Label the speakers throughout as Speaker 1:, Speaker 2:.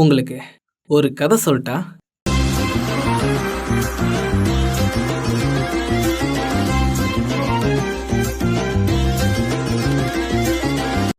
Speaker 1: உங்களுக்கு ஒரு கதை சொல்லட்டா?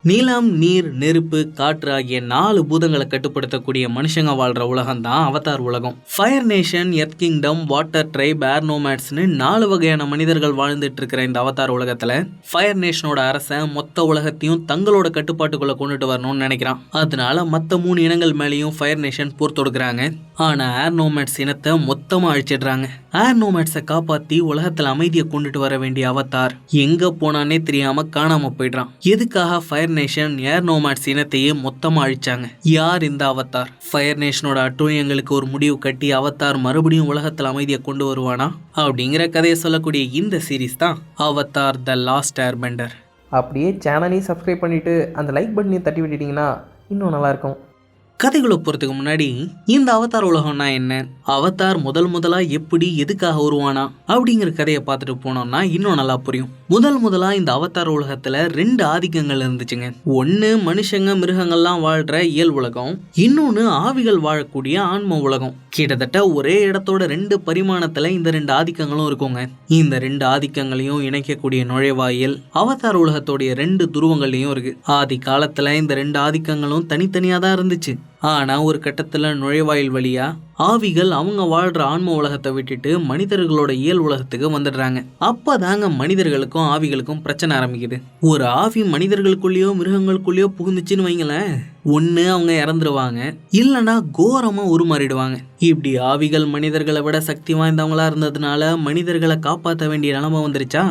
Speaker 1: நிலம், நீர், நெருப்பு, காற்று ஆகிய 4 பூதங்களை கட்டுப்படுத்தக்கூடிய மனுஷங்க வாழ்ற உலகம் தான் அவதார் உலகம். Fire nation, earth kingdom, water tribe, air நோமேட்ஸ்னு 4 வகையான மனிதர்கள் வாழ்ந்துட்டு இருக்கிற இந்த அவதார் உலகத்துல ஃபயர் நேஷனோட அரசன் மொத்த உலகத்தையும் தங்களோட கட்டுப்பாட்டுக்குள்ள கொண்டுட்டு வரணும்னு நினைக்கிறான். அதனால மத்த 3 இனங்கள் மேலேயும் ஃபயர் நேஷன் போர் தொடுக்கிறாங்க. ஆனா ஏர் நோமேட்ஸ் இனத்தை மொத்தமா அழிச்சிடுறாங்க. ஏர் நோமேட்ஸை காப்பாத்தி உலகத்துல அமைதியை கொண்டுட்டு வர வேண்டிய அவதார் எங்க போனானே தெரியாம காணாம போயிடுறான். எதுக்காக ஃபயர் நேஷன் ஏர் நோமேட்ஸ் இனத்தையே மொத்தமா அழிச்சாங்க? யார் இந்த அவதார்? ஃபயர் நேஷனோட அட்டூழியங்களுக்கு ஒரு முடிவு கட்டி அவதார் மறுபடியும் உலகத்துல அமைதியை கொண்டு வருவானா அப்படிங்கிற கதையை சொல்லக்கூடிய இந்த சீரீஸ் தான் அவதார் த லாஸ்ட் ஏர்பெண்டர்.
Speaker 2: அப்படியே சேனலையும் சப்ஸ்கிரைப் பண்ணிவிட்டு அந்த லைக் பட்டனையும் தட்டி விட்டுட்டிங்கன்னா இன்னும் நல்லாயிருக்கும்.
Speaker 1: கதைகளை போகிறதுக்கு முன்னாடி இந்த அவதார் உலகம்னா என்ன, அவதார் முதலா எப்படி எதுக்காக உருவானா அப்படிங்கிற கதையை பார்த்துட்டு போனோம்னா இன்னும் நல்லா புரியும். முதலா இந்த அவதார் உலகத்துல 2 ஆதிக்கங்கள் இருந்துச்சுங்க. ஒன்று மனுஷங்க மிருகங்கள்லாம் வாழ்ற இயல் உலகம், இன்னொன்று ஆவிகள் வாழக்கூடிய ஆன்ம உலகம். கிட்டத்தட்ட ஒரே இடத்தோட 2 பரிமாணத்துல இந்த 2 ஆதிக்கங்களும் இருக்குங்க. இந்த 2 ஆதிக்கங்களையும் இணைக்கக்கூடிய நுழைவாயில் அவதார் உலகத்தோடைய 2 துருவங்கள்லயும் இருக்கு. ஆதி காலத்துல இந்த 2 ஆதிக்கங்களும் தனித்தனியா தான் இருந்துச்சு. ஆனா ஒரு கட்டத்துல நுழைவாயில் வழியா ஆவிகள் அவங்க வாழ்ற ஆன்ம உலகத்தை விட்டுட்டு மனிதர்களோட இயல் உலகத்துக்கு வந்துடுறாங்க. அப்பதாங்க மனிதர்களுக்கும் ஆவிகளுக்கும் பிரச்சனை ஆரம்பிக்குது. ஒரு ஆவி மனிதர்களுக்குள்ளேயோ மிருகங்களுக்குள்ளேயோ புகுந்துச்சுன்னு வைங்களேன், ஒண்ணு அவங்க இறந்துருவாங்க, இல்லைன்னா கோரமா உருமாறிடுவாங்க. இப்படி ஆவிகள் மனிதர்களை விட சக்தி வாய்ந்தவங்களா இருந்ததுனால மனிதர்களை காப்பாற்ற வேண்டிய நிலைமை வந்துருச்சா?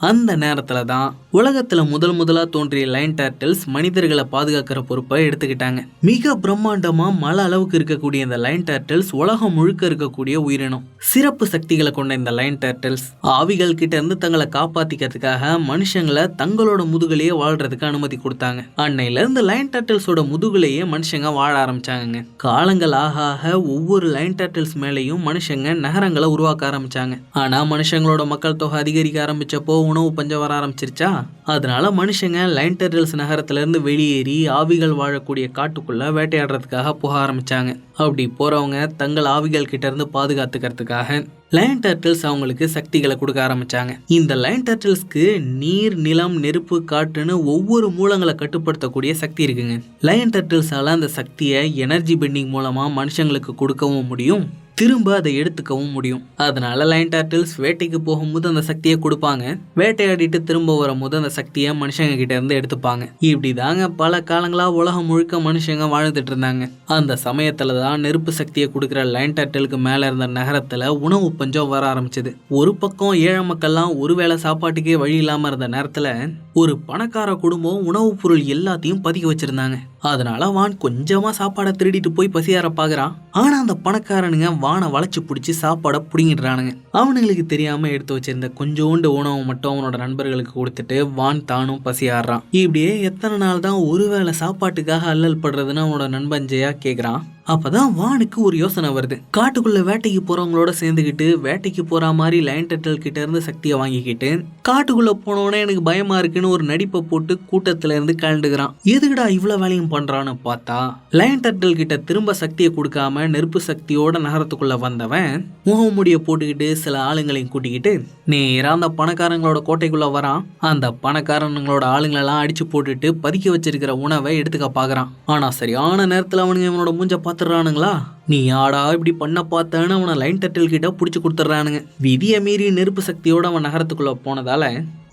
Speaker 1: அந்த நேரத்துல தான் உலகத்துல முதலா தோன்றிய லைன் டர்ட்டில்ஸ் மனிதர்களை பாதுகாக்கிற பொறுப்பை எடுத்துக்கிட்டாங்க. மிக பிரம்மாண்டமா மழை அளவுக்கு இருக்கக்கூடிய இந்த லைன் டர்ட்டில்ஸ் உலகம் முழுக்க இருக்கக்கூடிய உயிரினம். சிறப்பு சக்திகளை கொண்ட இந்த லைன் டர்ட்டில்ஸ் ஆவிகள் கிட்ட இருந்து தங்களை காப்பாத்திக்கிறதுக்காக மனுஷங்களை தங்களோட முதுகலையே வாழ்றதுக்கு அனுமதி கொடுத்தாங்க. அன்னையில இருந்து லைன் டர்ட்டில்ஸோட முதுகலையே மனுஷங்க வாழ ஆரம்பிச்சாங்க. காலங்கள் ஆக ஆக ஒவ்வொரு லைன் டர்ட்டில்ஸ் மேலேயும் மனுஷங்க நகரங்களை உருவாக்க ஆரம்பிச்சாங்க. ஆனா மனுஷங்களோட மக்கள் தொகை அதிகரிக்க ஆரம்பிச்சப்போ உணவு பஞ்சம் வர ஆரம்பிச்சிருச்சா? அதனால மனுஷங்க லைன் டர்ட்டில்ஸ் நகரத்துல இருந்து வெளியேறி ஆவிகள் வாழக்கூடிய காட்டுக்குள்ள வேட்டையாடுறதுக்காக போக ஆரம்பிச்சாங்க. அப்படி போறவங்க தங்கள் ஆவிகள் கிட்ட இருந்து பாதுகாத்துக்கிறதுக்காக லைன் டர்ட்டில்ஸ் அவங்களுக்கு சக்திகளை கொடுக்க ஆரம்பிச்சாங்க. இந்த லைன் டர்ட்டில்ஸ்க்கு நீர், நிலம், நெருப்பு, காற்றுன்னு ஒவ்வொரு மூலங்களை கட்டுப்படுத்தக்கூடிய சக்தி இருக்குங்க. லைன் டர்ட்டில்ஸால அந்த சக்தியை எனர்ஜி பெண்டிங் மூலமா மனுஷங்களுக்கு கொடுக்கவும் முடியும், திரும்ப அதை எடுத்துக்கவும் முடியும். அதனால லைன் டர்ட்டில்ஸ் வேட்டைக்கு போகும்போது அந்த சக்தியை கொடுப்பாங்க, வேட்டையாடிட்டு திரும்ப வரும்போது அந்த சக்தியை மனுஷங்க கிட்ட இருந்து எடுத்துப்பாங்க. இப்படி தாங்க பல காலங்களா உலகம் முழுக்க மனுஷங்க வாழ்ந்துட்டு இருந்தாங்க. அந்த சமயத்துல தான் நெருப்பு சக்தியை கொடுக்குற லைன் டர்ட்டிலுக்கு மேல இருந்த நகரத்துல உணவு பஞ்சம் வர ஆரம்பிச்சது. ஒரு பக்கம் ஏழை மக்கள்லாம் ஒருவேளை சாப்பாட்டுக்கே வழி இல்லாம இருந்த நேரத்துல ஒரு பணக்கார குடும்பம் உணவு பொருள் எல்லாத்தையும் பதுக்கி வச்சிருந்தாங்க. அதனால வான் கொஞ்சமா சாப்பாடை திருடிட்டு போய் பசியார பாக்குறான். ஆனா அந்த பணக்காரனுங்க வானை வளைச்சு பிடிச்சி சாப்பாடை புடிங்கிடுறானுங்க. அவனுங்களுக்கு தெரியாம எடுத்து வச்சிருந்த கொஞ்சோண்டு உணவு மட்டும் அவனோட நண்பர்களுக்கு கொடுத்துட்டு வான் தானும் பசியாடுறான். இப்படியே எத்தனை நாள் தான் ஒருவேளை சாப்பாட்டுக்காக அல்லல் படுறதுன்னு அவனோட நண்பன் ஜெயா கேக்குறான். அப்பதான் வானுக்கு ஒரு யோசனை வருது. காட்டுக்குள்ள வேட்டைக்கு போறவங்களோட சேர்ந்துக்கிட்டு வேட்டைக்கு போற மாதிரி லைன் டர்ட்டில் கிட்ட இருந்து சக்தியை வாங்கிக்கிட்டு காட்டுக்குள்ள போனோன்னே எனக்கு பயமா இருக்குன்னு ஒரு நடிப்பை போட்டு கூட்டத்துல இருந்து கலந்துக்கிறான். எதுக்குடா இவ்வளவு வேலையும் பண்றான்னு பார்த்தா லைன் டர்ட்டில் கிட்ட திரும்ப சக்தியை கொடுக்காம நெருப்பு சக்தியோட நகரத்துக்குள்ள வந்தவன் முகமுடிய போட்டுக்கிட்டு சில ஆளுங்களையும் கூட்டிக்கிட்டு நேரா அந்த பணக்காரங்களோட கோட்டைக்குள்ள வரான். அந்த பணக்காரங்களோட ஆளுங்களெல்லாம் அடிச்சு போட்டுட்டு பதுக்கி வச்சிருக்கிற உணவை எடுத்துக்க பாக்குறான். ஆனா சரியான நேரத்துல அவனுங்க அவனோட மூஞ்ச பாத்துறானுங்களா. நீ ஆடா இப்படி பண்ண பார்த்தேன்னு அவனை லைன் டர்ட்டில் கிட்ட பிடிச்சி கொடுத்துட்றானுங்க. விதியை மீறி நெருப்பு சக்தியோட அவன் நகரத்துக்குள்ள போனதால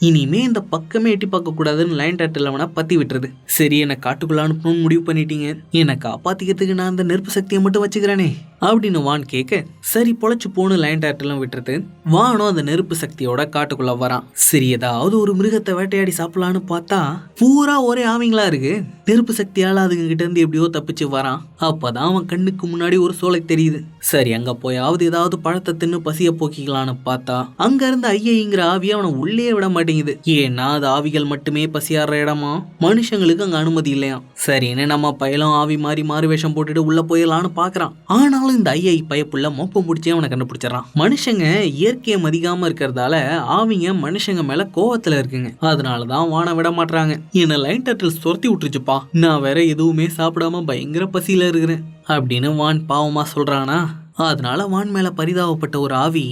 Speaker 1: இனிமே இந்த பக்கமே எட்டி பார்க்க கூடாதுன்னு லைன் டர்ட்டில் அவனை பத்தி விட்டுருது. சரி, என்னை காட்டுக்குள்ள அனுப்பணும்னு முடிவு பண்ணிட்டீங்க, என்னை காப்பாத்திக்கிறதுக்கு நான் அந்த நெருப்பு சக்தியை மட்டும் வச்சுக்கிறேனே அப்படின்னு வான் கேட்க, சரி பொழைச்சு போன லைன் டர்ட்டிலும் விட்டுறது. வானும் அந்த நெருப்பு சக்தியோட காட்டுக்குள்ள வரான். சரி, ஏதாவது ஒரு மிருகத்தை வேட்டையாடி சாப்பிடலான்னு பார்த்தா பூரா ஒரே ஆவிங்களா இருக்கு. நெருப்பு சக்தியால அதுங்க கிட்ட இருந்து எப்படியோ தப்பிச்சு வரான். அப்பதான் அவன் கண்ணுக்கு முன்னாடி ஒரு சோலை தெரியுது. சரி, அங்க போயாவது ஏதாவது பழத்தை தின்னு பசிய போக்கிக்கலான்னு பார்த்தா அங்க இருந்து ஐயங்கிற ஆவி அவனை உள்ளே விட மாட்டேங்குது. ஏன்னா அது ஆவிகள் மட்டுமே பசியாடுற இடமா, மனுஷங்களுக்கு அங்க அனுமதி இல்லையா. சரின்னு நம்ம பயலும் ஆவி மாறி மாறு வேஷம் போட்டுட்டு உள்ள போயிடலான்னு பாக்குறான். ஆனாலும் இந்த ஐயை பயப்புள்ள மொப்பம் முடிச்சே அவனை கண்டுபிடிச்சிடறான். மனுஷங்க இயற்கையை மதிக்காம இருக்கிறதால ஆவிங்க மனுஷங்க மேல கோவத்துல இருக்குங்க. அதனாலதான் வான விட மாட்டாங்க. என்ன லைன் டர்ட்டில்ஸ் துரத்தி விட்டுருச்சுப்பா, நான் வேற எதுவுமே சாப்பிடாம பயங்கர பசியில இருக்கிறேன். அப்படின்னு வான் பாவமா சொல்றானா. அதனால வான் மேல பரிதாபப்பட்ட ஒரு ஆவி,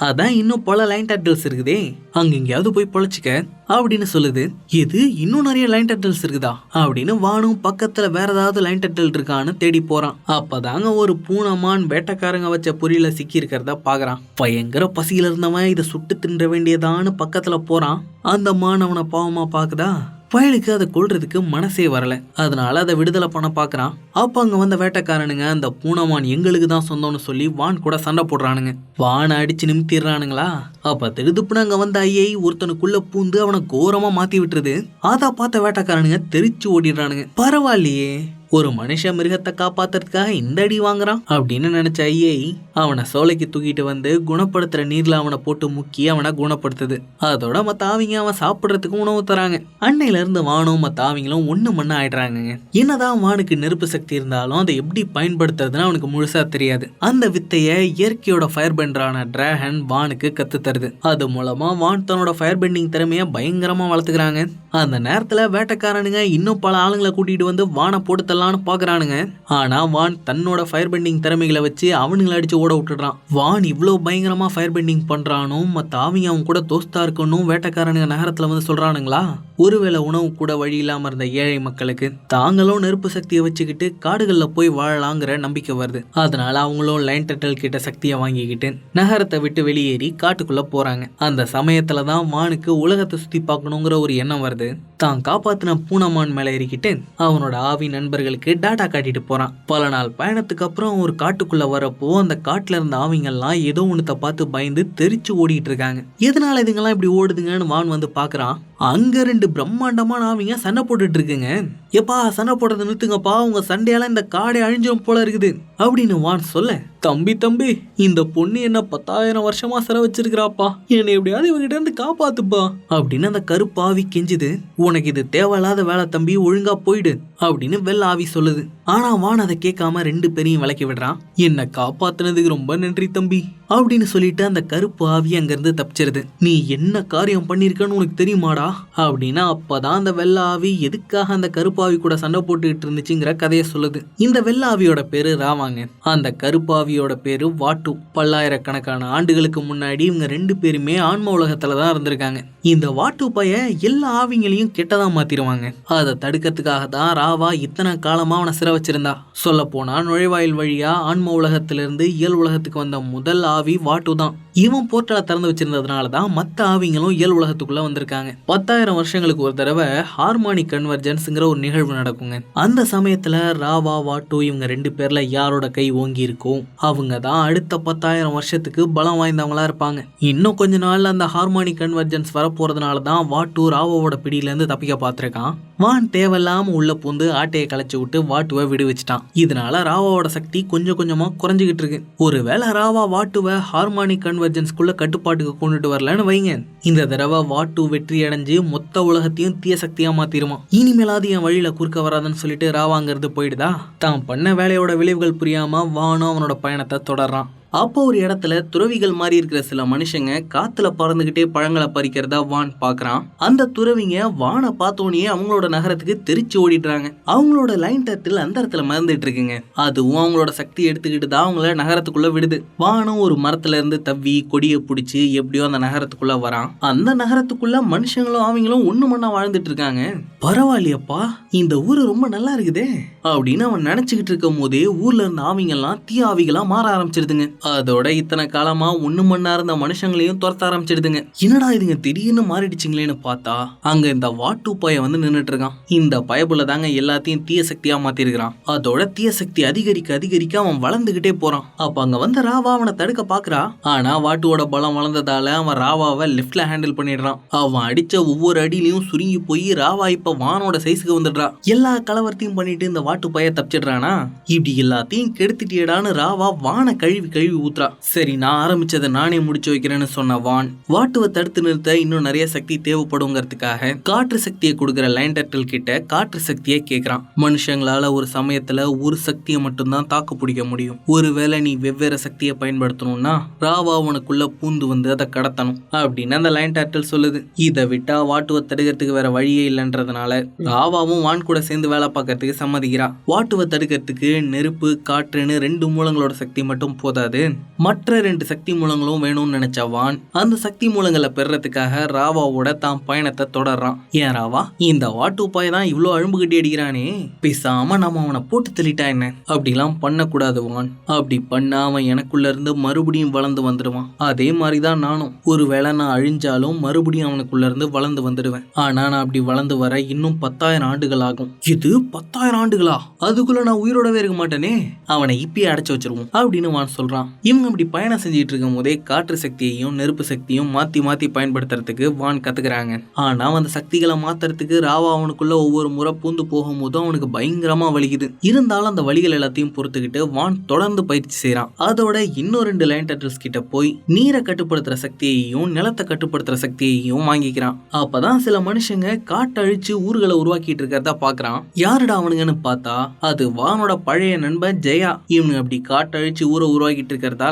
Speaker 1: அதான் இன்னும் பல லைன் டர்ட்டில்ஸ் இருக்குதே, அங்க எங்கேயாவது போய் பொழைச்சிக்க அப்படின்னு சொல்லுது. இது இன்னும் நிறைய லைன் டர்ட்டில்ஸ் இருக்குதா அப்படின்னு வானும் பக்கத்துல வேற ஏதாவது லைன் டர்ட்டில் இருக்கான்னு தேடி போறான். அப்பதாங்க ஒரு பூனைமான் வேட்டைக்காரங்க வச்ச பொரியல சிக்கி இருக்கிறத பாக்குறான். பயங்கர பசியில இருந்தவன் இதை சுட்டு தின்ற வேண்டியதான்னு பக்கத்துல போறான். அந்த மான் அவனை பாவமா பாக்குதா. பயலுக்கு அதை கொல்றதுக்கு மனசே வரல. அதனால அதை விடுதலை பண்ண பாக்குறான். அப்ப அங்க வந்த வேட்டைக்காரனுங்க அந்த பூனைமான் எங்களுக்கு தான் சொந்தம்னு சொல்லி வான் கூட சண்டை போடுறானுங்க. வானை அடிச்சு நிமித்திடுறானுங்களா. அப்ப திருதுப்புன அங்க வந்த ஐயை ஒருத்தனுக்குள்ள பூந்து அவனை கோரமா மாத்தி விட்டுருது. அதை பார்த்த வேட்டைக்காரனுங்க தெரிச்சு ஓடிடுறானுங்க. பரவாயில்லையே, ஒரு மனுஷ மிருகத்தை காப்பாத்துறதுக்காக இந்த அடி வாங்குறான் அப்படின்னு நினைச்ச ஐயை அவனை சோலைக்கு தூக்கிட்டு வந்து குணப்படுத்துற நீர்ல அவனை போட்டு முக்கி அவனை குணப்படுத்துது. அதோட மத்த ஆவிங்க அவன் சாப்பிடுறதுக்கு உணவு தராங்க. அன்னையில இருந்து வானும் மத்த ஆவிங்களும் ஒண்ணு மண்ணா ஆயிடுறாங்க. என்னதான் வானுக்கு நெருப்பு சக்தி இருந்தாலும் அதை எப்படி பயன்படுத்துறதுன்னு அவனுக்கு முழுசா தெரியாது. அந்த வித்தைய இயற்கையோட ஃபயர் பெண்டரான டிராகன் வானுக்கு கத்து தருது. அது மூலமா வான் தன்னோட ஃபயர் பெண்டிங் திறமைய பயங்கரமா வளர்த்துக்கிறாங்க. அந்த நேரத்துல வேட்டைக்காரனுங்க இன்னும் பல ஆளுங்களை கூட்டிட்டு வந்து வானை போட்டு பாக்குறானுங்க. ஆனா வான் தன்னோட ஃபயர் பெண்டிங் திறமைகளை வச்சு அவனுங்களை அடிச்சு ஓட விட்டுறான். வான் இவ்வளவு பயங்கரமா ஃபயர் பெண்டிங் பண்றானோ மத்த ஆவிங்க அவன் கூட தோஸ்தா இருக்கணும் வேட்டைக்காரனுங்க நகரத்துல வந்து சொல்றானுங்களா. ஒருவேளை உணவு கூட வழி இல்லாம இருந்த ஏழை மக்களுக்கு தாங்களும் நெருப்பு சக்தியை வச்சுக்கிட்டு காடுகள்ல போய் வாழலாங்கிற நம்பிக்கை வருது. அதனால அவங்களும் லைன் டர்ட்டில் கிட்ட சக்தியை வாங்கிக்கிட்டு நகரத்தை விட்டு வெளியேறி காட்டுக்குள்ள போறாங்க. அந்த சமயத்துலதான் வானுக்கு உலகத்தை சுத்தி பார்க்கணுங்கிற ஒரு எண்ணம் வருது. தான் காப்பாத்தின பூனைமான் மேல ஏறிக்கிட்டு அவனோட ஆவி நண்பர்களுக்கு டாட்டா காட்டிட்டு போறான். பல நாள் பயணத்துக்கு அப்புறம் ஒரு காட்டுக்குள்ள வரப்போ அந்த காட்டுல இருந்த ஆவிங்கெல்லாம் ஏதோ ஒண்ணுத்த பார்த்து பயந்து தெரிச்சு ஓடிட்டு இருக்காங்க. எதனால இதுங்கெல்லாம் இப்படி ஓடுதுங்கன்னு வான் வந்து பாக்குறான். அங்க 2 பிரம்மாண்டமான ஆவிங்க சண்டை போட்டுட்டு இருக்குங்க. எப்பா சண்டை போடுறத நிறுத்துங்கப்பா, உங்க சண்டையால இந்த காடை அழிஞ்சிரும் போல இருக்குது அப்படின்னு வான் சொல்ல, தம்பி இந்த பொண்ணு என்ன 10,000 வருஷமா சிறை வச்சிருக்கிறாப்பா, என்னை எப்படியாவது இவங்கிட்ட இருந்து காப்பாத்துப்பா அப்படின்னு அந்த கருப்பு ஆவி கெஞ்சுது. உனக்கு இது தேவையில்லாத வேலை தம்பி, ஒழுங்கா போயிடு அப்படின்னு வெள்ள ஆவி சொல்லுது. ஆனா வான் அதை கேட்காம 2 பேரையும் விலக்கி விடுறான். என்ன காப்பாத்துனதுக்கு ரொம்ப நன்றி தம்பி அப்படின்னு சொல்லிட்டு அந்த கருப்பு ஆவி அங்கிருந்து தப்பிச்சிருது. நீ என்ன காரியம் பண்ணிருக்கன்னு உனக்கு தெரியுமாடா அப்படின்னா அப்பதான் அந்த வெள்ள ஆவி எதுக்காக அந்த கருப்பு ஆவி கூட சண்டை போட்டுக்கிட்டு இருந்துச்சுங்கிற கதையை சொல்லுது. இந்த வெள்ள ஆவியோட பேரு ராவாங்க. அந்த கருப்பு ஆவியோட பேரு வாட்டு. பல்லாயிரக்கணக்கான ஆண்டுகளுக்கு முன்னாடி இவங்க 2 பேருமே ஆன்ம உலகத்துலதான் இருந்திருக்காங்க. இந்த வாட்டு பைய எல்லா ஆவிங்களையும் கெட்டதா மாத்திருவாங்க. அதை தடுக்கிறதுக்காக தான் ராவா இத்தனை காலமா அவனை சிறை வச்சிருந்தா. சொல்ல போனா நுழைவாயில் வழியா ஆன்ம உலகத்திலிருந்து இயல் உலகத்துக்கு வந்த முதல் ஆவி வாட்டு தான். இவன் போர்ட்டலை திறந்து வச்சிருந்ததுனாலதான் மத்த ஆவிங்களும் இயல் உலகத்துக்குள்ள வந்திருக்காங்க. 10,000 வருஷங்களுக்கு ஒரு தடவை ஹார்மானிக் கன்வர்ஜென்ஸ்ங்கிற ஒரு நிகழ்வு நடக்குங்க. அந்த சமயத்துல ராவா வாட்டு இவங்க 2 பேர்ல யாரோட கை ஓங்கி இருக்கும் அவங்க தான் அடுத்த 10,000 வருஷத்துக்கு பலம் வாய்ந்தவங்களா இருப்பாங்க. இன்னும் கொஞ்ச நாள்ல அந்த ஹார்மானிக் கன்வர்ஜென்ஸ் வரப்போறதுனாலதான் வாட்டு ராவாவோட பிடியில இருந்து தப்பிக்க பார்த்திருக்கான். வான் தேவையில்லாம உள்ள பூந்து ஆட்டையை களைச்சு விட்டு வாட்டுவை விடுவிச்சிட்டான். இதனால ராவாவோட சக்தி கொஞ்சம் கொஞ்சமா குறைஞ்சுகிட்டு இருக்கு. ஒருவேளை ராவா வாட்டுவை ஹார்மானிக் கன்வர்ஜென்ஸ்குள்ள கட்டுப்பாட்டுக்கு கொண்டுட்டு வரலன்னு வைங்க, இந்த தடவை வாட்டு வெற்றி அடைஞ்சு மொத்த உலகத்தையும் தீய சக்தியா மாத்திருமா. இனிமேலாவது என் வழியில குறுக்க வராதுன்னு சொல்லிட்டு ராவாங்கிறது போயிடுதா. தான் பண்ண வேலையோட விளைவுகள் புரியாம வானும் அவனோட பயணத்தை தொடர்றான். அப்போ ஒரு இடத்துல துறவிகள் மாதிரி இருக்கிற சில மனுஷங்க காத்துல பறந்துகிட்டே பழங்களை பறிக்கிறதா வான் பாக்குறான். அந்த துறவிங்க வானை பார்த்தோன்னே அவங்களோட நகரத்துக்கு தெரிச்சு ஓடிடுறாங்க. அவங்களோட லைன் டர்ட்டில் அந்த இடத்துல மறந்துட்டு இருக்குங்க. அதுவும் அவங்களோட சக்தி எடுத்துக்கிட்டு தான் அவங்கள நகரத்துக்குள்ள விடுது. வானும் ஒரு மரத்துல இருந்து தவ்வி கொடியை பிடிச்சி எப்படியோ அந்த நகரத்துக்குள்ள வரான். அந்த நகரத்துக்குள்ள மனுஷங்களும் அவங்களும் ஒண்ணு மண்ணா வாழ்ந்துட்டு இருக்காங்க. பரவாயில்லையப்பா, இந்த ஊரு ரொம்ப நல்லா இருக்குதே அப்படின்னு அவன் நினைச்சுக்கிட்டு இருக்கும் போதே ஊர்ல இருந்த ஆவிங்கெல்லாம் தீ ஆவிகளா மாற ஆரம்பிச்சிருதுங்க. அதோட இத்தனை காலமா ஒண்ணு மண்ணா இருந்த மனுஷங்களையும் துரத்த ஆரம்பிச்சிடுதுங்க. என்னடா இதுங்க திடீர்னு மாறிடுச்சுங்களேன்னு பார்த்தா அங்க இந்த வாட்டு பைய வந்து நின்னுட்டு இருக்கான். இந்த பயபுல தாங்க எல்லாத்தையும் தீய சக்தியா மாத்திருக்கிறான். அதோட தீய சக்தி அதிகரிக்க அதிகரிக்க அவன் வளர்ந்துகிட்டே போறான். அப்ப அங்க வந்த ராவா அவனை தடுக்க பாக்குறா. ஆனா வாட்டுவோட பலம் வளர்ந்ததால அவன் ராவாவை லெஃப்ட்ல ஹேண்டில் பண்ணிடுறான். அவன் அடிச்ச ஒவ்வொரு அடியிலையும் சுருங்கி போய் ராவா இப்ப வானோட சைஸுக்கு வந்துடுறா. எல்லா கலவரத்தையும் பண்ணிட்டு இந்த வாட்டு பைய தப்பிச்சிடுறானா. இப்படி எல்லாத்தையும் கெடுத்துட்டியடான்னு ராவா வானை கழுவி கழுவி கழுவி ஊத்துறா. சரி, நான் ஆரம்பிச்சதை நானே முடிச்சு வைக்கிறேன்னு சொன்ன வான் வாட்டுவை தடுத்து நிறுத்த இன்னும் நிறைய சக்தி தேவைப்படுங்கிறதுக்காக காற்று சக்தியை கொடுக்குற லைன் டர்ட்டில் கிட்ட காற்று சக்தியை கேட்கறான். மனுஷங்களால ஒரு சமயத்துல ஒரு சக்தியை மட்டும்தான் தாக்கு பிடிக்க முடியும். ஒருவேளை நீ வெவ்வேறு சக்தியை பயன்படுத்தணும்னா ராவா உனக்குள்ள பூந்து வந்து அதை கடத்தணும் அப்படின்னு அந்த லைன் டர்ட்டில் சொல்லுது. இதை விட்டா வாட்டுவை தடுக்கிறதுக்கு வேற வழியே இல்லைன்றதுனால ராவாவும் வான் கூட சேர்ந்து வேலை பார்க்கறதுக்கு சம்மதிக்கிறா. வாட்டுவை தடுக்கிறதுக்கு நெருப்பு காற்றுன்னு 2 மூலங்களோட சக்தி மட்டும் போதாது, மற்ற 2 சக்தி மூலங்களும் வேணும்னு நினைச்ச வான் அந்த சக்தி மூலங்களை பெறறதுக்காக ராவாவோட தான் பயணத்தை தொடர்றான். ஏன் ராவா, இந்த வாட்டு பாய் தான் இவ்வளோ அழும்பு கட்டி அடிக்கிறானே, பேசாம நாம அவனை போட்டு தள்ளிட்டா என்ன? அப்படிலாம் பண்ணக்கூடாது வான். அப்படி பண்ண அவன் எனக்குள்ள இருந்து மறுபடியும் வளர்ந்து வந்துடுவான். அதே மாதிரிதான் நானும். ஒருவேளை நான் அழிஞ்சாலும் மறுபடியும் அவனுக்குள்ள இருந்து வளர்ந்து வந்துடுவேன். ஆனா நான் அப்படி வளர்ந்து வர இன்னும் 10,000 ஆண்டுகள் ஆகும். இது 10,000 ஆண்டுகளா? அதுக்குள்ள நான் உயிரோடவே இருக்க மாட்டேனே, அவனை இப்பயே அடைச்சு வச்சிருவோம் அப்படின்னு வான் சொல்றான். இவங்க அப்படி பயணம் செஞ்சிட்டு இருக்கும் போதே காற்று சக்தியையும் நெருப்பு சக்தியும் மாத்தி மாத்தி பயன்படுத்துறதுக்கு வான் கத்துக்கிறாங்க. ஆனா அந்த சக்திகளை மாத்துறதுக்கு ராவா அவனுக்குள்ள ஒவ்வொரு முறை பூந்து போகும்போதும் அவனுக்கு பயங்கரமா வலிக்குது. இருந்தாலும் அந்த வலிகள் எல்லாத்தையும் பொறுத்துக்கிட்டு வான் தொடர்ந்து பயிற்சி செய்யறான். அதோட இன்னும் 2 லைன் டர்ட்டில்ஸ் கிட்ட போய் நீரை கட்டுப்படுத்துற சக்தியையும் நிலத்தை கட்டுப்படுத்துற சக்தியையும் வாங்கிக்கிறான். அப்பதான் சில மனுஷங்க காட்டு அழிச்சு ஊர்களை உருவாக்கிட்டு இருக்கிறத பாக்குறான். யாருடா அவனுங்கன்னு பார்த்தா அது வானோட பழைய நண்பன் ஜெயா. இவனுங்க அப்படி காட்டு அழிச்சு ஊரை உருவாக்கிட்டு இருக்கிறதால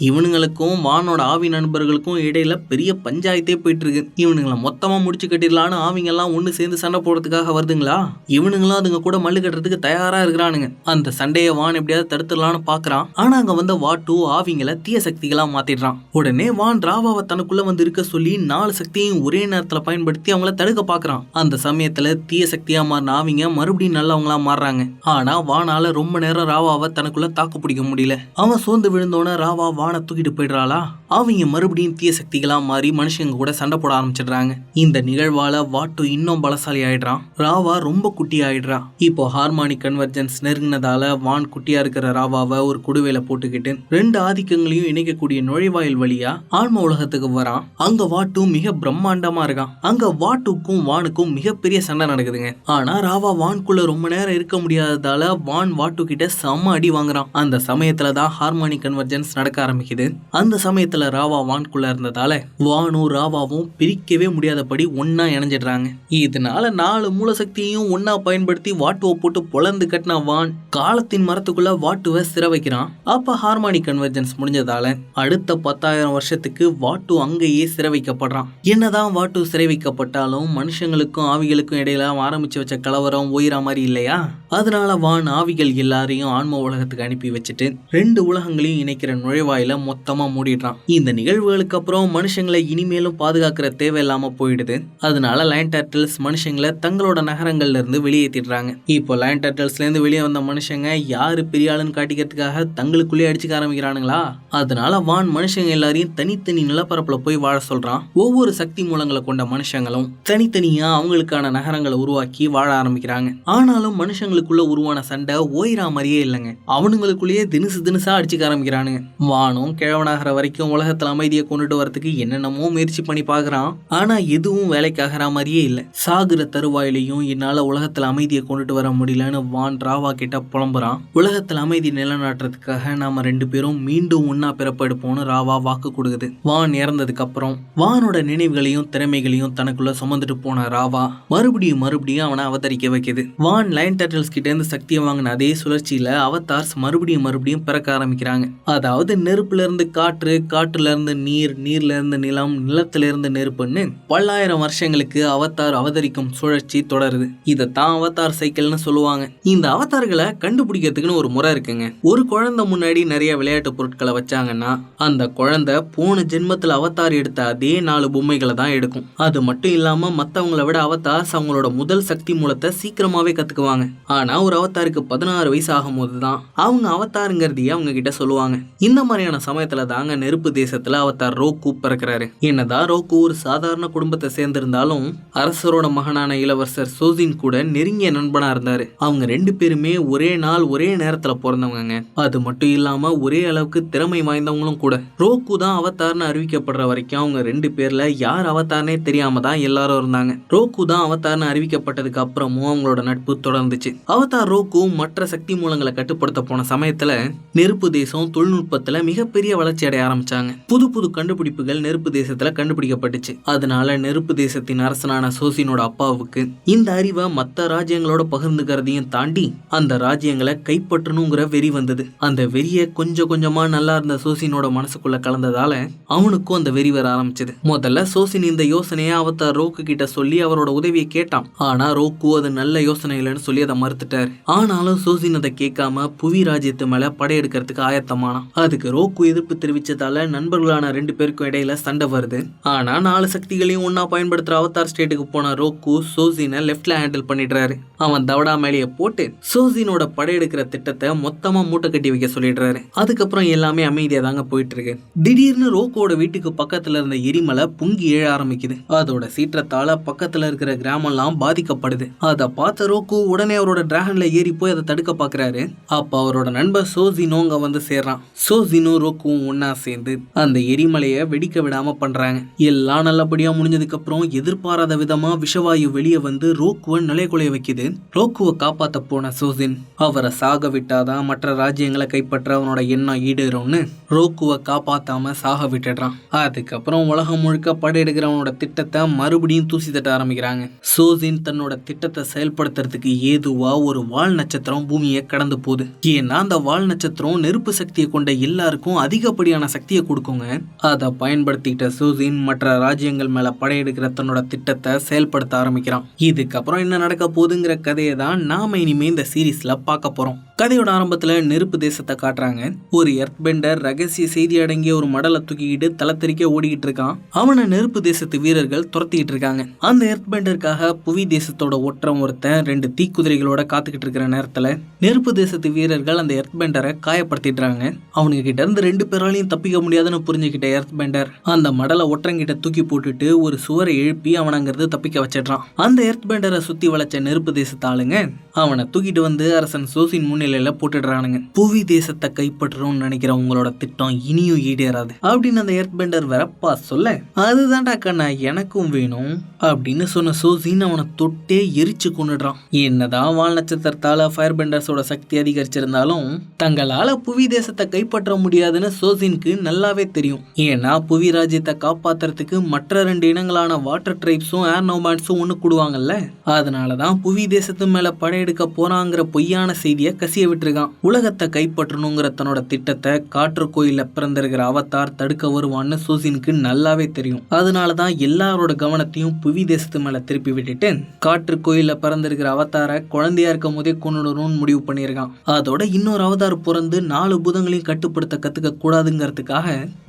Speaker 1: இவனுங்களுக்கும் வானோட ஆவி நண்பர்களுக்கும் இடையில பெரிய பஞ்சாயத்தே போயிட்டு இருக்கு. இவனுங்களை மொத்தமா முடிச்சு கட்டிடலான்னு ஆவிங்க எல்லாம் ஒண்ணு சேர்ந்து சண்டை போடுறதுக்காக வருதுங்களா. இவனுங்களும் அதுங்க கூட மல்லு கட்டுறதுக்கு தயாரா இருக்கிறானுங்க. அந்த சண்டையை வான் எப்படியாவது தடுத்துடலான்னு பாக்குறான். ஆனா அங்க வந்த வாட்டு ஆவிங்களை தீய சக்திகளா மாத்திடுறான். உடனே வான் ராவாவை தனக்குள்ள வந்து இருக்க சொல்லி 4 சக்தியையும் ஒரே நேரத்துல பயன்படுத்தி அவங்கள தடுக்க பாக்குறான். அந்த சமயத்துல தீய சக்தியா மாறின ஆவிங்க மறுபடியும் நல்லவங்களா மாறுறாங்க. ஆனா வானால ரொம்ப நேரம் ராவாவை தனக்குள்ள தாக்கு பிடிக்க முடியல. அவன் சோர்ந்து விழுந்தோன ராவா வானை தூக்கிட்டு போயிடுறாளா. அவங்க மறுபடியும் தீய சக்திகளா மாறி மனுஷங்க கூட சண்டை போட ஆரம்பிச்சிடுறாங்க. இந்த நிகழ்வால வாட்டு இன்னும் பலசாலி ஆயிடுறான். ராவா ரொம்ப குட்டி ஆயிடுறா. இப்போ ஹார்மானிக் கன்வர்ஜென்ஸ் நெருங்கினதால வான் குட்டியா இருக்கிற ராவாவை ஒரு குடுவையில போட்டுக்கிட்டு 2 ஆதிக்கங்களையும் இணைக்கக்கூடிய நுழைவாயில் வழியா ஆன்ம உலகத்துக்கு வரான். அங்க வாட்டு மிக பிரம்மாண்டமா இருக்கான். அங்க வாட்டுக்கும் வானுக்கும் மிகப்பெரிய சண்டை நடக்குதுங்க. ஆனா ராவா வான்குள்ள ரொம்ப நேரம் இருக்க முடியாததால வான் வாட்டு கிட்ட செம்ம அடி வாங்குறான். அந்த சமயத்துலதான் ஹார்மானிக் கன்வர்ஜென்ஸ் நடக்க ஆரம்பிக்குது. அந்த சமயத்துல ராவா வான்குள்ள இருந்ததால வானும் ராவாவும் பிரிக்கவே முடியாதபடி ஒன்னா இணைஞ்சிடுறாங்க. இதனால 4 மூல சக்தியையும் ஒன்னா பயன்படுத்தி வாட்டுவை போட்டு பொளந்து கட்டின வான் காலத்தின் மரத்துக்குள்ள வாட்டுவை சிற வைக்கிறான். அப்ப ஹார்மானிக் கன்வர்ஜென்ஸ் முடிஞ்சதால அடுத்த 10,000 வருஷத்துக்கு வாட்டு அங்கேயே சிறை வைக்கப்படுறான். என்னதான் வாட்டு சிறை வைக்கப்பட்டாலும் மனுஷங்களுக்கும் ஆவிகளுக்கும் இடையில ஆரம்பிச்சு வச்ச கலவரம் ஓயிரா மாதிரி இல்லையா. அதனால வான் ஆவிகள் எல்லாரையும் ஆன்ம உலகத்துக்கு அனுப்பி வச்சுட்டு 2 உலகங்களையும் இணைக்கிற நுழைவாயில மொத்தமா மூடிடுறான். இந்த நிகழ்வுகளுக்கு அப்புறம் மனுஷங்களை இனிமேலும் பாதுகாக்கிற தேவை இல்லாம போயிடுது. அதனால லைன் டர்ட்டில்ஸ் மனுஷங்களை தங்களோட நகரங்கள்ல இருந்து வெளியேற்றிடுறாங்க. இப்போ லைன் டர்ட்டில்ஸ்ல இருந்து வெளியே வந்த மனுஷங்க யாரு பெரிய ஆளுன்னு காட்டிக்கிறதுக்காக தங்களுக்குள்ளே அடிச்சுக்க ஆரம்பிக்கிறானுங்களா. அதனால வான் மனுஷங்க எல்லாரையும் தனித்தனி நிலப்பரப்புல போய் வாழ சொல்றான். ஒவ்வொரு சக்தி மூலங்களை கொண்ட மனுஷங்களும் தனித்தனியா அவங்களுக்கான நகரங்களை உருவாக்கி வாழ ஆரம்பிக்கிறாங்க. ஆனாலும் மனுஷங்களுக்குள்ள உருவான சண்டை ஓயிரா மாதிரியே இல்லைங்க. அவனுங்களுக்குள்ளேயே தினுசா அடிச்சுக்க ஆரம்பிக்கிறானுங்க. வானும் கிழவனாகிற வரைக்கும் உலகத்துல அமைதியை கொண்டுட்டு வரதுக்கு என்னென்னமோ முயற்சி பண்ணி பாக்குறான். ஆனா எதுவும் வேலைக்காகிற மாதிரியே இல்ல. சாகுற தருவாயிலையும் என்னால உலகத்துல அமைதியை கொண்டுட்டு வர முடியலன்னு வான் ராவா கிட்ட புலம்புறான். உலகத்துல அமைதி நிலைநாட்டுறதுக்காக நாம 2 பேரும் மீண்டும் ஒன்னா பிறப்பெடுப்போம்னு ராவா வாக்கு கொடுக்குது. வான் இறந்ததுக்கு அப்புறம் வானோட நினைவுகளையும் திறமைகளையும் தனக்குள்ள சுமந்துட்டு போன ராவா மறுபடியும் அவனை அவதரிக்க வைக்குது. வான் லைன் டர்ட்டில்ஸ் கிட்ட இருந்து சக்தியை வாங்கின அதே சுழற்சியில அவதார்ஸ் மறுபடியும் பிறக்க ஆரம்பிக்கிறாங்க. அதாவது நெருப்புல இருந்து காற்று, காற்றுல இருந்து நீர், நீர்ல இருந்து நிலம், நிலத்தில இருந்து நெருப்புன்னு பல்லாயிரம் வருஷங்களுக்கு அவதார் அவதரிக்கும் சுழற்சி தொடருது. இதைத்தான் அவதார் சைக்கிள்னு சொல்லுவாங்க. இந்த அவதார்களை கண்டுபிடிக்கிறதுக்குன்னு ஒரு முறை இருக்குங்க. ஒரு குழந்தை முன்னாடி நிறைய விளையாட்டு பொருட்களை வச்சாங்கன்னா அந்த குழந்தை போன ஜென்மத்துல அவதார் எடுத்த அதே 4 பொம்மைகளை தான் எடுக்கும். அது மட்டும் இல்லாம மத்தவங்களை விட அவதார்ஸ் அவங்களோட முதல் சக்தி மூலத்தை சீக்கிரமாவே கத்துக்குவாங்க. ஆனா ஒரு அவதாருக்கு 16 வயசு ஆகும் போதுதான் அவங்க அவதாருங்கிறதையே அவங்க கிட்ட சொல்லுவாங்க. இந்த மாதிரியான சமயத்துல தாங்க நெருப்பு தேசத்துல அவதார் ரோக்கு பிறக்கிறாரு. என்னதான் ரோக்கு ஒரு சாதாரண குடும்பத்தை சேர்ந்திருந்தாலும் அரசரோட மகனான இளவரசர் சோசின் கூட நெருங்கிய நண்பனா இருந்தாரு. அவங்க 2 பேருமே ஒரே நாள் ஒரே நேரத்துல பிறந்தவங்க. அது மட்டும் இல்லாம ஒரே அளவுக்கு திறமை வாய்ந்தவங்களும் கூட. ரோக்கு தான் அவதார்னு அறிவிக்கப்படுற வரைக்கும் அவங்க 2 பேர்ல யார் அவதார்னே தெரியாம தான் எல்லாரும் இருந்தாங்க. ரோக்கு தான் அவதார்னு அறிவிக்கப்பட்டதுக்கு அப்புறமும் அவங்களோட நட்பு தொடர்ந்துச்சு. அவதார் ரோக்கு மற்ற சக்தி மூலங்களை கட்டுப்படுத்த போன சமயத்துல நெருப்பு தேசம் தொழில்நுட்பத்துல மிகப்பெரிய வளர்ச்சி அடைய ஆரம்பிச்சாங்க. புது புது கண்டுபிடிப்புகள் நெருப்பு தேசத்துல கண்டுபிடிக்கப்பட்டுச்சு. அதனால நெருப்பு தேசத்தின் அரசனான சோசினோட அப்பாவுக்கு இந்த அறிவை மத்த ராஜ்யங்களோட பகிர்ந்துக்கிறதையும் தாண்டி அந்த ராஜ்யங்களை கைப்பற்றணுங்கிற வெறி வந்தது. அந்த வெறிய கொஞ்சம் கொஞ்சமா நல்லா இருந்த சோசினோட மனசுக்குள்ள கலந்ததால அவனுக்கும் அந்த வெறி வர ஆரம்பிச்சது. முதல்ல சோசின் இந்த யோசனையை அவத்தார் ரோக்கு கிட்ட சொல்லி அவரோட உதவியை கேட்டான். ஆனா ரோக்கு அது நல்ல யோசனை இல்லைன்னு சொல்லி அதை மறுத்துட்டாரு. ஆனாலும் சோசின் அதை கேட்காம புவி ராஜ்யத்து மேல படையெடுக்கிறதுக்கு ஆயத்தமானான். அதுக்கு ரோக்கு எதிர்ப்பு தெரிவிச்சதால நண்பர்களான 2 பேருக்கும் இடையில சண்டை வருது. ஆனா 4 சக்திகளையும் ஒன்னா பயன்படுத்துற அவதார் ஸ்டேட்டுக்கு போன ரோக்கு சோசினை லெஃப்ட்ல ஹேண்டில் பண்ணிடுறாரு. அவன் தவடா மேலேயே போட்டு சோசினோட படையெடுக்கிற திட்டத்தை மொத்தமா மூட்டை கட்டி வைக்க சொல்லிடுறாரு. அதுக்கப்புறம் எல்லாமே அமைதியா தாங்க போயிட்டு இருக்கு. திடீர்னு ரோக்கோட வீட்டுக்கு பக்கத்துல இருந்த எரிமலை பொங்கி எழ ஆரம்பிக்குது. அதோட சீற்றத்தால பக்கத்துல இருக்கிற கிராமம்லாம் பாதிக்கப்படுது. அதை பார்த்த ரோக்கு உடனே அவரோட டிராகன்ல ஏறி போய் அதை தடுக்க பாக்குறாரு. அப்ப அவரோட நண்பர் சோசினோ அங்க வந்து சேர்றான். சோசினோ ரோக்குவும் ஒன்னா சேர்ந்து அந்த எரிமலையை வெடிக்க விடாம பண்றாங்க. எல்லாம் நல்லபடியா முடிஞ்சதுக்கு அப்புறம் எதிர்பாராத விதமா விஷவாயு வெளியே வந்து ரோக்குவை நிலைகுலைய வைக்குது. ரோக்குவை காப்பாத்த போன சோசின் அவரை சாக விட்டாதான் மற்ற ராஜ்யங்களை கைப்பற்ற அவனோட எண்ணம் ஈடேறும்னு ரோக்குவை காப்பாத்தாம சாக விட்டுடுறான். அதுக்கப்புறம் உலகம் முழுக்க படையெடுக்கிறவனோட திட்டத்தை மறுபடியும் தூசி தட்ட ஆரம்பிக்கிறாங்க. சோசின் தன்னோட திட்டத்தை செயல்படுத்துறதுக்கு ஏதுவா ஒரு வால் நட்சத்திரம் பூமியை கடந்து போகுது. ஏன்னா அந்த வால் நட்சத்திரம் நெருப்பு சக்தியை கொண்ட எல்லாருக்கும் அதிகப்படியான சக்தியை கொடுக்குங்க. அதை பயன்படுத்திக்கிட்ட சோசின் மற்ற ராஜ்யங்கள் மேல படையெடுக்கிற தன்னோட திட்டத்தை செயல்படுத்த ஆரம்பிக்கிறான். இதுக்கப்புறம் என்ன நடக்க போகுதுங்கிற கதையை தான் நாம இனிமே இந்த சீரீஸ்ல பார்க்க போறோம். கதையோட ஆரம்பத்துல நெருப்பு தேசத்தை காட்டுறாங்க. ஒரு எர்த்பெண்டர் ரகசிய செய்தி அடங்கிய ஒரு மடலை தூக்கிக்கிட்டு தலத்தறிக்க ஓடிக்கிட்டு இருக்கான். அவனை நெருப்பு தேசத்து வீரர்கள் துரத்திக்கிட்டு இருக்காங்க. அந்த எர்த்பெண்டருக்காக புவி தேசத்தோட ஒற்றன் ஒருத்தன் 2 தீக்குதிரைகளோட காத்துக்கிட்டு இருக்கிற நேரத்துல நெருப்பு தேசத்து வீரர்கள் அந்த எர்த்பெண்டரை காயப்படுத்திடுறாங்க. அவனுக்கு கிட்ட இருந்து 2 பேராலையும் தப்பிக்க முடியாதுன்னு புரிஞ்சுக்கிட்ட எர்த்பெண்டர் அந்த மடலை ஒற்றங்கிட்ட தூக்கி போட்டுட்டு ஒரு சுவரை எழுப்பி அவனை அங்கிருந்து தப்பிக்க வச்சிடுறான். அந்த எர்த்பெண்டரை சுத்தி வளைச்ச நெருப்பு தேசத்தாளுங்க அவனை தூக்கிட்டு வந்து அரசன் சோசின் முன்னிலையில போட்டுடுறானுங்க. புவி தேசத்தை கைப்பற்றணும்னு நினைக்கிற உங்களோட திட்டம் இனியும் ஈடேறாது அப்படின்னு அந்த எர்த்பெண்டர் வரப்பா சொல்ல, அதுதான்டா கண்ணா எனக்கும் வேணும் அப்படின்னு சொன்ன சோசின் அவனை தொட்டே எரிச்சு கொண்டுடுறான். என்னதான் வால் நட்சத்திரத்தால ஃபயர் பெண்டர்ஸோட சக்தி அதிகரிச்சிருந்தாலும் தங்களால புவி தேசத்தை கைப்பற்ற முடியாதுன்னு சோசினுக்கு நல்லாவே தெரியும். ஏன்னா புவி ராஜ்யத்தை காப்பாத்துறதுக்கு மற்ற 2 இனங்களான வாட்டர் ட்ரைப்ஸும் ஏர் நோமேட்ஸும் ஒண்ணு கூடுவாங்கல்ல. அதனாலதான் புவி தேசத்து மேல படையெடுக்க போறாங்கிற பொய்யான செய்தியை கசிய விட்டுருக்கான். உலகத்தை கைப்பற்றணுங்கிற தன்னோட திட்டத்தை காற்று கோயில பிறந்திருக்கிற அவதார் தடுக்க வருவான்னு சோசினுக்கு நல்லாவே தெரியும். அதனாலதான் எல்லாரோட கவனத்தையும் புவி தேசத்து மேல திருப்பி விட்டுட்டு காற்று கோயில பிறந்திருக்கிற அவதார குழந்தையா இருக்கும் போதே கொண்டுடணும்னு முடிவு பண்ணியிருக்கான். அதோட இன்னொரு அவதார் பிறந்து 4 பூதங்களையும் கட்டுப்படுத்த கத்துக்க கூடாதுங்கிறதுக்காக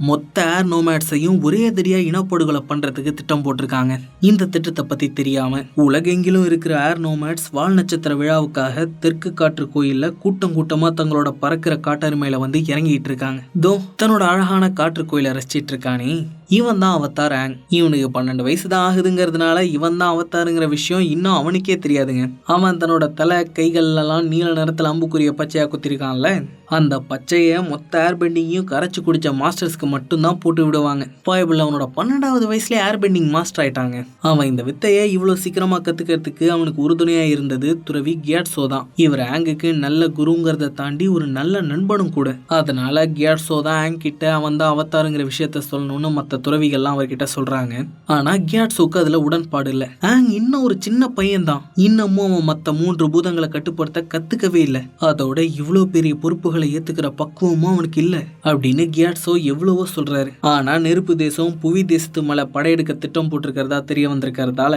Speaker 1: மொத்த ஏர் நோமேட்ஸையும் ஒரே தடியா இனப்படுகொலை பண்றதுக்கு திட்டம் போட்டிருக்காங்க. இந்த திட்டத்தை பத்தி தெரியாம உலகெங்கிலும் இருக்கிற ஏர் நோமேட்ஸ் வால் நட்சத்திர விழாவுக்காக தெற்கு காற்று கோயில்ல கூட்டம் கூட்டமா தங்களோட பறக்கிற காட்டெருமையில வந்து இறங்கிட்டு இருக்காங்க. தோ தன்னோட அழகான காற்று கோயிலை ரசிச்சிட்டு இருக்கானே இவன் தான் அவதார் ஆங். இவனுக்கு 12 வயசு தான் ஆகுதுங்கிறதுனால இவன் தான் அவதாருங்கிற விஷயம் இன்னும் அவனுக்கே தெரியாதுங்க. அவன் தன்னோட தலை கைகள்லாம் நீல நிறத்துல அம்புக்குரிய பச்சையா குத்திருக்கான்ல, அந்த பச்சையை மொத்த ஏர்பெண்டிங்கையும் கரைச்சி குடிச்ச மாஸ்டர்ஸ்க்கு மட்டும்தான் போட்டு விடுவாங்க. பாயபிள் அவனோட 12வது வயசுல ஏர்பெண்டிங் மாஸ்டர் ஆயிட்டாங்க. அவன் இந்த வித்தையை இவ்வளவு சீக்கிரமா கத்துக்கிறதுக்கு அவனுக்கு உறுதுணையா இருந்தது துறவி கியாட்சோ தான். இவர் ஆங்குக்கு நல்ல குருங்கிறத தாண்டி ஒரு நல்ல நண்பனும் கூட. அதனால கியாட்சோ தான் ஆங் கிட்ட அவன் தான் அவதாருங்கிற விஷயத்த சொல்லணும்னு மற்ற துறவிகள்லாம் அவர்கிட்ட சொல்றாங்க. ஆனா கியாட்சோக்கு அதுல உடன்பாடு இல்ல. ஆங் இன்னும் ஒரு சின்ன பையன் தான். இன்னமும் அவன் மற்ற 3 பூதங்களை கட்டுப்படுத்த கத்துக்கவே இல்லை. அதோட இவ்வளவு பெரிய பொறுப்புகளை ஏத்துக்கிற பக்குவமும் அவனுக்கு இல்ல அப்படின்னு கியாட்சோ எவ்வளவோ சொல்றாரு. ஆனா நெருப்பு தேசம் புவி தேசத்து மேல படையெடுக்க திட்டம் போட்டிருக்கிறதா தெரிய வந்திருக்கிறதால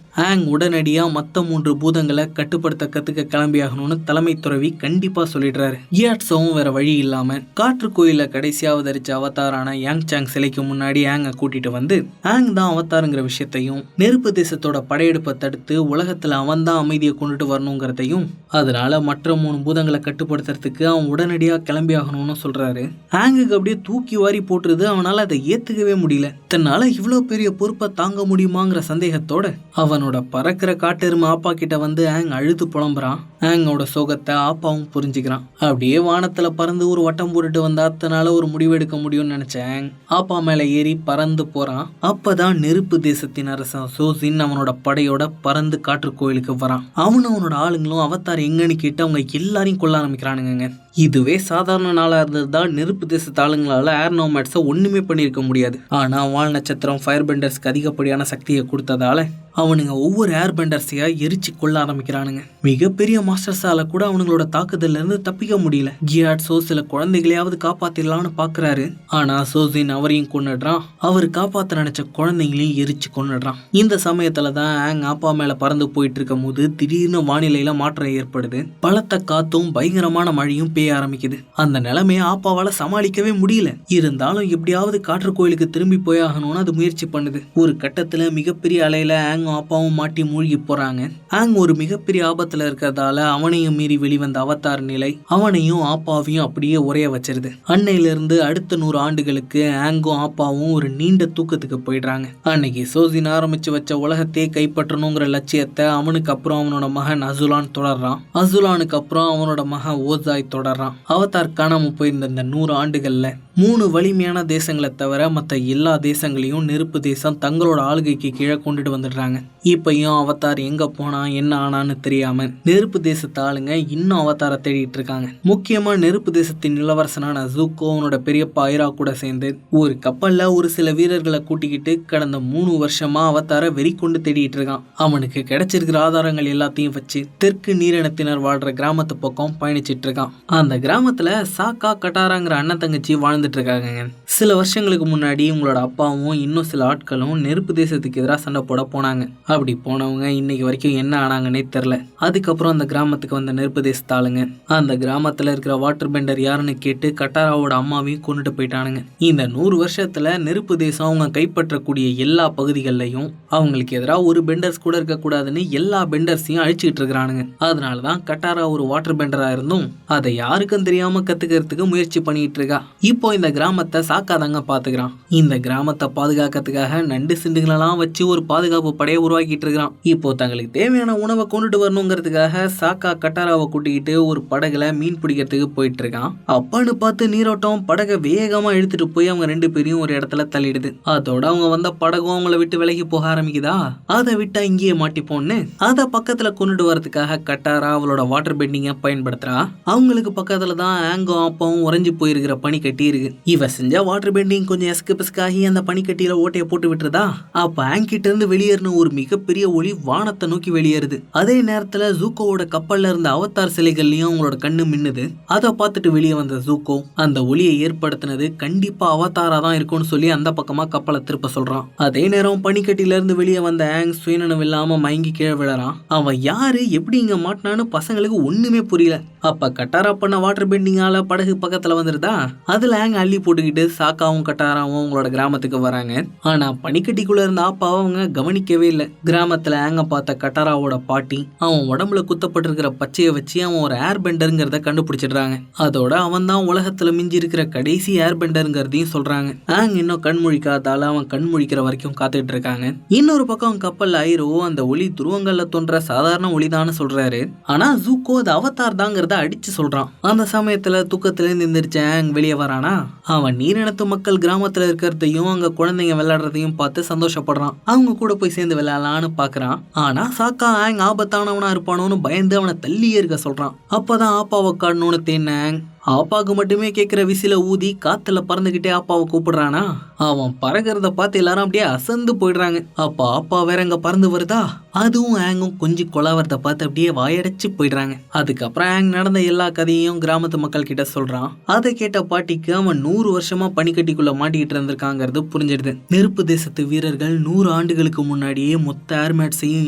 Speaker 1: ஆங் உடனடியா மத்த 3 பூதங்களை கட்டுப்படுத்த கத்துக்க கிளம்பியாகணும்னு தலைமை துறவி கண்டிப்பா சொல்லிடுறாரு. கியாட்சோவும் வேற வழி இல்லாம காற்று கோயில கடைசியா அவதரிச்ச அவதாரான யாங் சாங் சிலைக்கு முன்னாடி ஆங்க கூட்டிட்டு வந்து ஆங் தான் அவதாருங்கிற விஷயத்தையும் நெருப்பு தேசத்தோட படையெடுப்பை தடுத்து உலகத்துல அவன் தான் அமைதியை கொண்டுட்டு வரணுங்கிறதையும் அதனால மற்ற 3 பூதங்களை கட்டுப்படுத்துறதுக்கு அவன் உடனடியா கிளம்பி ஆகணும்னு சொல்றாரு. ஆங்குக்கு அப்படியே தூக்கி வாரி போட்டுருது. அவனால அதை ஏத்துக்கவே முடியல. தன்னால இவ்வளவு பெரிய பொறுப்பை தாங்க முடியுமாங்கிற சந்தேகத்தோட அவனோட பறக்கிற காட்டெருமை ஆப்பா கிட்ட வந்து ஆங் அழுது புலம்புறான். ஆங்கோட சோகத்தை ஆப்பாவும் புரிஞ்சுக்கிறான். அப்படியே வானத்துல பறந்து ஒரு வட்டம் போட்டுட்டு வந்தா தன்னால ஒரு முடிவெடுக்க முடியும்னு நினைச்சேன். ஆப்பா மேல ஏறி பறந்து போறான். அப்பதான் நெருப்பு தேசத்தின் அரசன் சோசின் அவனோட படையோட பறந்து காற்று கோயிலுக்கு வரான். அவனும் அவனோட ஆளுங்களும் அவதார் எங்கன்னு கேட்டு அவங்க எல்லாரையும் கொல்ல ஆரம்பிக்கிறானுங்க. இதுவே சாதாரண நாளா இருந்ததுதான் நெருப்பு தேசத்து ஆளுங்களால ஏர் நோமேட்ஸை ஒண்ணுமே பண்ணியிருக்க முடியாது. ஆனா வால் நட்சத்திரம் ஃபயர் பெண்டர்ஸ்க்கு அதிகப்படியான சக்தியை கொடுத்ததால அவனுங்க ஒவ்வொரு ஏர் பெண்டர்ஸையா எரிச்சு கொள்ள ஆரம்பிக்கிறானுங்க. மிகப்பெரிய மாஸ்டர்ஸால கூட அவனுங்களோட தாக்குதல்ல இருந்து தப்பிக்க முடியல. கியாட்ஸோ சில குழந்தைகளையாவது காப்பாத்திடலாம்னு பாக்குறாரு. ஆனா சோசின் அவரையும் கொன்னுடுறான். அவர் காப்பாத்த நினைச்ச குழந்தைங்களையும் எரிச்சு கொன்னுடுறான். இந்த சமயத்துலதான் ஆங் அப்பா மேல பறந்து போயிட்டு இருக்கும் போது திடீர்னு வானிலையில மாற்றம் ஏற்படுது. பலத்த காத்தும் பயங்கரமான மழையும் பெய்ய ஆரம்பிக்குது. அந்த நிலைமைய ஆப்பாவால சமாளிக்கவே முடியல. இருந்தாலும் எப்படியாவது காற்று கோயிலுக்கு திரும்பி போயாகணும்னு அது முயற்சி பண்ணுது. ஒரு கட்டத்துல மிகப்பெரிய அலையில ஆங் அப்பாவும் மாட்டி மூழ்கி போறாங்க. ஆங் ஒரு மிகப்பெரிய ஆபத்துல இருக்கிறதால அவனையும் மீறி வெளிவந்த அவதார் நிலை அவனையும் ஆப்பாவையும் அப்படியே உரைய வச்சிருது. அன்னையில இருந்து அடுத்த 100 ஆண்டுகளுக்கு ஆங்கும் ஆப்பாவும் ஒரு நீண்ட தூக்கத்துக்கு போயிடுறாங்க. அன்னைக்கு சோசின் ஆரம்பிச்சு வச்ச உலகத்தையே கைப்பற்றணுங்கிற லட்சியத்தை அவனுக்கு அப்புறம் அவனோட மகன் அசுலான் தொடர்றான். அசுலானுக்கு அப்புறம் அவனோட மகன் ஓசாய் தொடர்றான். அவதார் காணாம போயிருந்த இந்த 100 ஆண்டுகள்ல 3 வலிமையான தேசங்களை தவிர மற்ற எல்லா தேசங்களையும் நெருப்பு தேசம் தங்களோட ஆளுகைக்கு கீழே கொண்டுட்டு வந்துடுறாங்க. இப்பயும் அவதார் எங்க போனா என்ன ஆனான்னு தெரியாம நெருப்பு தேசத்து ஆளுங்க இன்னும் அவதாரை தேடிட்டு இருக்காங்க. முக்கியமா நெருப்பு தேசத்தின் இளவரசனான ஜூக்கோ அவனோட பெரியப்பா ஐரா கூட சேர்ந்து ஒரு கப்பல்ல ஒரு சில வீரர்களை கூட்டிக்கிட்டு கடந்த 3 வருஷமா அவதாரை வெறி கொண்டு தேடிட்டு இருக்கான். அவனுக்கு கிடைச்சிருக்கிற ஆதாரங்கள் எல்லாத்தையும் வச்சு தெற்கு நீரினத்தினர் வாழ்ற கிராமத்து பக்கம் பயணிச்சிட்டு இருக்கான். அந்த கிராமத்துல சாக்கா கட்டாராங்கிற அண்ணன் தங்கச்சி வாழ்ந்துட்டு இருக்காங்க. சில வருஷங்களுக்கு முன்னாடி உங்களோட அப்பாவும் இன்னும் சில ஆட்களும் நெருப்பு தேசத்துக்கு எதிராக சண்டை போட போனாங்க. அப்படி போனவங்க இன்னைக்கு வரைக்கும் என்ன ஆனாங்கன்னே தெரியல. அதுக்கப்புறம் அந்த கிராமத்துக்கு வந்த நெருப்பு தேசத்து ஆளுங்க அந்த கிராமத்துல இருக்கிற வாட்டர் பெண்டர் யாருன்னு கேட்டு கட்டாராவோட அம்மாவையும் கொண்டுட்டு போயிட்டானுங்க. இந்த 100 வருஷத்துல நெருப்பு தேசம் அவங்க கைப்பற்றக்கூடிய எல்லா பகுதிகள்லையும் அவங்களுக்கு எதிராக ஒரு பெண்டர்ஸ் கூட இருக்கக்கூடாதுன்னு எல்லா பெண்டர்ஸையும் அழிச்சுக்கிட்டு இருக்கிறானுங்க. அதனாலதான் கட்டாரா ஒரு வாட்டர் பெண்டரா இருந்தும் அதை யாருக்கும் தெரியாம கத்துக்கிறதுக்கு முயற்சி பண்ணிட்டு இருக்கா. இப்போ இந்த கிராமத்தை சாக்காதாங்க பாத்துக்கிறான். இந்த கிராமத்தை பாதுகாக்கிறதுக்காக நண்டு சிண்டுகளெல்லாம் வச்சு ஒரு பாதுகாப்பு படையை உருவாக்கிட்டு இருக்கிறான். இப்போ தங்களுக்கு தேவையான உணவை கொண்டுட்டு வரணுங்கிறதுக்காக சாக்கா கட்டாராவை கூட்டிக்கிட்டு ஒரு படகுல மீன் பிடிக்கிறதுக்கு போயிட்டு இருக்கான். அப்பான்னு பார்த்து நீரோட்டம் படகை வேகமா இழுத்துட்டு போய் அவங்க 2 பேரையும் ஒரு இடத்துல தள்ளிடுது. அதோட அவங்க வந்த படகும் அவங்கள விட்டு விலகி போக ஆரம்பிக்குதா. அதை விட்டா இங்கேயே மாட்டிப்போன்னு அதை பக்கத்துல கொண்டுட்டு வரதுக்காக கட்டாரா அவளோட வாட்டர் பெண்டிங்க பயன்படுத்துறா. அவங்களுக்கு பக்கத்துல தான் ஆங்கும் அப்பாவும் உறைஞ்சு போயிருக்கிற பனிக்கட்டி இருக்கு. இவ செஞ்ச வாட்டர் பெண்டிங் கொஞ்சம் எஸ்கு பிஸ்காகி அந்த பனிக்கட்டியில ஓட்டையை போட்டு விட்டுருதா. அப்ப ஆங்கிட்ட இருந்து வெளியேறின ஒரு மிகப்பெரிய ஒளி வானத்தை நோக்கி வெளியேறுது. அதே நேரத்துல ஜூக்கோவோட கப்பல்ல இருந்த அவதார் சிலைகள்லயும் அவங்களோட கண்ணு மின்னுது. அதை பார்த்துட்டு வெளியே வந்த ஜூக்கோ அந்த ஒளியை ஏற்படுத்தினது கண்டிப்பா அவதாரா தான் இருக்கும்னு சொல்லி அந்த பக்கமா கப்பலை திருப்ப சொல்றான். அதே நேரம் பனிக்கட்டில இருந்து வெளியே வந்த ஆங் சுயநனம் இல்லாம மயங்கி கீழே விழறான். அவன் யாரு எப்படி இங்க மாட்டினான்னு பசங்களுக்கு ஒண்ணுமே புரியல. அப்ப கட்டாரா பண்ண வாட்டர் பெண்டிங்கால படகு பக்கத்துல வந்துருதா. அதுல ஆங் அள்ளி போட்டுக்கிட்டு சாக்காவும் கட்டாராவும் அவங்களோட கிராமத்துக்கு வராங்க. ஆனா பனிக்கட்டிக்குள்ள இருந்த ஆப்பாவை அவங்க கவனிக்கவே இல்லை. கிராமத்துல ஆங்க பார்த்த கட்டாராவோட பாட்டி அவன் உடம்புல குத்தப்பட்டிருக்கிற பச்சையை வச்சு அவன் ஒரு ஏர் பெண்டருங்கிறத கண்டுபிடிச்சிடுறாங்க. அதோட அவன் தான் உலகத்துல மிஞ்சி இருக்கிற கடைசி ஏர் பெண்டருங்கிறதையும் சொல்றாங்க. ஆங் இன்னும் கண் முழிக்காதால அவன் கண் முழிக்கிற வரைக்கும் காத்துட்டு இருக்காங்க. இன்னொரு பக்கம் கப்பல் ஐரோ அந்த ஒளி துருவங்கள்ல தோன்ற சாதாரண ஒளிதான்னு சொல்றாரு. ஆனா ஜூக்கோ அது அவதார் தாங்கிறத அடிச்சு சொல்றான். அந்த சமயத்துல தூக்கத்துல எந்திரிச்ச ஆங் வெளியே வரானா. அவன் நீரினத்து மக்கள் கிராமத்துல இருக்கிறதையும் அங்க குழந்தைங்க விளையாடுறதையும் பார்த்து சந்தோஷப்படுறான். அவங்க கூட போய் சேர்ந்து விளையாடலான்னு பாக்குறான். ஆனா சாக்கா ஆங் ஆபத்தானவனா இருப்பானோன்னு பயந்து அவனை தள்ளியே இருக்க சொல்றான். அப்பதான் ஆப்பாவை காடணும்னு தேன் ஆங் ஆப்பாவுக்கு மட்டுமே கேட்கிற விசில ஊதி காத்துல பறந்துகிட்டே ஆப்பாவை கூப்பிடுறானா. அவன் பறக்கிறத பார்த்து எல்லாரும் அப்படியே அசந்து போயிடுறாங்க. அப்ப ஆப்பா வேற அங்க பறந்து வருதா. அதுவும் ஆங்கும் கொஞ்சம் கொலாவரத்தை பார்த்து அப்படியே வாயடைச்சு போயிடுறாங்க. அதுக்கப்புறம் ஆங் நடந்த எல்லா கதையும் கிராமத்து மக்கள் கிட்ட சொல்றான். அதை கேட்ட பாட்டிக்கு அவன் 100 வருஷமா பனிக்கட்டிக்குள்ள மாட்டிக்கிட்டு இருந்திருக்காங்கிறது புரிஞ்சிடுது. நெருப்பு தேசத்து வீரர்கள் 100 ஆண்டுகளுக்கு முன்னாடியே மொத்த ஏர்மேட்ஸையும்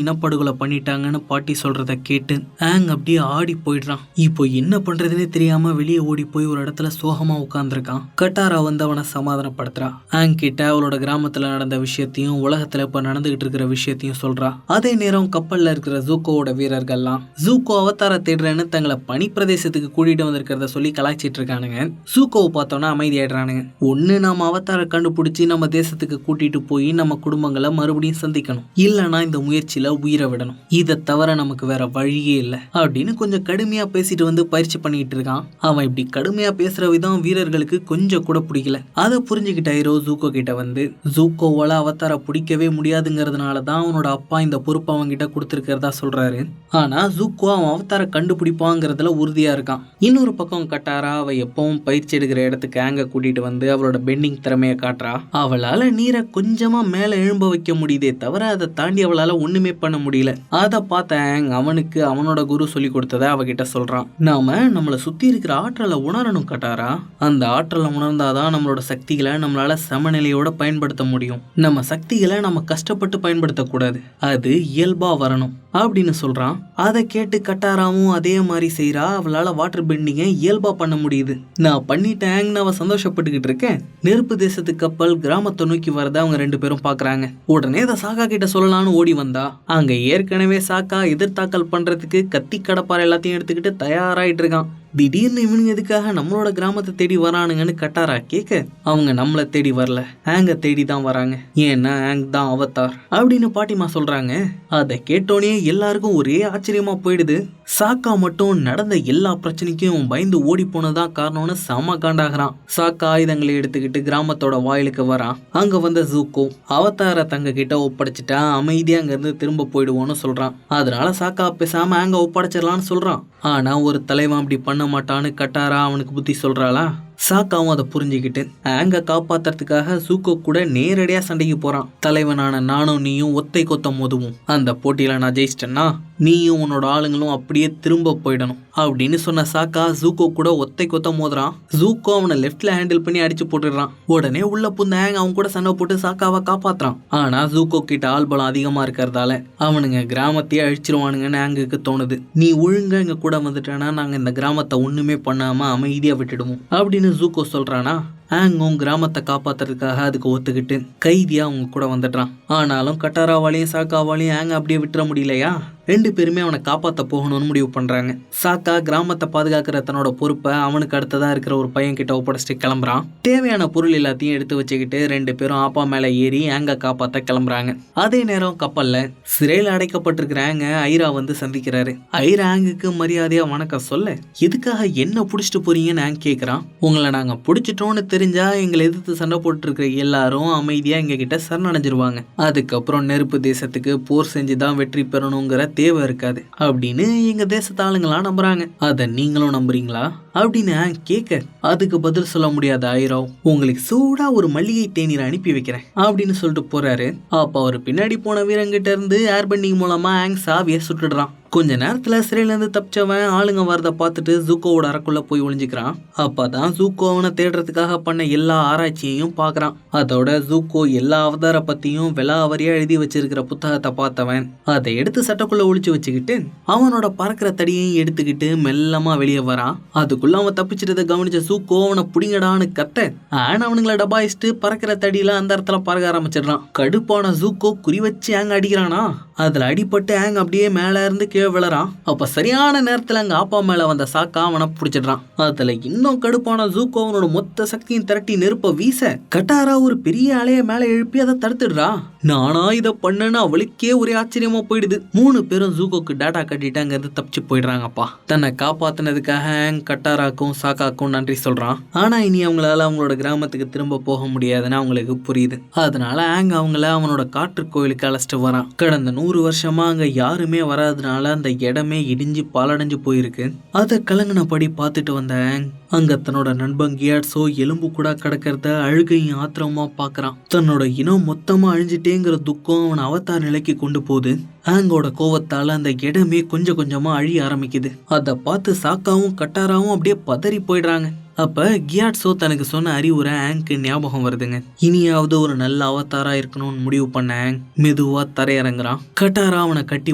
Speaker 1: இனப்படுகொலை பண்ணிட்டாங்கன்னு பாட்டி சொல்றத கேட்டு ஆங் அப்படியே ஆடி போயிடுறான். இப்போ என்ன பண்றதுன்னே தெரியாம வெளியே ஓடி போய் ஒரு இடத்துல சோகமா உட்கார்ந்துருக்கான். கட்டாரா வந்து அவனை சமாதானப்படுத்துறா. ஆங் கிட்ட அவளோட கிராமத்துல நடந்த விஷயத்தையும் உலகத்துல இப்ப நடந்துகிட்டு இருக்கிற விஷயத்தையும் சொல்றா. அதே நேரம் கப்பல்ல இருக்கிற ஜூக்கோவோட வீரர்கள்லாம் ஜூக்கோ அவதார தேடுறேன்னு தங்களை பனி பிரதேசத்துக்கு கூட்டிட்டு வந்திருக்கிறத சொல்லி கலாய்ச்சிட்டு இருக்கானுங்க. ஜூக்கோவை பார்த்தோன்னா அமைதியாயிடுறானுங்க. ஒண்ணு நாம அவதார கண்டுபிடிச்சி நம்ம தேசத்துக்கு கூட்டிட்டு போய் நம்ம குடும்பங்களை மறுபடியும் சந்திக்கணும், இல்லைன்னா இந்த முயற்சியில உயிரை விடணும். இதை தவிர நமக்கு வேற வழியே இல்லை அப்படின்னு கொஞ்சம் கடுமையா பேசிட்டு வந்து பயிற்சி பண்ணிட்டு இருக்கான். அவன் இப்படி இப்படி கடுமையா பேசுற விதம் வீரர்களுக்கு கொஞ்சம் கூட பிடிக்கல. அதை புரிஞ்சுக்கிட்ட ஹீரோ ஜூக்கோ கிட்ட வந்து ஜூக்கோவால அவதார பிடிக்கவே முடியாதுங்கிறதுனாலதான் அவனோட அப்பா இந்த பொறுப்பு அவன்கிட்ட கொடுத்துருக்கிறதா சொல்றாரு. ஆனா ஜூக்கோ அவன் அவதார கண்டுபிடிப்பாங்கிறதுல உறுதியா இருக்கான். இன்னொரு பக்கம் கட்டாரா அவ எப்பவும் பயிற்சி எடுக்கிற இடத்துக்கு ஆங்க கூட்டிட்டு வந்து அவளோட பெண்டிங் திறமைய காட்டுறா. அவளால நீரை கொஞ்சமா மேல எழும்ப வைக்க முடியுதே தவிர அதை தாண்டி அவளால ஒண்ணுமே பண்ண முடியல. அதை பார்த்த ஆங் அவனுக்கு அவனோட குரு சொல்லி கொடுத்ததை அவகிட்ட சொல்றான். நாம நம்மளை சுத்தி இருக்கிற ஆற்றலை உணரணும் கட்டாரா. அந்த ஆற்றலை உணர்ந்தாதான் நம்மளோட சக்திகளை நம்மளால சமநிலையோட பயன்படுத்த முடியும். நம்ம சக்திகளை நம்ம கஷ்டப்பட்டு பயன்படுத்தக்கூடாது, அது இயல்பா வரணும் அப்படின்னு சொல்றான். அதை கேட்டு கட்டாராவும் அதே மாதிரி செய்யறா. அவளால வாட்டர் பெண்டிங்கை இயல்பா பண்ண முடியுது. நான் பண்ணிட்டேன்னு அவ சந்தோஷப்பட்டுக்கிட்டு இருக்கேன். நெருப்பு தேசத்து கப்பல் கிராமத்தை நோக்கி வரத அவங்க 2 பேரும் பாக்குறாங்க. உடனே அதை சாக்கா கிட்ட சொல்லலாம்னு ஓடி வந்தா அங்க ஏற்கனவே சாக்கா எதிர்த்தாக்கல் பண்றதுக்கு கத்தி கடப்பாறை எல்லாத்தையும் எடுத்துக்கிட்டு தயாராயிட்டு இருக்கான். திடீர்னு இவனுங்க எதுக்காக நம்மளோட கிராமத்தை தேடி வரானுங்கன்னு கட்டாரா கேட்க அவங்க நம்மளை தேடி வரல, ஆங்க தேடி தான் வராங்க. ஏன்னா ஆங் தான் அவதார் அப்படின்னு பாட்டிமா சொல்றாங்க. அதை கேட்டோன்னே எல்லாருக்கும் ஒரே ஆச்சரியமா போயிடுது. சாக்கா மட்டும் நடந்த எல்லா பிரச்சனைக்கும் பயந்து ஓடி போனதான் காரணம்னு செம காண்டாகிறான். சாக்கா ஆயுதங்களை எடுத்துக்கிட்டு கிராமத்தோட வாயிலுக்கு வரான். அங்க வந்த ஜூக்கோ அவதார தங்க கிட்ட ஒப்படைச்சிட்டா அமைதியா அங்க இருந்து திரும்ப போயிடுவோன்னு சொல்றான். அதனால சாக்கா பேசாம அங்க ஒப்படைச்சிடலான்னு சொல்றான். ஆனா ஒரு தலைவன் அப்படி பண்ண மாட்டான்னு கட்டாரா அவனுக்கு புத்தி சொல்றாளா. சாக்காவும் அதை புரிஞ்சுக்கிட்டு ஆங்க காப்பாத்துறதுக்காக ஜூக்கோ கூட நேரடியா சண்டைக்கு போறான். தலைவனான நானும் நீயும் ஒத்தை கொத்த மோதுவோம். அந்த போட்டியில நான் ஜெயிச்சிட்டேன்னா நீயும் உன்னோட ஆளுங்களும் அப்படியே திரும்ப போயிடணும் அப்படின்னு சொன்ன சாக்கா ஜூக்கோ கூட ஒத்தை கொத்த மோதுறான். ஜூக்கோ அவனை லெஃப்ட்ல ஹேண்டில் பண்ணி அடிச்சு போட்டுடுறான். உடனே உள்ள புந்த ஆங் அவன் கூட சண்டை போட்டு சாக்காவை காப்பாத்துறான். ஆனா ஜூக்கோ கிட்ட ஆள்பலம் அதிகமா இருக்கிறதால அவனுங்க கிராமத்தையே அழிச்சிருவானுங்கன்னு ஆங்குக்கு தோணுது. நீ ஒழுங்கா எங்க கூட வந்துட்டேன்னா நாங்க இந்த கிராமத்தை ஒண்ணுமே பண்ணாம அமைதியா விட்டுடுவோம் அப்படின்னு ஜூக்கோ சொல்றானா. ஆங்கும் கிராமத்தை காப்பாத்துறதுக்காக அதுக்கு ஒத்துக்கிட்டு கைதியா அவங்க கூட வந்துடுறான். ஆனாலும் கட்டாராவாலையும் சாக்காவாலையும் ஆங்க அப்படியே விட்டுற முடியலையா. 2 பேருமே அவனை காப்பாற்ற போகணும்னு முடிவு பண்றாங்க. சாக்கா கிராமத்தை பாதுகாக்கிற தன்னோட பொறுப்பை அவனுக்கு அடுத்ததா இருக்கிற ஒரு பையன் கிட்ட ஒப்படைச்சிட்டு கிளம்புறான். தேவையான பொருள் எல்லாத்தையும் எடுத்து வச்சுக்கிட்டு 2 பேரும் ஆப்பா மேல ஏறி ஆங்க காப்பாற்ற கிளம்புறாங்க. அதே நேரம் கப்பல்ல சிறையில் அடைக்கப்பட்டிருக்கிற ஆங்க ஐரா வந்து சந்திக்கிறாரு. ஐரா ஆங்குக்கு மரியாதையா வணக்கம் சொல்ல எதுக்காக என்ன புடிச்சிட்டு போறீங்கன்னு ஆங் கேட்கிறான். உங்களை நாங்க பிடிச்சிட்டோம்னு தெரிஞ்சா எங்களை எதிர்த்து சண்டை போட்டு இருக்கிற எல்லாரும் அமைதியா எங்க கிட்ட சரணடைஞ்சிருவாங்க. அதுக்கப்புறம் நெருப்பு தேசத்துக்கு போர் செஞ்சுதான் வெற்றி பெறணுங்கிற தேவை இருக்காது அப்படின்னு எங்க தேசத்து ஆளுங்களா நம்புறாங்க. அத நீங்களும் நம்புறீங்களா அப்படின்னு கேட்க அதுக்கு பதில் சொல்ல முடியாத ஐரோ உங்களுக்கு சூடா ஒரு மல்லிகை தேநீர் அனுப்பி வைக்கிறேன் அப்படின்னு சொல்லிட்டு போறாரு. அப்ப அவர் பின்னாடி போன வீரங்கிட்ட இருந்து ஏர் பெண்டிங் மூலமா ஆங் சாவியை சுட்டுடுறான். கொஞ்ச நேரத்துல சிறையில இருந்து தப்பிச்சவன் ஆளுங்க வரத பார்த்துட்டு ஜூக்கோவோட அறைக்குள்ள போய் ஒளிஞ்சுக்கிறான். அப்பதான் ஜூக்கோ அவனை தேடுறதுக்காக பண்ண எல்லா ஆராய்ச்சியையும் பாக்குறான். அதோட ஜூக்கோ எல்லா அவதார பத்தியும் விலாவரியா எழுதி வச்சிருக்கிற புத்தகத்தை பார்த்தவன் அதை எடுத்து சட்டைக்குள்ள ஒளிச்சு வச்சுக்கிட்டு அவனோட பறக்கிற தடியையும் எடுத்துக்கிட்டு மெல்லமா வெளியே வரான். அதுக்குள்ள அவன் தப்பிச்சிட்டதை கவனிச்ச ஜூக்கோ அவனை புடிங்கடான்னு கத்த ஆனா அவனுங்களை டபாயிச்சுட்டு பறக்கிற தடியில அந்த இடத்துல பறக்க ஆரம்பிச்சிடுறான். கடுப்பான ஜூக்கோ குறி வச்சு ஆங்க அடிக்கிறானா. அதுல அடிபட்டு ஆங் அப்படியே மேல இருந்து கீழே விழறான். அப்ப சரியான நேரத்துல அங்க ஆப்பா மேல வந்த சாக்கா அவனை பிடிச்சிடுறான். அதுல இன்னும் கடுப்பான ஜூக்கோ அவனோட மொத்த சக்தியும் திரட்டி நெருப்ப வீச கட்டாரா ஒரு பெரிய அலைய மேல எழுப்பி அதை தடுத்துடுறா. நானா இதை பண்ணேன்னு அவளுக்கே ஒரே ஆச்சரியமா போயிடுது. 3 பேரும் ஜூக்கோக்கு டேட்டா கட்டிட்டு அங்க இருந்து தப்பிச்சு போயிடுறாங்கப்பா. தன்னை காப்பாத்தினதுக்காக ஆங் கட்டாராக்கும் சாக்காக்கும் நன்றி சொல்றான். ஆனா இனி அவங்களால அவங்களோட கிராமத்துக்கு திரும்ப போக முடியாதுன்னு அவங்களுக்கு புரியுது. அதனால ஆங் அவங்கள அவனோட காற்று கோயிலுக்கு அழைச்சிட்டு வரான். கடந்த 100 வருஷமா அங்க யாருமே வராதனால அந்த இடமே இடிஞ்சு பாலடைஞ்சு போயிருக்கு. அதை கலங்கினபடி பார்த்துட்டு வந்த ஆங் அங்க தன்னோட நண்பன் கியாட்ஸோ எலும்பு கூட கிடக்கிறத அழுகையும் ஆத்திரமா பாக்குறான். தன்னோட இனம் மொத்தமா அழிஞ்சிட்டேங்கிற துக்கம் அவன் அவதார் நிலைக்கு கொண்டு போகுது. ஆங்கோட கோவத்தால அந்த இடமே கொஞ்சம் கொஞ்சமா அழிய ஆரம்பிக்குது. அதை பார்த்து சாக்காவும் கட்டாராவும் அப்படியே பதறி போயிடுறாங்க. அப்ப கியாட்ஸோ தனக்கு சொன்ன அறிவுரை ஆங்க்கு ஞாபகம் வருதுங்க. இனியாவது ஒரு நல்ல அவதாரா இருக்கணும்னு முடிவு பண்ண ஆங் மெதுவா தரையிறங்குறான். கட்டாரா அவனை கட்டி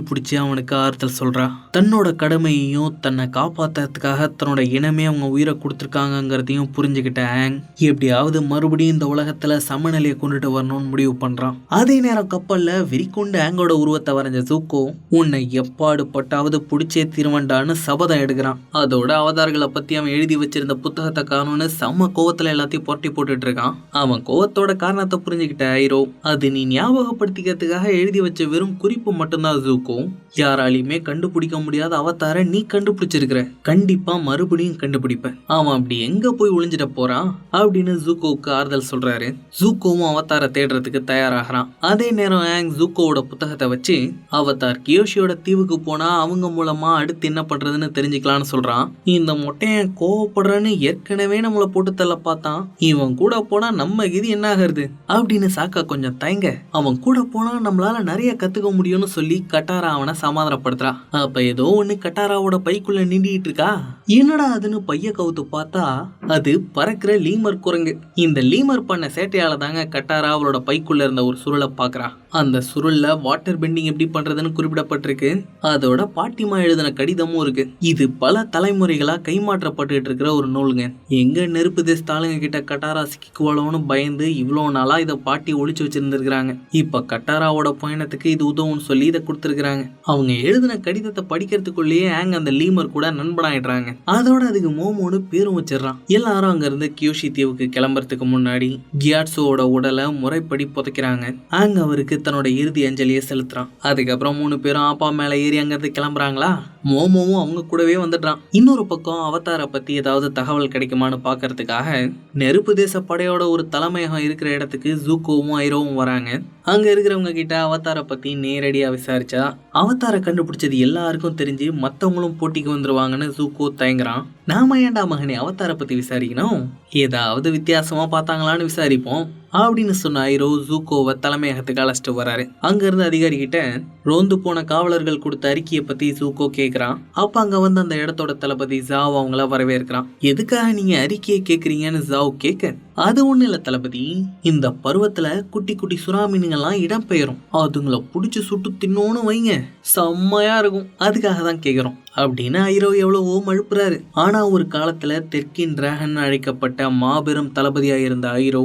Speaker 1: பிடிச்சி அவனுக்கு ஆறுதல் சொல்றா. தன்னோட கடமையையும் தன்னை காப்பாத்துறதுக்காக தன்னோட இனமே அவங்க உயிரை கொடுத்துருக்காங்கிறதையும் புரிஞ்சுக்கிட்ட ஆங் எப்படியாவது மறுபடியும் இந்த உலகத்துல சமநிலையை கொண்டுட்டு வரணும்னு முடிவு பண்றான். அதே நேரம் கப்பல்ல வெறிக்கொண்டு ஆங்கோட உருவத்தை வரைஞ்ச ஜூக்கோ உன்னை எப்பாடு பட்டாவது பிடிச்சே திருவண்டான்னு சபதம் எடுக்கிறான். அதோட அவதார்களை பத்தி அவன் எழுதி வச்சிருந்த புத்தகத்தை உலகத்தை காணும்னு செம்ம கோவத்துல எல்லாத்தையும் புரட்டி போட்டுட்டு இருக்கான். அவன் கோவத்தோட காரணத்தை புரிஞ்சுக்கிட்ட ஐரோ, அது நீ ஞாபகப்படுத்திக்கிறதுக்காக எழுதி வச்ச வெறும் குறிப்பு மட்டும்தான் ஜூக்கோ. யாராலையுமே கண்டுபிடிக்க முடியாத அவதார நீ கண்டுபிடிச்சிருக்கிற, கண்டிப்பா மறுபடியும் கண்டுபிடிப்ப. அவன் அப்படி எங்க போய் ஒளிஞ்சிட போறான் அப்படின்னு ஜூக்கோவுக்கு ஆறுதல் சொல்றாரு. ஜூக்கோவும் அவதார தேடுறதுக்கு தயாராகிறான். அதே நேரம் ஆங் ஜூக்கோவோட புத்தகத்தை வச்சு அவதார் கியோஷியோட தீவுக்கு போனா அவங்க மூலமா அடுத்து என்ன பண்றதுன்னு தெரிஞ்சுக்கலாம்னு சொல்றான். இந்த மொட்டையன் கோவப்படுறான்னு ஏற்கனவே நம்மள போட்டு தள்ள பார்த்தான், இவன் கூட போனா நம்ம இது என்ன ஆகுறது அப்படின்னு சாக்கா கொஞ்சம் தயங்க, அவன் கூட போனா நம்மளால நிறைய கத்துக்க முடியும்னு சொல்லி கட்டாரா அவனை சமாதானப்படுத்துறா. அப்ப ஏதோ ஒண்ணு கட்டாராவோட பைக்குள்ள நீண்டிட்டு இருக்கா. என்னடா அதுன்னு பைய கவுத்து பார்த்தா அது பறக்கிற லீமர் குரங்கு. இந்த லீமர் பண்ண சேட்டையால தாங்க கட்டாரா அவளோட பைக்குள்ள இருந்த ஒரு சுருளை பாக்குறா. அந்த சுருள்ல வாட்டர் பெண்டிங் எப்படி பண்றதுன்னு குறிப்பிடப்பட்டிருக்கு. அதோட பாட்டிமா எழுதின கடிதமும் இருக்கு. இது பல தலைமுறைகளா கைமாற்றப்பட்டு இருக்கிற ஒரு நூலுங்க. எங்க நெருப்பு தேசத்தாளுங்க கிட்ட கட்டாரா சிக்கிக்குவாளோன்னு பயந்து இவ்வளவு நாளா இதை பாட்டி ஒளிச்சு வச்சிருந்திருக்கிறாங்க. இப்ப கட்டாராவோட பயணத்துக்கு இது உதவும்னு சொல்லி இதை கொடுத்திருக்கிறாங்க. அவங்க எழுதின கடிதத்தை படிக்கிறதுக்குள்ளேயே ஆங் அந்த லீமர் கூட நண்பனாயிடுறாங்க. அதோட அதுக்கு மோமோன்னு பேரும் வச்சிடறான். எல்லாரும் அங்க இருந்து கியோஷி தீவுக்கு கிளம்புறதுக்கு முன்னாடி கியாட்ஸோட உடலை முறைப்படி புதைக்கிறாங்க. ஆங் அவருக்கு தன்னோட இறுதி அஞ்சலியை செலுத்துறான். அதுக்கப்புறம் 3 பேரும் ஆப்பா மேல ஏறி அங்கிருந்து கிளம்புறாங்களா. மோமோவும் அவங்க கூடவே வந்துடுறான். இன்னொரு பக்கம் அவதார பத்தி ஏதாவது தகவல் கிடைக்குமான்னு பாக்குறதுக்காக நெருப்பு தேச படையோட ஒரு தலைமையகம் இருக்கிற இடத்துக்கு ஜூக்கோவும் ஐரோவும் வராங்க. அங்க இருக்கிறவங்க கிட்ட அவதார பத்தி நேரடியா விசாரிச்சா அவதார கண்டுபிடிச்சது எல்லாருக்கும் தெரிஞ்சு மத்தவங்களும் போட்டிக்கு வந்துருவாங்கன்னு ஜூக்கோ தயங்குறான். நாம ஏண்டா மகனே அவதார பத்தி விசாரிக்கணும், ஏதாவது வித்தியாசமா பார்த்தாங்களான்னு விசாரிப்போம் அப்படின்னு சொன்ன ஐரோ ஜூக்கோவை தலைமையகத்துக்கு அழைச்சிட்டு வராரு. அங்க இருந்து அதிகாரி கிட்ட ரோந்து போன காவலர்கள் கொடுத்த அறிக்கையை பத்தி ஜூக்கோ கேக்குறான். அப்ப அங்க வந்து அந்த இடத்தோட தளபதி ஜாவ் அவங்கள வரவேற்கிறான். எதுக்காக நீங்க அறிக்கையை கேக்குறீங்கன்னு ஜாவ் கேட்க, அது ஒண்ணு இல்ல தளபதி, இந்த பருவத்துல குட்டி குட்டி சுறாமீனுங்கெல்லாம் இடம்பெயரும், அதுங்களை புடிச்சு சுட்டு தின்னோன்னு வைங்க, செம்மையா இருக்கும், அதுக்காக தான் கேக்குறோம் அப்படின்னு ஐரோ எவ்வளவோ மழுப்புறாரு. ஆனா ஒரு காலத்துல தெற்கின் டிராகன் அழைக்கப்பட்ட மாபெரும் தளபதியா இருந்த ஐரோ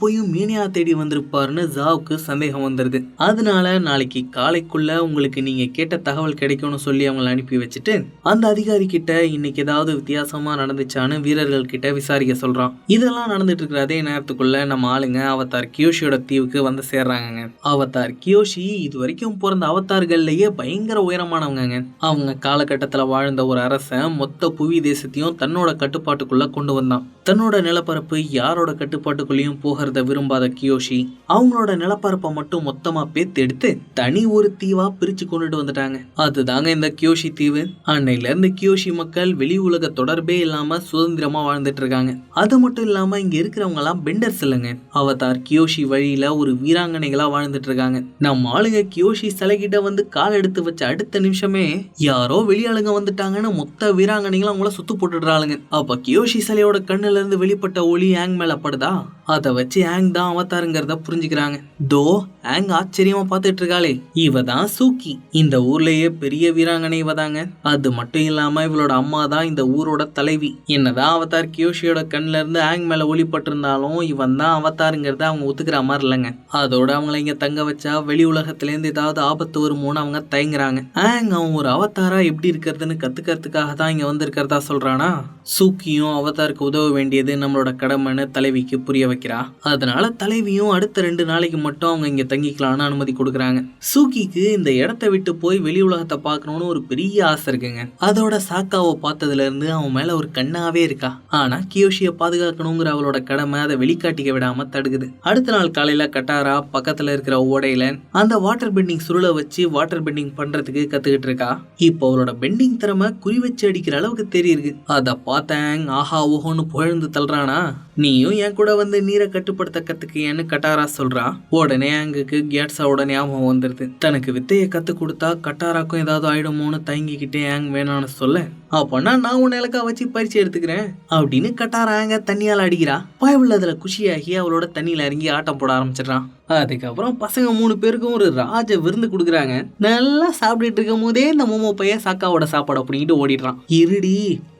Speaker 1: போயும் மீனியா தேடி வந்திருப்பாருன்னு ஜாவுக்கு சந்தேகம் வந்துருது. அதனால நாளைக்கு காலைக்குள்ள உங்களுக்கு நீங்க கேட்ட தகவல் கிடைக்கும்னு சொல்லி அவங்களை அனுப்பி வச்சுட்டு அந்த அதிகாரி கிட்ட இன்னைக்கு ஏதாவது வித்தியாசமா நடந்துச்சான்னு வீரர்கள் கிட்ட விசாரிக்க சொல்றான். இதெல்லாம் நடந்துட்டு இருக்கிற அதே நேரத்துக்குள்ள நம்ம ஆளுங்க அவதார் கியோஷியோட தீவுக்கு வந்து சேர்றாங்க. அவதார் கியோஷி இது வரைக்கும் பிறந்த அவதார்கள்லயே பயங்கர உயரமானவங்க. அவங்க காலகட்டத்துல வாழ்ந்த ஒரு அரசன் மொத்த புவி தேசத்தையும் தன்னோட கட்டுப்பாட்டுக்குள்ள கொண்டு வந்தான். தன்னோட நிலப்பரப்பு யாரோட கட்டுப்பாட்டுக்குள்ளேயும் போகிறத விரும்பாத கியோஷி அவங்களோட நிலப்பரப்பை மட்டும் மொத்தமா பேத்து எடுத்து தனி ஒரு தீவா பிரிச்சு கொண்டுட்டு வந்துட்டாங்க. அதுதாங்க இந்த கியோஷி தீவு. அன்னையில இருந்து கியோஷி மக்கள் வெளி உலக தொடர்பே இல்லாம சுதந்திரமா வாழ்ந்துட்டு இருக்காங்க. அது மட்டும் இல்லாம இங்க இருக்கிறவங்க எல்லாம் பெண்டர்ஸ் இல்லைங்க, அவதார் கியோஷி வழியில ஒரு வீராங்கனைகளா வாழ்ந்துட்டு இருக்காங்க. நம்ம ஆளுங்க கியோஷி சிலைகிட்ட வந்து கால் எடுத்து வச்ச அடுத்த நிமிஷமே யாரோ வெளியாளுங்க வந்துட்டாங்கன்னு மொத்த வீராங்கனைகளும் அவங்கள சுத்து போட்டுடுறாளுங்க. அப்ப கியோஷி சிலையோட கண்ணுல இருந்து வெளிப்பட்ட ஒளி ஆங் மேல படுதா, அதை வச்சு ஆங் தான் அவதாருங்கிறத புரிஞ்சுக்கிறாங்க. தோ ஆங் ஆச்சரியமா பார்த்துட்டு இருக்காளே, இவ தான் சூக்கி, இந்த ஊர்லயே பெரிய வீராங்கனை இவதாங்க. அது மட்டும் இல்லாம இவளோட அம்மா தான் இந்த ஊரோட தலைவி. என்னதான் அவதார் கியோஷியோட கண்ணுல இருந்து ஆங் மேல ஒளிப்பட்டிருந்தாலும் இவன் தான் அவதாருங்கிறத அவங்க ஒத்துக்கிற மாதிரி இல்லைங்க. அதோட அவங்கள இங்க தங்க வச்சா வெளி உலகத்துல இருந்து ஏதாவது ஆபத்து வருமோன்னு அவங்க தயங்குறாங்க. ஆங் அவன் ஒரு அவதாரா எப்படி இருக்கிறதுன்னு கத்துக்கிறதுக்காக தான் இங்க வந்திருக்கிறதா சொல்றானா. சூக்கியும் அவதாருக்கு உதவ வேண்டியது நம்மளோட கடமைன்னு தலைவிக்கு புரிய வைக்கிறா. அதனால தலைவியும் அடுத்த 2 நாளைக்கு மட்டும் அவங்க இங்க தங்கிக்கலாம்னு அனுமதி கொடுக்குறாங்க. சூக்கிக்கு இந்த இடத்த விட்டு போய் வெளி உலகத்தை பார்க்கணும்னு ஒரு பெரிய ஆசை இருக்குங்க. அதோட சாக்காவை பார்த்ததுல இருந்து அவன் மேல ஒரு கண்ணாவே இருக்கா. ஆனா கியோஷியை பாதுகாக்கணுங்கிற அவளோட கடமை அதை வெளிக்காட்டிக்க விடாம தடுக்குது. அடுத்த நாள் காலையில கட்டாரா பக்கத்துல இருக்கிற ஓடையில அந்த வாட்டர் பெண்டிங் சுருளை வச்சு வாட்டர் பெண்டிங் பண்றதுக்கு கத்துக்கிட்டு இருக்கா. இப்போ அவளோட பெண்டிங் திறமை குறி வச்சு அடிக்கிற அளவுக்கு தெரியுது. அதை பார்த்தேன் ஆஹா ஓஹோன்னு புகழ்ந்து தள்ளுறானா. நீயும் என் கூட வந்து நீரை கட்டுப்படுத்த கத்துக்கியன்னு கட்டாரா சொல்றா. உடனே அங்குக்கு கியாட்ஸாவோட ஞாபகம் வந்துருது. தனக்கு வித்தையை கத்து கொடுத்தா கட்டாராக்கும் ஏதாவது ஆயிடுமோன்னு தயங்கிக்கிட்டே ஆங் வேணான்னு சொல்ல, அப்பனா நான் உன் இலக்கா வச்சு பறிச்சு எடுத்துக்கிறேன் அப்படின்னு கட்டாரா ஆங்க தண்ணியால அடிக்கிறா. பயவுள்ள அதுல குஷியாகி அவளோட தண்ணியில இறங்கி ஆட்டம் போட ஆரம்பிச்சிடறான். அதுக்கப்புறம் பசங்க 3 பேருக்கும் ஒரு ராஜ விருந்து கொடுக்குறாங்க. நல்லா சாப்பிட்டுட்டு இருக்கும் போதே இந்த மோமோ பையன் சாக்காவோட சாப்பாடு அப்படின்ட்டு ஓடிடுறான். இருடி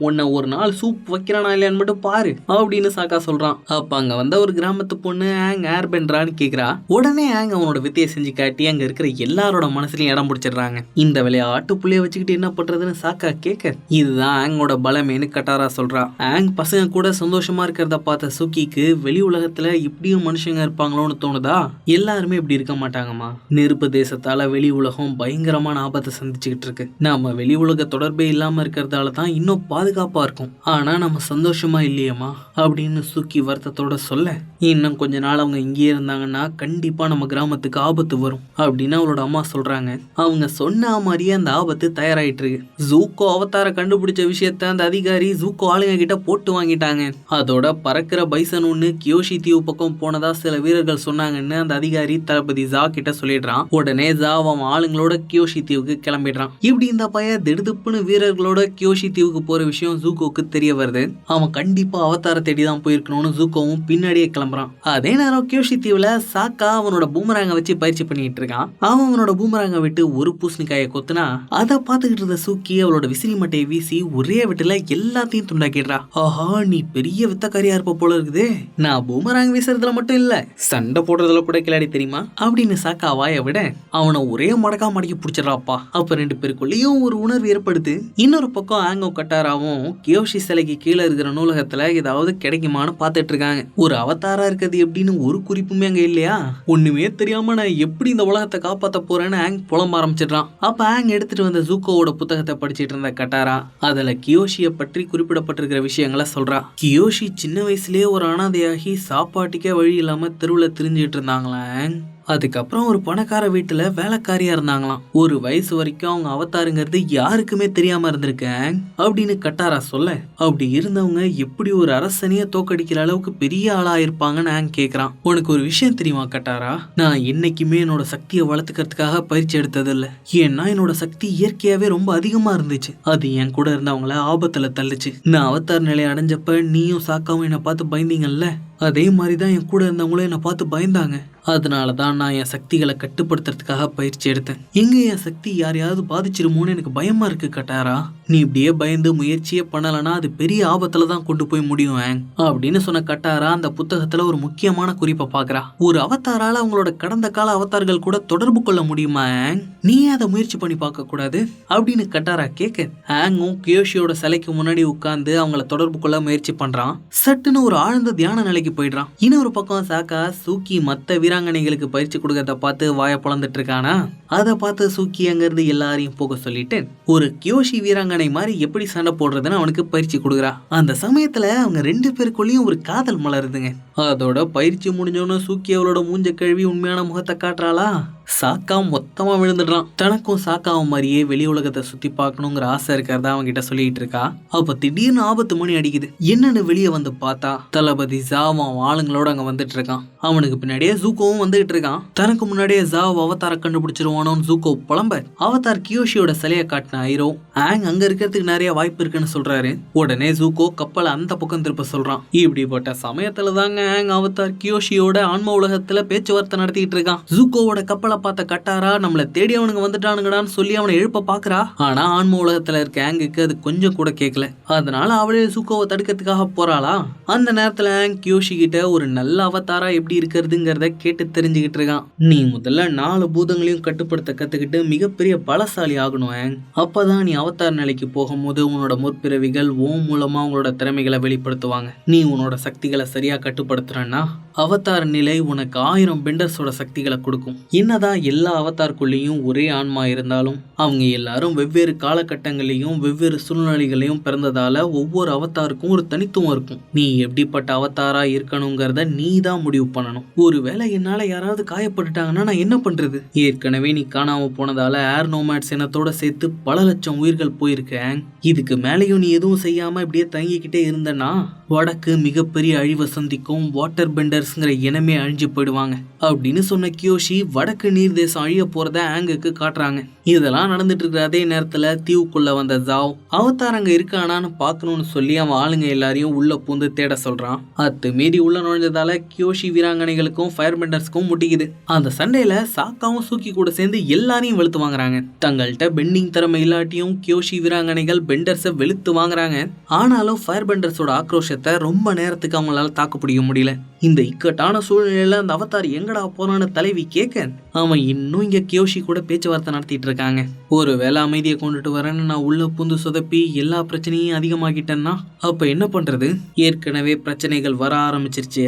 Speaker 1: உன்னை ஒரு நாள் சூப் வைக்கிறானா இல்லையான்னு மட்டும் பாரு அப்படின்னு சாக்கா சொல்றான். அப்ப அங்க வந்த ஒரு கிராமத்து பொண்ணு ஆங் ஏர் பென்றான்னு கேக்குறா. உடனே ஆங் அவனோட வித்தையை செஞ்சு காட்டி அங்க இருக்கிற எல்லாரோட மனசுலயும் இடம் பிடிச்சிடுறாங்க. இந்த விளையாட்டு புள்ளைய வச்சுக்கிட்டு என்ன பண்றதுன்னு சாக்கா கேட்க, இதுதான் ஆங்கோட பலமேனு கட்டாரா சொல்றா. ஆங் பசங்க கூட சந்தோஷமா இருக்கிறத பார்த்த சுக்கிக்கு வெளி உலகத்துல இப்படியும் மனுஷங்க இருப்பாங்களோன்னு தோணுதா? எல்லாருமே இப்படி இருக்க மாட்டாங்கம்மா. நெருப்பு தேசத்தால வெளி உலகம் பயங்கரமான ஆபத்தை சந்திச்சுக்கிட்டு இருக்கு. நாம வெளி உலக தொடர்பே இல்லாம இருக்கிறதால தான் இன்னும் பாதுகாப்பா இருக்கும். ஆனா நம்ம சந்தோஷமா இல்லையம்மா அப்படின்னு சுக்கி வருத்தத்தோட சொல்ல, இன்னும் கொஞ்ச நாள் அவங்க இங்கேயே இருந்தாங்கன்னா கண்டிப்பா நம்ம கிராமத்துக்கு ஆபத்து வரும் அப்படின்னு அவளோட அம்மா சொல்றாங்க. அவங்க சொன்ன மாதிரியே அந்த ஆபத்து தயாராயிட்டு இருக்கு. ஜூக்கோ அவதார கண்டுபிடிச்ச விஷயத்த அந்த அதிகாரி ஜூக்கோ ஆளுங்க கிட்ட போட்டு வாங்கிட்டாங்க. அதோட பறக்கிற பைசன் ஒண்ணு கியோஷி தீவு பக்கம் போனதா சில வீரர்கள் சொன்னாங்கன்னு அந்த அதிகாரி தளபதி ஜா கிட்ட சொல்லிடுறான். உடனே ஜா அவன் ஆளுங்களோட கியோஷி தீவுக்கு கிளம்பிடுறான். இப்படி இந்த பையன் திடுதுப்புன்னு வீரர்களோட கியோஷி தீவுக்கு போற விஷயம் ஜூக்கோக்கு தெரிய வருது. அவன் கண்டிப்பா அவதார தேடி தான் போயிருக்கணும்னு ஜூக்கோவும் பின்னாடியே கிளம்புறான். அதே நேரம் கியோஷி தீவுல சாக்கா அவனோட பூமராங்க வச்சு பயிற்சி பண்ணிட்டு இருக்கான். அவனோட பூமராங்க விட்டு ஒரு பூசணிக்காயை கொத்துனா அதை பார்த்துக்கிட்டு இருந்த சூக்கி அவளோட விசிறி மட்டையை வீசி ஒரே விட்டுல எல்லாத்தையும் துண்டாக்கிடுறா. ஆஹா, நீ பெரிய வித்தக்காரியா இருப்ப போல இருக்குதே. நான் பூமராங்க வீசுறதுல மட்டும் இல்ல, சண்டை போடுறதுல கூட கிளாடி தெரியுமா அப்படின்னு சாக்கா வாய விட அவனை ஒரே மடக்கா மடக்கி பிடிச்சிடறாப்பா. அப்ப ரெண்டு பேருக்குள்ளேயும் ஒரு உணர்வு ஏற்படுது. இன்னொரு பக்கம் ஆங்கோ கட்டாராவும் கியோஷி சிலைக்கு கீழே இருக்கிற நூலகத்துல ஏதாவது கிடைக்குமான்னு பார்த்துட்டு இருக்காங்க. ஒரு அவதாரா இருக்கிறது எப்படின்னு ஒரு குறிப்புமே அங்க இல்லையா? ஒண்ணுமே தெரியாம நான் எப்படி இந்த உலகத்தை காப்பாத்த போறேன்னு ஆங் புலம்ப ஆரம்பிச்சிடுறான். அப்ப ஆங் எடுத்துட்டு வந்த ஜூக்கோவோட புத்தகத்தை படிச்சிட்டு இருந்த கட்டாரா அதுல கியோஷியை பற்றி குறிப்பிடப்பட்டிருக்கிற விஷயங்களை சொல்றா. கியோஷி சின்ன வயசுலயே ஒரு அனாதையாகி சாப்பாட்டுக்கே வழி இல்லாம தெருவுல திரிஞ்சுட்டு இருந்தாங்களா. அதுக்கப்புறம் ஒரு பணக்கார வீட்டுல வேலைக்காரியா இருந்தாங்களாம். ஒரு வயசு வரைக்கும் அவங்க அவதாருங்கிறது யாருக்குமே தெரியாம இருந்திருக்கேன் அப்படின்னு கட்டாரா சொல்ல, அப்படி இருந்தவங்க எப்படி ஒரு அரசனைய தோக்கடிக்கிற அளவுக்கு பெரிய ஆளா இருப்பாங்கன்னு ஆங் கேக்குறான். உனக்கு ஒரு விஷயம் தெரியுமா கட்டாரா? நான் என்னைக்குமே என்னோட சக்தியை வளர்த்துக்கிறதுக்காக பயிற்சி எடுத்தது இல்ல. ஏன்னா என்னோட சக்தி இயற்கையாவே ரொம்ப அதிகமா இருந்துச்சு. அது என் கூட இருந்தவங்கள ஆபத்துல தள்ளுச்சு. நான் அவதார் நிலையை அடைஞ்சப்ப நீயும் சாக்காவும் என்னை பார்த்து பயந்தீங்கல்ல, அதே மாதிரிதான் என் கூட இருந்தவங்களும் என்னை பார்த்து பயந்தாங்க. அதனாலதான் நான் என் சக்திகளை கட்டுப்படுத்துறதுக்காக பயிற்சி எடுத்தேன். எங்க என் சக்தி யாரையாவது பாதிச்சிருமோன்னு எனக்கு பயமா இருக்கு கட்டாரா. நீ இப்படியே பயந்து முயற்சியே பண்ணலன்னா அது பெரிய ஆபத்துல தான் கொண்டு போய் முடியும் அப்படின்னு சொன்ன கட்டாரா அந்த புத்தகத்துல ஒரு முக்கியமான குறிப்பை பாக்குறா. ஒரு அவதாரால அவங்களோட கடந்த கால அவதார்கள் கூட தொடர்பு கொள்ள முடியுமா நீ அதை முயற்சி பண்ணி பார்க்க கூடாது அப்படின்னு கட்டாரா கேட்க, ஆங்கும் கியோஷியோட சிலைக்கு முன்னாடி உட்கார்ந்து அவங்கள தொடர்பு கொள்ள முயற்சி பண்றான். சட்டுன்னு ஒரு ஆழ்ந்த தியான நிலைக்கு போயிடுறான். இன்னொரு பக்கம் சாக்கா சூக்கி மத்த வீராங்கனைகளுக்கு பயிற்சி கொடுக்கறத பார்த்து வாய பொளந்துட்டு இருக்கானா. அதை பார்த்து சூக்கி அங்கிருந்து எல்லாரையும் போக சொல்லிட்டு ஒரு கியோஷி வீராங்கனை மாதிரி எப்படி சண்டை போடுறதுன்னு அவனுக்கு பயிற்சி கொடுக்குறா. அந்த சமயத்துல அவங்க ரெண்டு பேருக்குள்ளேயும் ஒரு காதல் மலருதுங்க. அதோட பயிற்சி முடிஞ்சோன்னு சூக்கி அவளோட மூஞ்ச கழுவி உண்மையான முகத்தை காட்டுறாளா. சாக்கா மொத்தமா விழுந்துடுறான். தனக்கும் சாக்காவும் மாதிரியே வெளி உலகத்தை சுத்தி பார்க்கணுங்கிற ஆசை இருக்கிறதா அவங்க கிட்ட சொல்லிட்டு இருக்கா. அப்ப திடீர்னு ஆபத்து மணி அடிக்குது. என்னன்னு வெளியே வந்து பார்த்தா தளபதி ஜாவும் ஆளுங்களோட அங்க வந்துட்டு இருக்கான். அவனுக்கு பின்னாடியே ஜூக்கோவும் வந்துகிட்டு இருக்கான். தனக்கு முன்னாடியே ஜாவ் அவதார கண்டுபிடிச்சிருவானோன்னு ஜூக்கோ புலம்ப அவதார் கியோஷியோட சிலையை காட்டின ஐரோ ஆங் அங்க இருக்கிறதுக்கு நிறைய வாய்ப்பு இருக்குன்னு சொல்றாரு. உடனே ஜூக்கோ கப்பலை அந்த பக்கம் திருப்ப சொல்றான். இப்படிப்பட்ட சமயத்துல தாங்க ஆங் அவதார் கியோஷியோட ஆன்ம உலகத்துல பேச்சுவார்த்தை நடத்திட்டு இருக்கான். ஜூக்கோவோட கப்பலை பார்த்த கட்டாரா நம்மள தேடி அவனுங்க வந்துட்டானுங்கடான்னு சொல்லி அவனை எழுப்ப பாக்குறா. ஆனா ஆன்ம உலகத்துல இருக்க ஆங்குக்கு அது கொஞ்சம் கூட கேட்கல. அதனால அவளே ஜூக்கோவை தடுக்கிறதுக்காக போறாளா. அந்த நேரத்துல ஆங் கியோஷி கிட்ட ஒரு நல்ல அவதாரா எப்படி இருக்கிறதுங்கிறத கேட்டு தெரிஞ்சுக்கிட்டு இருக்கான். நீ முதல்ல 4 பூதங்களையும் கட்டுப்படுத்த கத்துக்கிட்டு மிகப்பெரிய பலசாலி ஆகணும் ஆங். அப்பதான் நீ அவதார் நிலைக்கு போகும்போது உன்னோட முற்பிறவிகள் ஓம் மூலமா உங்களோட திறமைகளை வெளிப்படுத்துவாங்க. நீ உன்னோட சக்திகளை சரியா கட்டுப்படுத்துறன்னா அவதார் நிலை உனக்கு 1000 பெண்டர்ஸோட சக்திகளை கொடுக்கும். என்னதான் எல்லா அவதாருக்குள்ளேயும் ஒரே ஆன்மா இருந்தாலும் அவங்க எல்லாரும் வெவ்வேறு காலகட்டங்களையும் வெவ்வேறு சூழ்நிலைகளையும் பிறந்ததால ஒவ்வொரு அவதாருக்கும் ஒரு தனித்துவம் இருக்கும். நீ எப்படிப்பட்ட அவதாரா இருக்கணுங்கிறத நீ தான் முடிவு பண்ணணும். ஒருவேளை என்னால யாராவது காயப்பட்டுட்டாங்கன்னா நான் என்ன பண்றது? ஏற்கனவே நீ காணாம போனதால ஏர் நோமேட்ஸ் இனத்தோட சேர்த்து பல லட்சம் உயிர்கள் போயிருக்கேன். இதுக்கு மேலேயும் நீ எதுவும் செய்யாம இப்படியே தங்கிக்கிட்டே இருந்தனா வடக்கு மிகப்பெரிய அழிவை சந்திக்கும். வாட்டர் பெண்டர்ஸ்ங்கிற இனமே அழிஞ்சு போயிடுவாங்க அப்படின்னு சொன்ன கியோஷி வடக்கு நீர் தேசம் அழிய போறத ஆங்குக்கு காட்டுறாங்க. இதெல்லாம் நடந்துட்டு இருக்கிற அதே நேரத்துல தீவுக்குள்ள வந்த ஜாவ் அவதார் அங்க இருக்கானான்னு பாக்கணும்னு சொல்லி அவன் ஆளுங்க எல்லாரையும் உள்ள பூந்து தேட சொல்றான். அத்து மீறி உள்ள நுழைஞ்சதால கியோஷி வீராங்கனைகளுக்கும் ஃபயர் பெண்டர்ஸ்க்கும் முட்டிக்குது. அந்த சண்டையில சாக்காவும் சூக்கி கூட சேர்ந்து எல்லாரையும் வெளுத்து வாங்குறாங்க. தங்கள்கிட்ட பெண்டிங் திறமை இல்லாட்டியும் கியோஷி வீராங்கனைகள் பெண்டர்ஸை வெளுத்து வாங்குறாங்க. ஆனாலும் ஃபயர் பெண்டர்ஸோட ஆக்ரோஷத்தை ரொம்ப நேரத்துக்கு அவங்களால தாக்கு பிடிக்க முடியல. இந்த இக்கட்டான சூழ்நிலையில அந்த அவதார் எங்கடா போறான்னு தலைவி கேட்க அவன் இன்னும் இங்க கியோஷி கூட பேச்சுவார்த்தை நடத்திட்டு இருக்காங்க. ஒருவேளை அமைதியை கொண்டுட்டு வரேன்னு நான் உள்ள புந்து சொதப்பி எல்லா பிரச்சனையும் அதிகமாகிட்டேன்னா அப்ப என்ன பண்றது? ஏற்கனவே பிரச்சனைகள் வர ஆரம்பிச்சிருச்சு.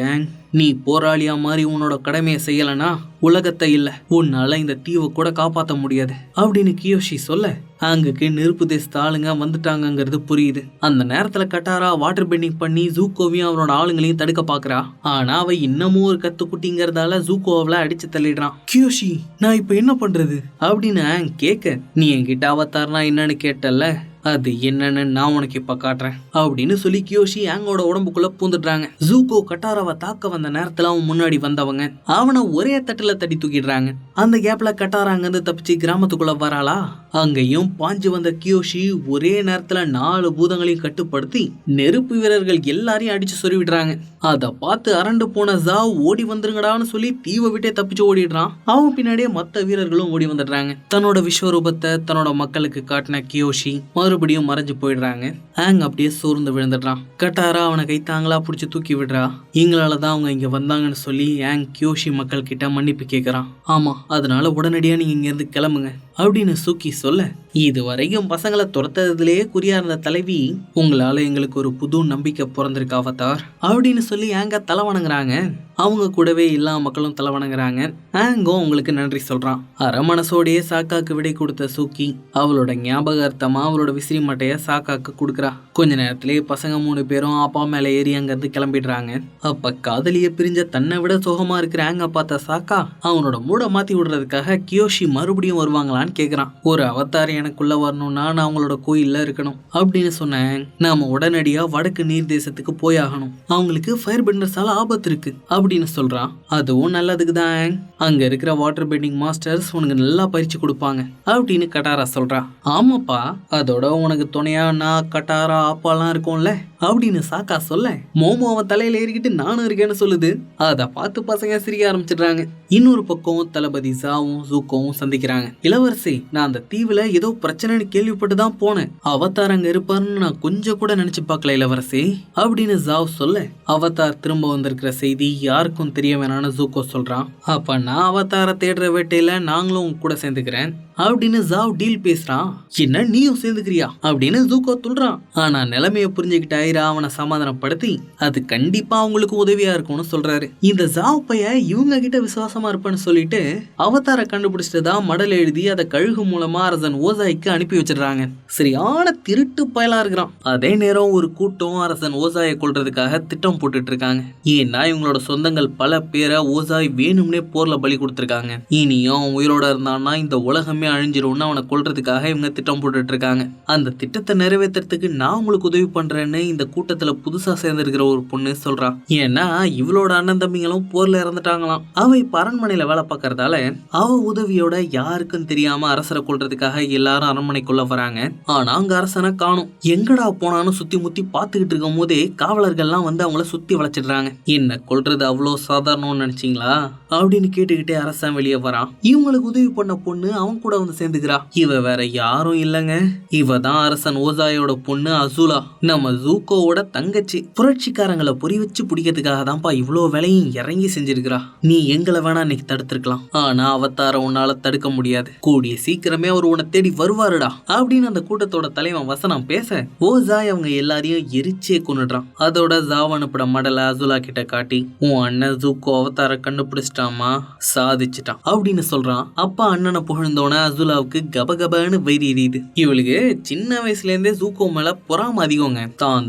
Speaker 1: நீ போராளியா மாதிரி உன்னோட கடமையை செய்யலனா உலகத்தை இல்ல உன்னால இந்த தீவை கூட காப்பாற்ற முடியாது அப்படின்னு கியோஷி சொல்ல அங்குக்கு நெருப்பு தேசத்து ஆளுங்க வந்துட்டாங்கிறது புரியுது. அந்த நேரத்துல கட்டாரா வாட்டர் பெண்டிங் பண்ணி ஜூக்கோவையும் அவனோட ஆளுங்களையும் தடுக்க பாக்குறா. ஆனா அவ இன்னமும் ஒரு கத்துக்குட்டிங்கிறதால ஜூக்கோவை அடிச்சு தள்ளிடுறான். கியோஷி நான் இப்ப என்ன பண்றது அப்படின்னு கேட்க நீ என்கிட்ட அவதார்னா என்னன்னு கேட்டல, அது என்னன்னு நான் உனக்கு இப்ப காட்டுறேன் அப்படின்னு சொல்லி கியோஷி ஆங்கோட உடம்புக்குள்ள பூந்துடுறாங்க. ஜூக்கோ கட்டாராவை தாக்க வந்த நேரத்துல அவன் முன்னாடி வந்தவங்க அவனை ஒரே தட்டுல தட்டி தூக்கிடுறாங்க. அந்த கேப்ல கட்டாரா அங்கிருந்து தப்பிச்சு கிராமத்துக்குள்ள வராளா. அங்கேயும் பாஞ்சு வந்த கியோஷி ஒரே நேரத்துல 4 பூதங்களையும் கட்டுப்படுத்தி நெருப்பு வீரர்கள் எல்லாரையும் அடிச்சு சொருவிடுறாங்க. அத பார்த்து அரண்டு போன ஜாவ் ஓடி வந்துருங்கடான்னு சொல்லி தீவை விட்டே தப்பிச்சு ஓடிடுறான். அவன் பின்னாடியே மத்த வீரர்களும் ஓடி வந்துடுறாங்க. தன்னோட விஸ்வரூபத்தை தன்னோட மக்களுக்கு காட்டின கியோஷி மறுபடியும் மறைஞ்சு போயிடுறாங்க. ஆங் அப்படியே சோர்ந்து விழுந்துடுறான். கட்டாரா அவனை கைத்தாங்களா பிடிச்சி தூக்கி விடுறா. எங்களாலதான் அவங்க இங்க வந்தாங்கன்னு சொல்லி ஆங் கியோஷி மக்கள் கிட்ட மன்னிப்பு கேட்கறான். ஆமா, அதனால உடனடியா நீங்க இங்க இருந்து கிளம்புங்க அப்படின்னு சூக்கி சொல்ல இது வரைக்கும் பசங்களை துரத்ததுலயே குறியா இருந்த தலைவி உங்களால எங்களுக்கு ஒரு புது நம்பிக்கை பிறந்திருக்கு அவதார் அப்படின்னு சொல்லி ஆங்க தலை வணங்குறாங்க. அவங்க கூடவே எல்லா மக்களும் தலை வணங்குறாங்க. ஆங்கோ உங்களுக்கு நன்றி சொல்றான். அரமனசோடையே சாக்காக்கு விடை கொடுத்த சூக்கி அவளோட ஞாபகார்த்தமா அவளோட விசிறி மட்டைய சாக்காக்கு கொடுக்குறா. கொஞ்ச நேரத்திலேயே பசங்க 3 பேரும் அப்பா மேல ஏறி அங்கிருந்து கிளம்பிடுறாங்க. அப்ப காதலிய பிரிஞ்ச தன்னை விட சோகமா இருக்கிற ஆங்க பார்த்த சாக்கா அவனோட மூட மாத்தி விடுறதுக்காக கியோஷி மறுபடியும் வருவாங்களான்னு கேக்குறான். ஒரு அவதார் எனக்குள்ள வரணும்னா நான் அவங்களோட கோயில்ல இருக்கணும் அப்படின்னு சொன்னேன். நாம உடனடியா வடக்கு நீர் தேசத்துக்கு போயாகணும். அவங்களுக்கு ஃபயர் பெண்டர்ஸால ஆபத்து இருக்கு அப்படின்னு சொல்றான். அதுவும் நல்லதுக்கு தான். அங்க இருக்கிற வாட்டர் பெண்டிங் மாஸ்டர்ஸ் உனக்கு நல்லா பயிற்சி கொடுப்பாங்க அப்படின்னு கட்டாரா சொல்றா. ஆமாப்பா, அதோட உனக்கு துணையா நான் கட்டாரா அப்பாலாம் இருக்கும்ல அப்படின்னு சாக்கா சொல்ல மோமோ அவன் தலையில ஏறிக்கிட்டு நானும் இருக்கேன்னு சொல்லுது. அதை பார்த்து பசங்க சிரிக்க ஆரம்பிச்சிடுறாங்க. இன்னொரு பக்கம் தளபதி ஜாவும் ஜூக்கோவும் சந்திக்கிறாங்க. இளவரசி, நான் அந்த தீவுல ஏதோ பிரச்சனைன்னு கேள்விப்பட்டு தான் போனேன். அவதார் அங்க இருப்பாருன்னு நான் கொஞ்சம் கூட நினைச்சு பார்க்கல இளவரசி அப்படின்னு ஜாவ் சொல்ல அவதார் திரும்ப வந்திருக்கிற செய்தி யாருக்கும் தெரிய வேணான்னு ஜூக்கோ சொல்றான். அப்ப நான் அவதார தேடுற வேட்டையில நாங்களும் கூட சேர்ந்துக்கிறேன் அப்படின்னு ஜாவ் டீல் பேசுறான். என்ன நீயும் சேர்ந்துக்கிறியா அப்படின்னு ஜூக்கோ சொல்றான். ஆனா நிலைமைய புரிஞ்சுக்கிட்ட ஐரா அவனை சமாதானப்படுத்தி அது கண்டிப்பா அவங்களுக்கு உதவியா இருக்கும்னு சொல்றாரு. இந்த ஜாவ் பைய இவங்க கிட்ட விசுவாசமா இருப்பேன்னு சொல்லிட்டு அவதார கண்டுபிடிச்சிட்டுதான் மடல் எழுதி அதை கழுகு மூலமா அரசன் ஓசாய்க்கு அனுப்பி வச்சிடுறாங்க. சரியான திருட்டு பயலா இருக்கிறான். அதே நேரம் ஒரு கூட்டம் அரசன் ஓசாயை கொல்றதுக்காக திட்டம் போட்டுட்டு இருக்காங்க. ஏன்னா இவங்களோட சொந்தங்கள் பல பேரை ஓசாய் வேணும்னே போர்ல பலி கொடுத்திருக்காங்க. இனியும் உயிரோட இருந்தான்னா இந்த உலகமே அழிஞ்சிரும்னு அவனை கொல்றதுக்காக இவங்க திட்டம் போட்டுட்டு இருக்காங்க. அந்த திட்டத்தை நிறைவேற்றுறதுக்கு நான் உங்களுக்கு உதவி பண்றேன்னு இந்த கூட்டத்துல புதுசா சேர்ந்திருக்கிற ஒரு பொண்ணு சொல்றா. ஏன்னா இவளோட அண்ணன் தம்பிங்களும் போர்ல இறந்துட்டாங்களாம். அவ இப்ப அரண்மனையில வேலை பார்க்கறதால அவ உதவியோட யாருக்கும் தெரியாம அரசரை கொல்றதுக்காக எல்லாரும் அரண்மனைக்குள்ள வராங்க. ஆனா அங்க அரசனை காணும். எங்கடா போனான்னு சுத்தி முத்தி பாத்துக்கிட்டு இருக்கும் போதே காவலர்கள்லாம் வந்து அவங்கள சுத்தி வளைச்சிடுறாங்க. என்ன கொல்றது அவ்வளோ சாதாரணம்னு நினைச்சீங்களா அப்படின்னு கேட்டுக்கிட்டே அரசன் வெளியே வரான். இவங்களுக்கு உதவி பண்ண பொண்ணு அவன் கூட வந்து சேர்ந்துக்கிறா. இவ வேற யாரும் இல்லங்க, இவ தான் அரசன் ஓசாயோட பொண்ணு அசுலா, நம்ம ஜூக்கோவோட தங்கச்சி. புரட்சிக்காரங்களை பொறி வச்சு பிடிக்கிறதுக்காக தான்ப்பா இவ்வளோ வேலையும் இறங்கி செஞ்சிருக்கிறா. நீ எங்களை வேணா இன்னைக்கு தடுத்திருக்கலாம், ஆனா அவதார உன்னால தடுக்க முடியாது. கூடிய சீக்கிரமே அவர் உன்னை தேடி வருவாருடா அப்படின்னு அந்த கூட்டத்தோட தலைவன் வசனம் பேச ஓசாய் அவங்க எல்லாரையும் எரிச்சே கொண்டுடுறான். அதோட ஜாவ் அனுப்பிட மடலை அசுலா கிட்ட காட்டி உன் அண்ணன் ஜூக்கோ அவதார கண்டுபிடிச்சிட்டாமா, சாதிச்சிட்டான் அப்படின்னு சொல்றான். அப்பா அண்ணனை புகழ்ந்தோன அசுலாவுக்கு கபகபன்னு வயிறு எரியுது. இவளுக்கு சின்ன வயசுல இருந்தே ஜூக்கோ மேல பொறாம அதிகங்க.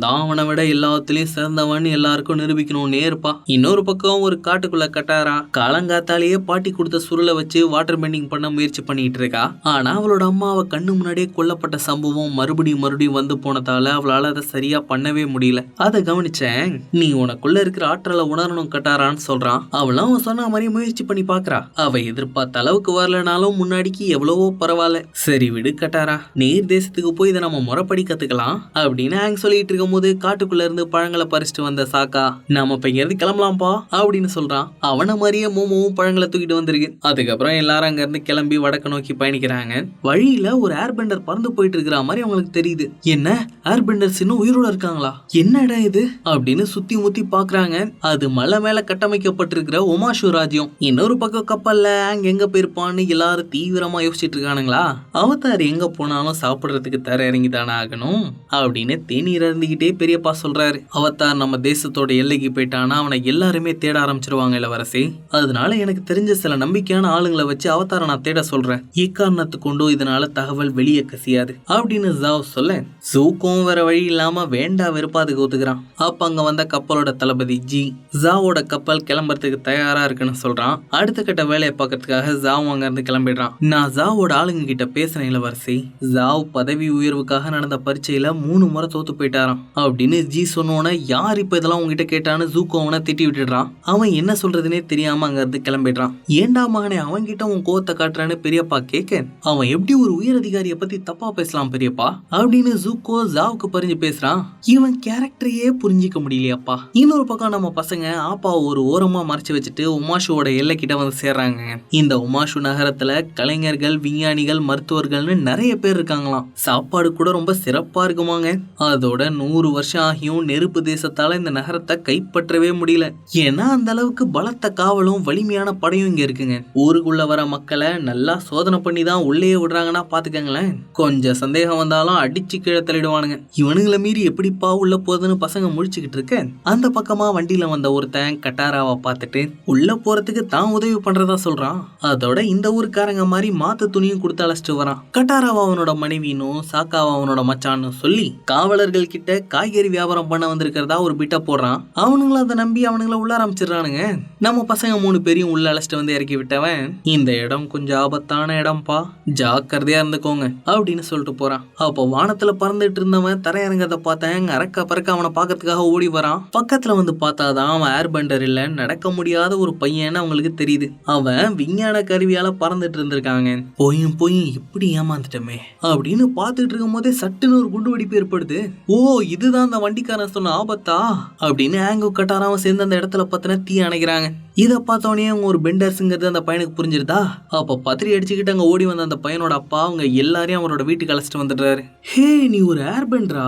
Speaker 1: தான் அவனை விட எல்லாத்துலயும் சிறந்தவன் எல்லாருக்கும் நிரூபிக்கணும்னே இருப்பா. இன்னொரு பக்கம் ஒரு காட்டுக்குள்ள கட்டாரா காலங்காத்தாலேயே பாட்டி கொடுத்த சுருளை வச்சு வாட்டர் பெண்டிங் பண்ண முயற்சி பண்ணிட்டு இருக்கா. ஆனா அவளோட அம்மாவை கண்ணு முன்னாடியே கொல்லப்பட்ட சம்பவம் மறுபடியும் வந்து போனதால அவளால அதை சரியா பண்ணவே முடியல. அதை கவனிச்சேன். நீ உனக்குள்ள இருக்கிற ஆற்றலை உணரணும் கட்டாரான்னு சொல்றான். அவளும் அவன் சொன்ன மாதிரி முயற்சி பண்ணி பாக்குறா. அவ எதிர்பார்த்த அளவுக்கு வரலனாலும் முன்னாடிக்கு எவ்வளவோ பரவாயில்ல. சரி விடு கட்டாரா, நீர் தேசத்துக்கு போய் இதை நம்ம முறைப்படி கத்துக்கலாம் அப்படின்னு ஆங் சொல்லிட்டு இருக்கும் போது காட்டுக்குள்ள இருந்து பழங்களை பறிச்சுட்டு வந்த சாக்கா நம்ம இப்ப இங்க கிளம்பலாம்பா அப்படின்னு சொல்றான். அவனை மாதிரியே மோமோவும் பழங்களை தூக்கிட்டு வந்திருக்கு. அதுக்கப்புறம் எல்லாரும் அங்க இருந்து கிளம்பி வடக்கு நோக்கி நோக்கி பயணிக்கிறாங்க. வழியில ஒரு ஏர்பெண்டர் பறந்து போயிட்டு இருக்கிற மாதிரி அவங்களுக்கு தெரியுது. என்ன ஏர்பெண்டர்ஸ் இன்னும் உயிரோட இருக்காங்களா? என்ன இடம் இது அப்படின்னு சுத்தி முத்தி பாக்குறாங்க. அது மலை மேல கட்டமைக்கப்பட்டிருக்கிற ஒமாஷு ராஜ்யம். இன்னொரு பக்கம் கப்பல்ல ஆங் எங்க போயிருப்பான்னு எல்லாரும் தீவிரமா யோசிச்சுட்டு இருக்கானுங்களா. அவதார் எங்க போனாலும் சாப்பிடுறதுக்கு தர இறங்கி தானே ஆகணும் அப்படின்னு தேநீர் அருந்திக்கிட்டே பெரியப்பா சொல்றாரு. அவதார் நம்ம தேசத்தோட எல்லைக்கு போயிட்டானா அவனை எல்லாருமே தேட ஆரம்பிச்சிருவாங்க இளவரசி. அதனால எனக்கு தெரிஞ்ச சில நம்பிக்கையான ஆளுங்களை வச்சு அவதாரை நான் தேட சொல்றேன். எக்காரணத்து கொண்டும் இதனால தகவல் வெளியே கசியாது அப்படின்னு ஜாவ் சொல்ல, ஜூக்கும் வேற வழி இல்லாம வேண்டா வெறுப்பாதுக்கு ஒத்துக்கிறான். அப்ப அங்க வந்த கப்பலோட தளபதி ஜி ஜாவோட கப்பல் கிளம்புறதுக்கு தயாரா இருக்குன்னு சொல்றான். அடுத்த கட்ட வேலையை பார்க்கறதுக்காக ஜாவ் அங்க இருந்து கிளம்பிடுறான். நான் ஜாவோட ஆளுங்க கிட்ட பேசுறேன் இளவரசி. ஜாவ் பதவி உயர்வுக்காக நடந்த பரீட்சையில 3 முறை தோத்து போயிட்டாராம் அப்படின்னு ஜி சொன்னோன்னே யார் இப்ப இதெல்லாம் உங்ககிட்ட கேட்டான்னு ஜூக்கோ அவனை திட்டி விட்டுடுறான். அவன் என்ன சொல்றதுனே தெரியாம அங்க இருந்து கிளம்பிடுறான். ஏண்டா மகனே அவன் கிட்ட உன் கோவத்தை காட்டுறான்னு பெரியப்பா கேட்க, அவன் எப்படி ஒரு உயர் அதிகாரியை பத்தி தப்பா பேசலாம் பெரியப்பா அப்படின்னு ஜூக்கோ ஜாவுக்கு பறிஞ்சு பேசுறான். இவன் கேரக்டரையே புரிஞ்சிக்க முடியலையாப்பா. இன்னொரு பக்கம் நம்ம பசங்க ஆப்பாவை ஒரு ஓரமா மறைச்சு வச்சுட்டு உமாஷுவோட எல்லை கிட்ட வந்து சேர்றாங்க. இந்த உமாஷு நகரத்துல கலைஞர்கள், விஞ்ஞானிகள், மருத்துவர்கள்னு நிறைய பேர் இருக்காங்களாம். சாப்பாடு கூட ரொம்ப சிறப்பா இருக்குமாங்க. அதோட 100 வருஷம் ஆகியும் நெருப்பு தேசத்தால இந்த நகரத்தை கைப்பற்றவே முடியல. ஏன்னா அந்த அளவுக்கு பலத்த காவலும் வலிமையான படையும் இங்க இருக்குங்க. ஊருக்குள்ள வர மக்களை நல்லா சோதனை பண்ணி தான் உள்ளே விடுறாங்கன்னா பாத்துக்கங்களேன். கொஞ்சம் சந்தேகம் வந்தாலும் அடிச்சு கீழே தள்ளிடுவானுங்க. இவனுங்களை மீறி எப்படிப்பா உள்ள போகுதுன்னு பசங்க முழிச்சுக்கிட்டு இருக்க, அந்த பக்கமா வண்டியில வந்த ஒருத்தன் கட்டாராவை பார்த்துட்டு உள்ள போறதுக்கு தான் உதவி பண்றதா சொல்றான். அதோட இந்த ஊருக்காரங்க மாதிரி மாத்து துணியும் கொடுத்து அழைச்சிட்டு வரான். கட்டாராவா அவனோட மனைவினும் சாக்காவா அவனோட மச்சான்னு சொல்லி காவலர்கள் கிட்ட காய்கறி வியாபாரம் பண்ண வந்திருக்கிறதா ஒரு பிட்ட போடுறான். அவனுங்களை அதை நம்பி அவனுங்களை உள்ள ஆரம்பிச்சிடறானுங்க. நம்ம பசங்க 3 பேரையும் உள்ள அழைச்சிட்டு வந்து இறக்கி விட்டவன், இந்த இடம் கொஞ்சம் ஆபத்தான இடம்பா, ஜாக்கிரதையா இருந்துக்கோங்க அப்படின்னு சொல்லிட்டு போறான். அப்போ வானத்துல பறந்துட்டு இருந்தவன் தரையிறங்கத பார்த்தேன். அரக்க பறக்க அவனை பாக்கிறதுக்காக ஓடி வரான். பக்கத்துல வந்து பார்த்தாதான் அவன் ஏர்பெண்டர் இல்ல, நடக்க முடியாத ஒரு பையன் அவங்களுக்கு தெரியுது. அவன் விஞ்ஞான கருவியால பறந்துட்டு இருந்திருக்காங்க. போயும் இப்படி ஏமாந்துட்டமே அப்படின்னு பார்த்துட்டு இருக்கும் போதே சட்டுன்னு ஒரு குண்டு வெடிப்பு ஏற்படுது. ஓ இதுதான் அந்த வண்டிக்காரன் சொன்ன ஆபத்தா அப்படின்னு ஆங்கு கட்டாராம சேர்ந்து அந்த இடத்துல பத்தின தீ அணைக்கிறாங்க. இதை பார்த்தோன்னே அவங்க ஒரு பெண்டர்ஸுங்கிறது அந்த பையனுக்கு புரிஞ்சிருதா. அப்போ பத்திரி அடிச்சுக்கிட்டு அங்கே ஓடி வந்த அந்த பையனோட அப்பா அவங்க எல்லாரையும் அவரோட வீட்டுக்கு அழைச்சிட்டு வந்துடுறாரு. ஹே நீ ஒரு ஏர் பெண்டரா?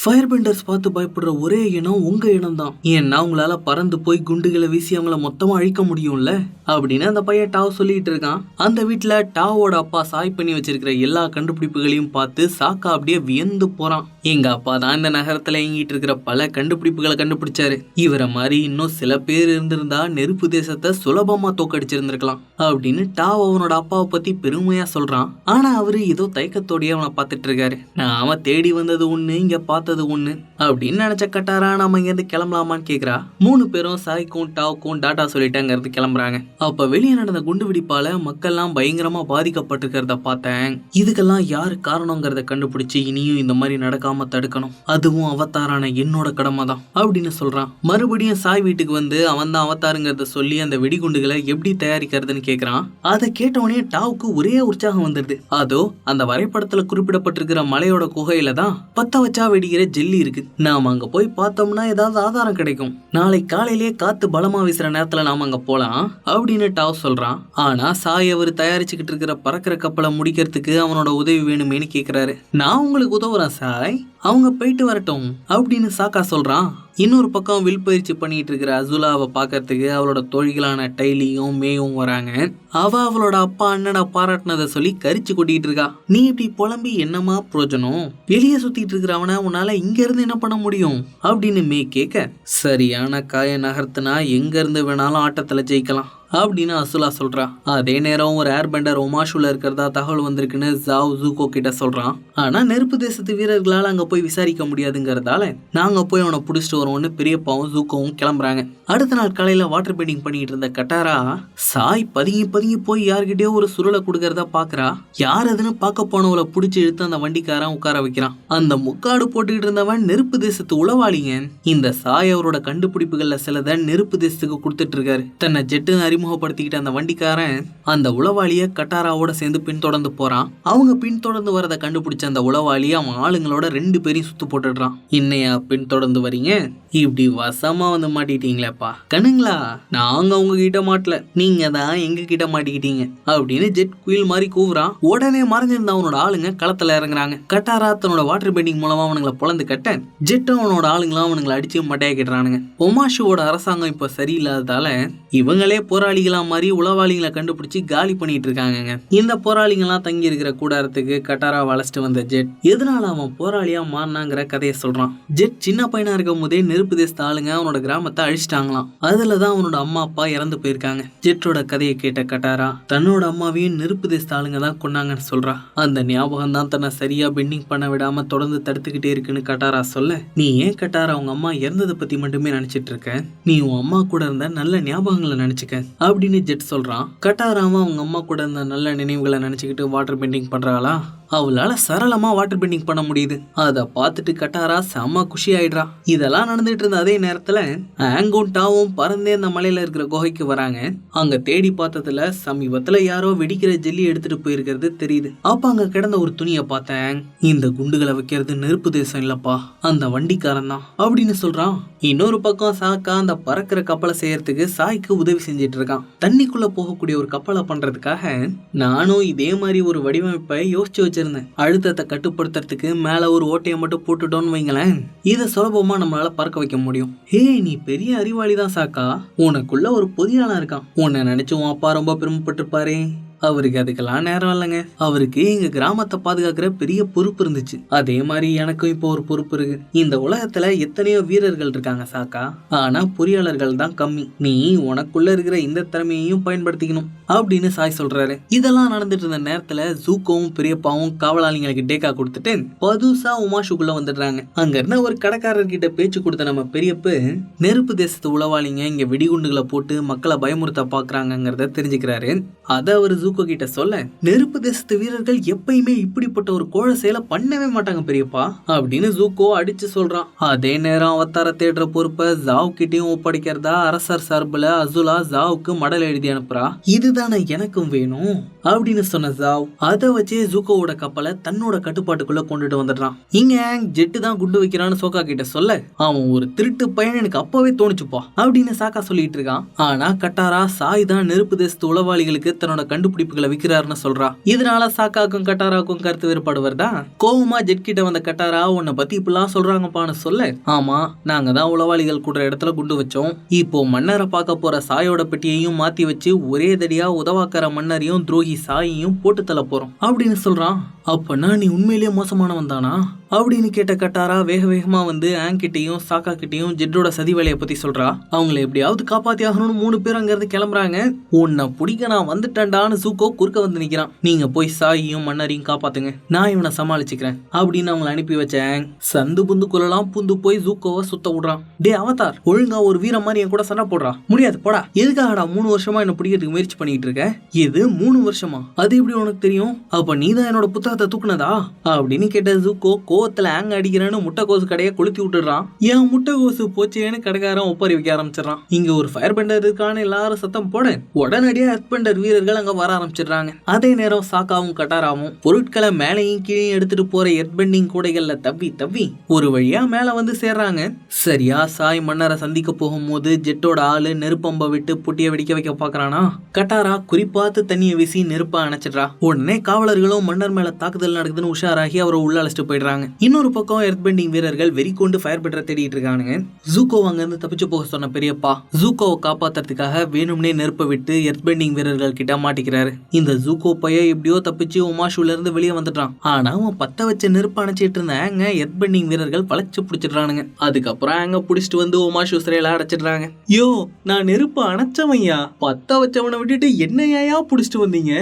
Speaker 1: ஃபயர் பெண்டர்ஸ் பார்த்து பயப்படுற ஒரே இனம் உங்க இனம் தான். ஏன்னா உங்களால பறந்து போய் குண்டுகளை வீசி அவங்கள மொத்தமா அழிக்க முடியும்ல அப்படின்னு அந்த பையன் டாவ் சொல்லிட்டு இருக்கான். அந்த வீட்டுல டாவோட அப்பா சாய் பண்ணி வச்சிருக்கிற எல்லா கண்டுபிடிப்புகளையும் பார்த்து சாக்கா அப்படியே வியந்து போறான். எங்க அப்பா தான் இந்த நகரத்துல இயங்கிட்டு இருக்கிற பல கண்டுபிடிப்புகளை கண்டுபிடிச்சாரு. இவரை மாதிரி இன்னும் சில பேர் இருந்திருந்தா நெருப்பு தேசத்தை சுலபமா தோக்கடிச்சிருந்திருக்கலாம் அப்படின்னு டாவ் அவனோட அப்பாவை பத்தி பெருமையா சொல்றான். ஆனா அவரு ஏதோ தயக்கத்தோடய அவனை பார்த்துட்டு இருக்காரு. நாம தேடி வந்தது ஒண்ணு, இங்க பார்த்தது ஒண்ணு அப்படின்னு நினைச்ச கட்டாரா நாம இங்க இருந்து கிளம்பலாமான்னு கேக்குறா. 3 பேரும் சாய்க்கும் டாவுக்கும் டாட்டா சொல்லிட்டு அங்க இருந்து கிளம்புறாங்க. அப்ப வெளியே நடந்த குண்டு வெடிப்பால மக்கள்லாம் பயங்கரமா பாதிக்கப்பட்டிருக்கிறத பார்த்தேன். இதுக்கெல்லாம் யாரு காரணங்கிறத கண்டுபிடிச்சு இனியும் இந்த மாதிரி நடக்காம தடுக்கணும். அதுவும் அவதாரான என்னோட கடமை தான் அப்படின்னு சொல்றான். மறுபடியும் சாய் வீட்டுக்கு வந்து அவன் தான் அவதாருங்கிறத சொல்லி அந்த வெடிகுண்டுகளை எப்படி தயாரிக்கிறதுன்னு கேக்குறான். அதை கேட்டவனே டாவுக்கு ஒரே உற்சாகம் வந்துடுது. அதோ அந்த வரைபடத்துல குறிப்பிடப்பட்டிருக்கிற மலையோட குகையில தான் பத்த வச்சா வெடிக்கிற ஜெல்லி இருக்கு. நாம அங்க போய் பார்த்தோம்னா ஏதாவது ஆதாரம் கிடைக்கும். நாளை காலையிலேயே காத்து பலமா வீசுற நேரத்துல நாம அங்க போலாம் அப்படின்னு டாவ் சொல்றான். ஆனா சாய் அவர் தயாரிச்சுக்கிட்டு இருக்கிற பறக்கிற கப்பலை முடிக்கிறதுக்கு அவனோட உதவி வேணுமேனு கேக்குறாரு. நான் உங்களுக்கு உதவுறேன் சாய், அவங்க போயிட்டு வரட்டும் அப்படின்னு சாக்கா சொல்றான். இன்னொரு பக்கம் வில் பயிற்சி பண்ணிட்டு இருக்கிற அசுலாவை பாக்கிறதுக்கு அவளோட தோழிகளான டைலியும் மேயும் வராங்க. அவளோட அப்பா அண்ணனை பாராட்டினதை சொல்லி கரிச்சு கொட்டிட்டு இருக்கா. நீ இப்படி புலம்பி என்னமா பிரயோஜனம்? வெளியே சுத்திட்டு இருக்கிறவன உன்னால இங்க இருந்து என்ன பண்ண முடியும் அப்படின்னு மே கேட்க, சரியான காய நகர்த்தினா எங்க இருந்து வேணாலும் ஆட்டத்துல ஜெயிக்கலாம் அப்படின்னு அசுலா சொல்றா. அதே நேரம் ஒரு ஏர்பெண்டர் ஒமாஷுல இருக்கிறதா தகவல் வந்திருக்குன்னு ஜாவ் ஜூகோ கிட்ட சொல்றான். ஆனா நெருப்பு தேசத்து வீரர்களால அங்க போய் விசாரிக்க முடியாதுங்கிறதால நாங்க போய் அவனை புடிச்சிட்டு வரோம்னு பெரியப்பாவும் ஜூகோவும் கிளம்புறாங்க. அடுத்த நாள் காலையில வாட்டர் பெயிண்டிங் பண்ணிட்டு இருந்த கட்டாரா சாய் பதுங்கி போய் யார்கிட்டயோ ஒரு சுருளை கொடுக்கறதா பாக்குறா. யார் அதுன்னு பார்க்க போனவளை புடிச்சு இழுத்து அந்த வண்டிக்காரன் உட்கார வைக்கிறான். அந்த முக்காடு போட்டுக்கிட்டு இருந்தவன் நெருப்பு தேசத்து உளவாளிங்க. இந்த சாய் அவரோட கண்டுபிடிப்புகள்ல சிலதை நெருப்பு தேசத்துக்கு கொடுத்துட்டு இருக்காரு. தன்னை ஜெட்டு அறிமுகப்படுத்திக்கிட்ட அந்த வண்டிக்காரன் அந்த உளவாளிய கட்டாராவோட சேர்ந்து பின்தொடர்ந்து போறான். அவங்க பின்தொடர்ந்து வரதை கண்டுபிடிச்ச அந்த உளவாளி அவன் ஆளுங்களோட 2 பேரையும் சுத்து போட்டுடுறான். இன்னையா பின்தொடர்ந்து வரீங்க, இப்படி வசமா வந்து மாட்டிட்டீங்களேப்பா கண்ணுங்களா, நாங்க உங்ககிட்ட மாட்டல, நீங்க தான் எங்க கிட்ட மாட்டிக்கிட்டீங்க அப்படின்னு ஜெட் குயில் மாதிரி கூவுறான். உடனே மறைஞ்சிருந்த அவனோட ஆளுங்க களத்துல இறங்குறாங்க. கட்டாரா தன்னோட வாட்டர் பெயிண்டிங் மூலமா அவனுங்களை பொழந்து கட்ட ஜெட்டும் அவனோட ஆளுங்களும் அவனுங்களை அடிச்சு மட்டையா கட்டுறானுங்க. ஒமாஷுவோட அரசாங்கம் இப்ப சரியில்லாததால இவங்களே போராளிகளா மாதிரி உளவாளிகளை கண்டுபிடிச்சு காலி பண்ணிட்டு இருக்காங்க. இந்த போராளிகள்லாம் தங்கி இருக்கிற கூடாரத்துக்கு கட்டாரா வளைச்சிட்டு வந்த ஜெட் எதனால அவன் போராளியா மாறினாங்கிற கதையை சொல்றான். ஜெட் சின்ன பையனா இருக்கும் போதே நெருப்பு தேசத்து ஆளுங்க அவனோட கிராமத்தை அழிச்சிட்டாங்களாம். அதுலதான் அவனோட அம்மா அப்பா இறந்து போயிருக்காங்க. ஜெட்டோட கதையை கேட்ட கட்டாரா தன்னோட அம்மாவையும் நெருப்பு தேசத்து ஆளுங்க தான் கொண்டாங்கன்னு சொல்றா. அந்த ஞாபகம் தான் தன்னை சரியா பெண்டிங் பண்ண விடாம தொடர்ந்து தடுத்துக்கிட்டே இருக்குன்னு கட்டாரா சொல்ல, நீ ஏன் கட்டாரா அவங்க அம்மா இறந்ததை பத்தி மட்டுமே நினைச்சிட்டு இருக்க, நீ உன் அம்மா கூட இருந்த நல்ல ஞாபகங்களை நினைச்சுக்க அப்படின்னு ஜெட் சொல்றான். கட்டாராவும் அவங்க அம்மா கூட இருந்த நல்ல நினைவுகளை நினைச்சுக்கிட்டு வாட்டர் பெயிண்டிங் பண்றாளா. அவளால சரளமா வாட்டர் பெயிண்டிங் பண்ண முடியுது. அதை பார்த்துட்டு கட்டாரா செம்ம குஷி ஆயிடுறா. இதெல்லாம் நடந்துட்டு இருந்த அதே நேரத்துல ஆங்கும் டாவும் பறந்தே அந்த மலையில இருக்கிற குகைக்கு வராங்க. அங்க தேடி பார்த்ததுல சமீபத்துல யாரோ வெடிக்கிற ஜெல்லி எடுத்துட்டு போயிருக்கிறது தெரியுது. அப்ப அங்க கிடந்த ஒரு துணியை பார்த்தேன். இந்த குண்டுகளை வைக்கிறது நெருப்பு தேசம் இல்லப்பா, அந்த வண்டிக்காரன் தான் அப்படின்னு சொல்றான். இன்னொரு பக்கம் சாக்கா அந்த பறக்கிற கப்பலை செய்யறதுக்கு சாய்க்கு உதவி செஞ்சிட்டு இருக்கான். தண்ணிக்குள்ள போகக்கூடிய ஒரு கப்பலை பண்றதுக்காக நானும் இதே மாதிரி ஒரு வடிவமைப்பை யோசிச்சு வச்சிருந்தேன். அழுத்தத்தை கட்டுப்படுத்துறதுக்கு மேல ஒரு ஓட்டையை மட்டும் போட்டுட்டோன்னு வைங்களேன், இதை சுலபமா நம்மளால பறக்க வைக்க முடியும். ஹே, நீ பெரிய அறிவாளிதான் சாக்கா, உனக்குள்ள ஒரு பொதியாளா இருக்கான், உன்னை நினைச்சு உன் அப்பா ரொம்ப பெருமைப்பட்டிருப்பாரே. அவருக்கு அதுக்கெல்லாம் நேரம் இல்லைங்க. அவருக்கு எங்க கிராமத்தை பாதுகாக்கிற பெரிய பொறுப்பு இருந்துச்சு. அதே மாதிரி எனக்கும் இப்போ ஒரு பொறுப்பு இருக்கு. இந்த உலகத்துல எத்தனையோ வீரர்கள் இருக்காங்க சாக்கா, ஆனா பொறியாளர்கள் தான் கம்மி. நீ உனக்குள்ள இருக்கிற இந்த திறமையையும் பயன்படுத்திக்கணும் அப்படின்னு சாய் சொல்றாரு. இதெல்லாம் நடந்துட்டு இருந்த நேரத்துல ஜூக்கோவும் பெரியப்பாவும் காவலாளிங்களுக்கு டேக்கா கொடுத்துட்டு பதுசா உமாஷுக்குள்ள வந்துடுறாங்க. அங்க இருந்த ஒரு கடைக்காரர்கிட்ட பேச்சு கொடுத்த நம்ம பெரியப்பு நெருப்பு தேசத்து உளவாளிங்க இங்க வெடிகுண்டுகளை போட்டு மக்களை பயமுறுத்த பாக்குறாங்கிறத தெரிஞ்சுக்கிறாரு. அதை அவர் ஜூக்கோ கிட்ட சொல்ல, நெருப்பு தேசத்து வீரர்கள் எப்பயுமே இப்படிப்பட்ட ஒரு கோழ செயலை பண்ணவே மாட்டாங்க பெரியப்பா அப்படின்னு ஜூக்கோ அடிச்சு சொல்றான். அதே நேரம் அவதார தேடுற பொறுப்பை ஜாவ் கிட்டையும் ஒப்படைக்கிறதா அரசர் சார்புல அசுலா ஜாவுக்கு மடல் எழுதி அனுப்புறா. இதுதானே எனக்கும் வேணும் அப்படின்னு சொன்ன ஜாவ் அதை வச்சே ஜூக்கோவோட கப்பலை தன்னோட கட்டுப்பாட்டுக்குள்ள கொண்டுட்டு வந்துடுறான். இங்க ஜெட்டு தான் குண்டு வைக்கிறான்னு சோக்கா கிட்ட சொல்ல, அவன் ஒரு திருட்டு பையன் எனக்கு அப்பவே தோணுச்சுப்பா அப்படின்னு சாக்கா சொல்லிட்டு இருக்கான். ஆனா கட்டாரா சாய் தான் நெருப்பு தேசத்து உளவாளிகளுக்கு தன்னோட கண்டுபிடிப்புகளை விற்கிறாருன்னு சொல்றா. இதனால சாக்காக்கும் கட்டாராக்கும் கருத்து வேறுபாடு வருதா. கோவமா ஜெட் கிட்ட வந்த கட்டாரா உன்னை பத்தி இப்பெல்லாம் சொல்றாங்கப்பான்னு சொல்ல, ஆமா நாங்க தான் உளவாளிகள் கூடுற இடத்துல குண்டு வச்சோம். இப்போ மன்னரை பார்க்க போற சாயோட பெட்டியையும் மாத்தி வச்சு ஒரே தடியா உதவாக்கிற மன்னரையும் துரோகி சாயையும் போட்டு தள்ள போறோம் அப்படின்னு சொல்றான். அப்பனா நீ உண்மையிலேயே மோசமானவன் தானா அப்படின்னு கேட்ட கட்டாரா வேக வேகமா வந்து ஆங்கிட்டையும் சாக்கா கிட்டையும் ஜெட்டோட சதி வேலையை பத்தி சொல்றா. அவங்களை எப்படியாவது காப்பாத்தி ஆகணும்னு 3 பேர் அங்க இருந்து கிளம்புறாங்க. உன்னை பிடிக்க நான் வந்துட்டேன்டான்னு ஜூக்கோ குறுக்க வந்து நிக்கிறான். நீங்க போய் சாயையும் மன்னரையும் காப்பாத்துங்க, நான் இவனை சமாளிச்சுக்கிறேன் அப்படின்னு அவங்களை அனுப்பி வச்சேன். சந்து புந்துக்குள்ளலாம் புந்து போய் ஜூக்கோவை சுத்த விடுறான். டே அவதார், ஒழுங்கா ஒரு வீர மாதிரி என் கூட சண்டை போடுறா. முடியாது போடா. எதுக்காகடா 3 வருஷமா என்ன பிடிக்கிறதுக்கு முயற்சி பண்ணிட்டு இருக்க? இது 3 வருஷமா? அது எப்படி உனக்கு தெரியும்? அப்ப நீதான் என்னோட புத்தகத்தை தூக்குனதா அப்படின்னு கேட்ட ஜூக்கோ கோவத்துல ஆங்க அடிக்கிறேன்னு முட்டைகோசு கடையை கொளுத்தி விட்டுறான். ஏன் முட்டைகோசு போச்சேன்னு கடைக்காரன் ஒப்பாரி வைக்க ஆரம்பிச்சிடறான். இங்க ஒரு ஃபயர் பெண்டர் இருக்கான்னு எல்லாரும் சத்தம் போட உடனடியா எர்த் பெண்டர் வீரர்கள் அங்க வர ஆரம்பிச்சிடுறாங்க. அதே நேரம் சாக்காவும் கட்டாராவும் பொருட்களை மேலையும் கீழே எடுத்துட்டு போற எர்த் பெண்டிங் கூடைகள்ல தவ்வி தவ்வி ஒரு வழியா மேல வந்து சேர்றாங்க. சரியா சாய் மன்னரை சந்திக்க போகும்போது ஜெட்டோட ஆளு நெருப்பம்ப விட்டு புட்டிய வெடிக்க வைக்க பாக்குறானா. கட்டாரா குறிப்பாத்து தண்ணியை வீசி நெருப்பா அணைச்சிடுறா. உடனே காவலர்களும் மன்னர் மேல தாக்குதல் நடக்குதுன்னு உஷாராகி அவரை உள்ள அழைச்சிட்டு போயிடுறாங்க. இன்னொரு பக்கம் எர்த் பெண்டிங் வீரர்கள் வெறி கொண்டு ஃபயர் பெண்டரை தேடிட்டு இருக்கானுங்க. ஜூக்கோ அங்க இருந்து தப்பிச்சு போக சொன்ன பெரியப்பா ஜூக்கோவை காப்பாத்துறதுக்காக வேணும்னே நெருப்ப விட்டு எர்த் பெண்டிங் வீரர்கள் கிட்ட மாட்டிக்கிறாரு. இந்த ஜூக்கோ பைய எப்படியோ தப்பிச்சு உமாஷுல இருந்து வெளியே வந்துட்டான். ஆனா அவன் பத்த வச்ச நெருப்பு அணைச்சிட்டு இருந்த ஆங்க எர்த் பெண்டிங் வீரர்கள் பழச்சு பிடிச்சிடுறானுங்க. அதுக்கப்புறம் ஆங்க புடிச்சிட்டு வந்து உமாஷு சிறையில அடைச்சிடுறாங்க. யோ, நான் நெருப்பு அணைச்சவையா, பத்த வச்சவனை விட்டுட்டு என்னையா புடிச்சிட்டு வந்தீங்க?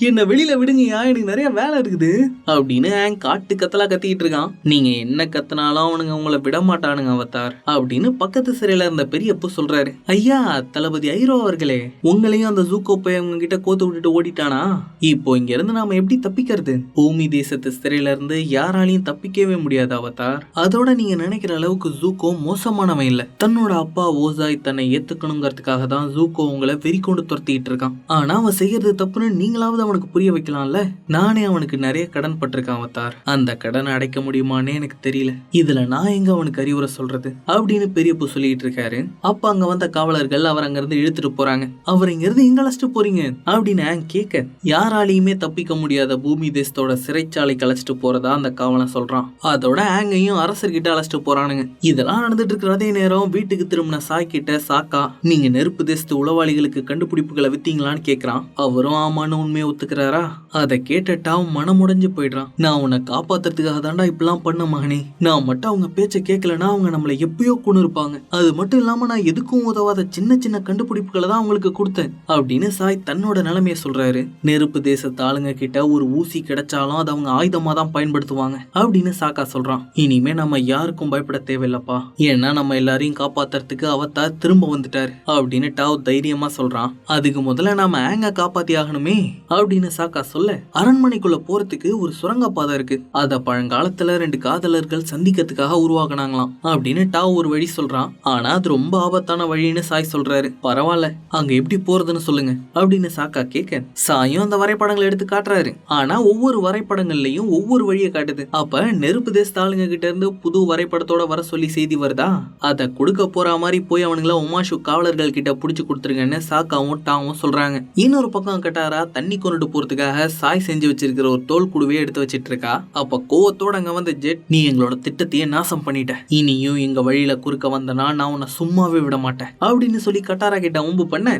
Speaker 1: என்ன வெளியில விடுங்கயா, எனக்கு நிறைய வேலை இருக்குது அப்படின்னு ஆங் காட்டு கத்தலா கத்திக்கிட்டு இருக்கான். இருக்கான். நீங்க என்ன கத்துனாலும் அவனுங்க உங்களை விட மாட்டானுங்க அவதார் அப்படின்னு பக்கத்து சிறையில இருந்த பெரியப்பு சொல்றாரு. ஐயா, தளபதி ஐரோ அவர்களே, உங்களையும் அந்த ஜூக்கோ போய் அவங்க கிட்ட கோத்து விட்டுட்டு ஓடிட்டானா? இப்போ இங்க இருந்து நாம எப்படி தப்பிக்கிறது? பூமி தேசத்து சிறையில இருந்து யாராலையும் தப்பிக்கவே முடியாது அவதார். அதோட நீங்க நினைக்கிற அளவுக்கு ஜூக்கோ மோசமானவன் இல்ல. தன்னோட அப்பா ஓசாய் தன்னை ஏத்துக்கணுங்கிறதுக்காக தான் ஜூக்கோ உங்களை வெறி கொண்டு துரத்திட்டு இருக்கான். ஆனா அவன் செய்யறது தப்புன்னு நீங்களாவது அவனுக்கு புரிய வைக்கலாம்ல. நானே அவனுக்கு நிறைய கடன் பட்டிருக்கான் அவதார். அந்த கடனை அடைக்க முடியுமான்னு எனக்கு தெரியல. இதுல நான் எங்க அவனுக்கு அறிவுரை சொல்றது அப்படின்னு பெரியப்பா சொல்லிட்டு இருக்காரு. அப்ப அங்க வந்த காவலர்கள் அவர் அங்க இருந்து இழுத்துட்டு போறாங்க. அவர் இங்க இருந்து எங்க அழைச்சிட்டு போறீங்க அப்படின்னு கேட்க, யாராலையுமே தப்பிக்க முடியாத பூமி தேசத்தோட சிறைச்சாலை அழைச்சிட்டு போறதா அந்த காவலன் சொல்றான். அதோட ஆங்கையும் அரசர்கிட்ட அழைச்சிட்டு போறானுங்க. இதெல்லாம் நடந்துட்டு இருக்கிற அதே நேரம் வீட்டுக்கு திரும்பின சாய் கிட்ட சாக்கா, நீங்க நெருப்பு தேசத்து உளவாளிகளுக்கு கண்டுபிடிப்புகளை வித்தீங்களான்னு கேக்குறான். அவரும் ஆமான்னு உண்மையை ஒத்துக்கிறாரா? அதை கேட்டுட்டா அவன் மனம் உடைஞ்சு போயிடுறான். நான் உன்னை காப்பாத்துறதுக்காக தாண்டா இப்பெல்லாம் பண்ண மகனே. நான் மட்டும் அவங்க பேச்ச கேட்கலன்னா அவங்க நம்மளை எப்பயோ கொண்டு இருப்பாங்க. அது மட்டும் இல்லாம நான் எதுக்கும் உதவாத சின்ன சின்ன கண்டுபிடிப்புகளை தான் அவங்களுக்கு கொடுத்தேன் அப்படின்னு சாய் தன்னோட நிலைமைய சொல்றாரு. நெருப்பு தேசத்து ஆளுங்க கிட்ட ஒரு ஊசி கிடைச்சாலும் அதை அவங்க ஆயுதமா தான் பயன்படுத்துவாங்க அப்படின்னு சாக்கா சொல்றான். இனிமே நம்ம யாருக்கும் பயப்பட தேவையில்லப்பா, ஏன்னா நம்ம எல்லாரையும் காப்பாத்துறதுக்கு அவதார் திரும்ப வந்துட்டாரு அப்படின்னு டாவ் தைரியமா சொல்றான். அதுக்கு முதல்ல நாம ஆங்க காப்பாத்தி ஆகணுமே அப்படின்னு சாக்கா சொல்ல, அரண்மனைக்குள்ள போறதுக்கு ஒரு சுரங்கப்பாதை இருக்கு. அத பழங்காலத்துல 2 காதலர்கள் சந்திக்கிறதுக்காக உருவாக்குனாங்களாம் அப்படின்னு டாவ் ஒரு வழி சொல்றான். ஆனா அது ரொம்ப ஆபத்தான வழின்னு சாய் சொல்றாரு. பரவாயில்ல, அங்க எப்படி போறதுன்னு சொல்லுங்க அப்படின்னு சாக்கா கேட்க, சாயும் அந்த வரைபடங்களை எடுத்து காட்டுறாரு. ஆனா ஒவ்வொரு வரைபடங்கள்லயும் ஒவ்வொரு வழியை காட்டுது. அப்ப நெருப்பு தேச ஆளுங்க கிட்ட இருந்து புது வரைபடத்தோட வர சொல்லி செய்தி வருதா? அதை கொடுக்க போற மாதிரி போய் அவனுங்கள உமாஷு காவலர்கள் கிட்ட புடிச்சு கொடுத்துருங்கன்னு சாக்காவும் டாவும் சொல்றாங்க. இன்னொரு பக்கம் கட்டாரா தண்ணி கொண்டுட்டு போறதுக்காக சாய் செஞ்சு வச்சிருக்கிற ஒரு தோல் குடுவையை எடுத்து வச்சிட்டு இருக்கா. அப்ப கோவத்தோட அங்க வந்து ஜெட், நீ எங்களோட திட்டத்தையே நாசம் பண்ணிட்ட, இனியும் எங்க வழியில குறுக்க வந்தனா நான் உன்னை சும்மாவே விட மாட்டேன் அப்படின்னு சொல்லி கட்டாரா கிட்ட ஒம்பு பண்ண,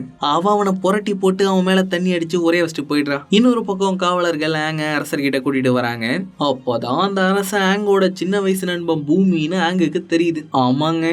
Speaker 1: அவனை புரட்டி போட்டு அவன் மேல தண்ணி அடிச்சு ஒரே வச்சுட்டு போயிடுறான். இன்னொரு பக்கம் காவலர்கள் ஆங்க அரசர்கிட்ட கூட்டிட்டு வராங்க. அப்போதான் அந்த அரசன் ஆங்கோட சின்ன வயசு நண்பன் பூமின்னு ஆங்குக்கு தெரியுது. ஆமாங்க,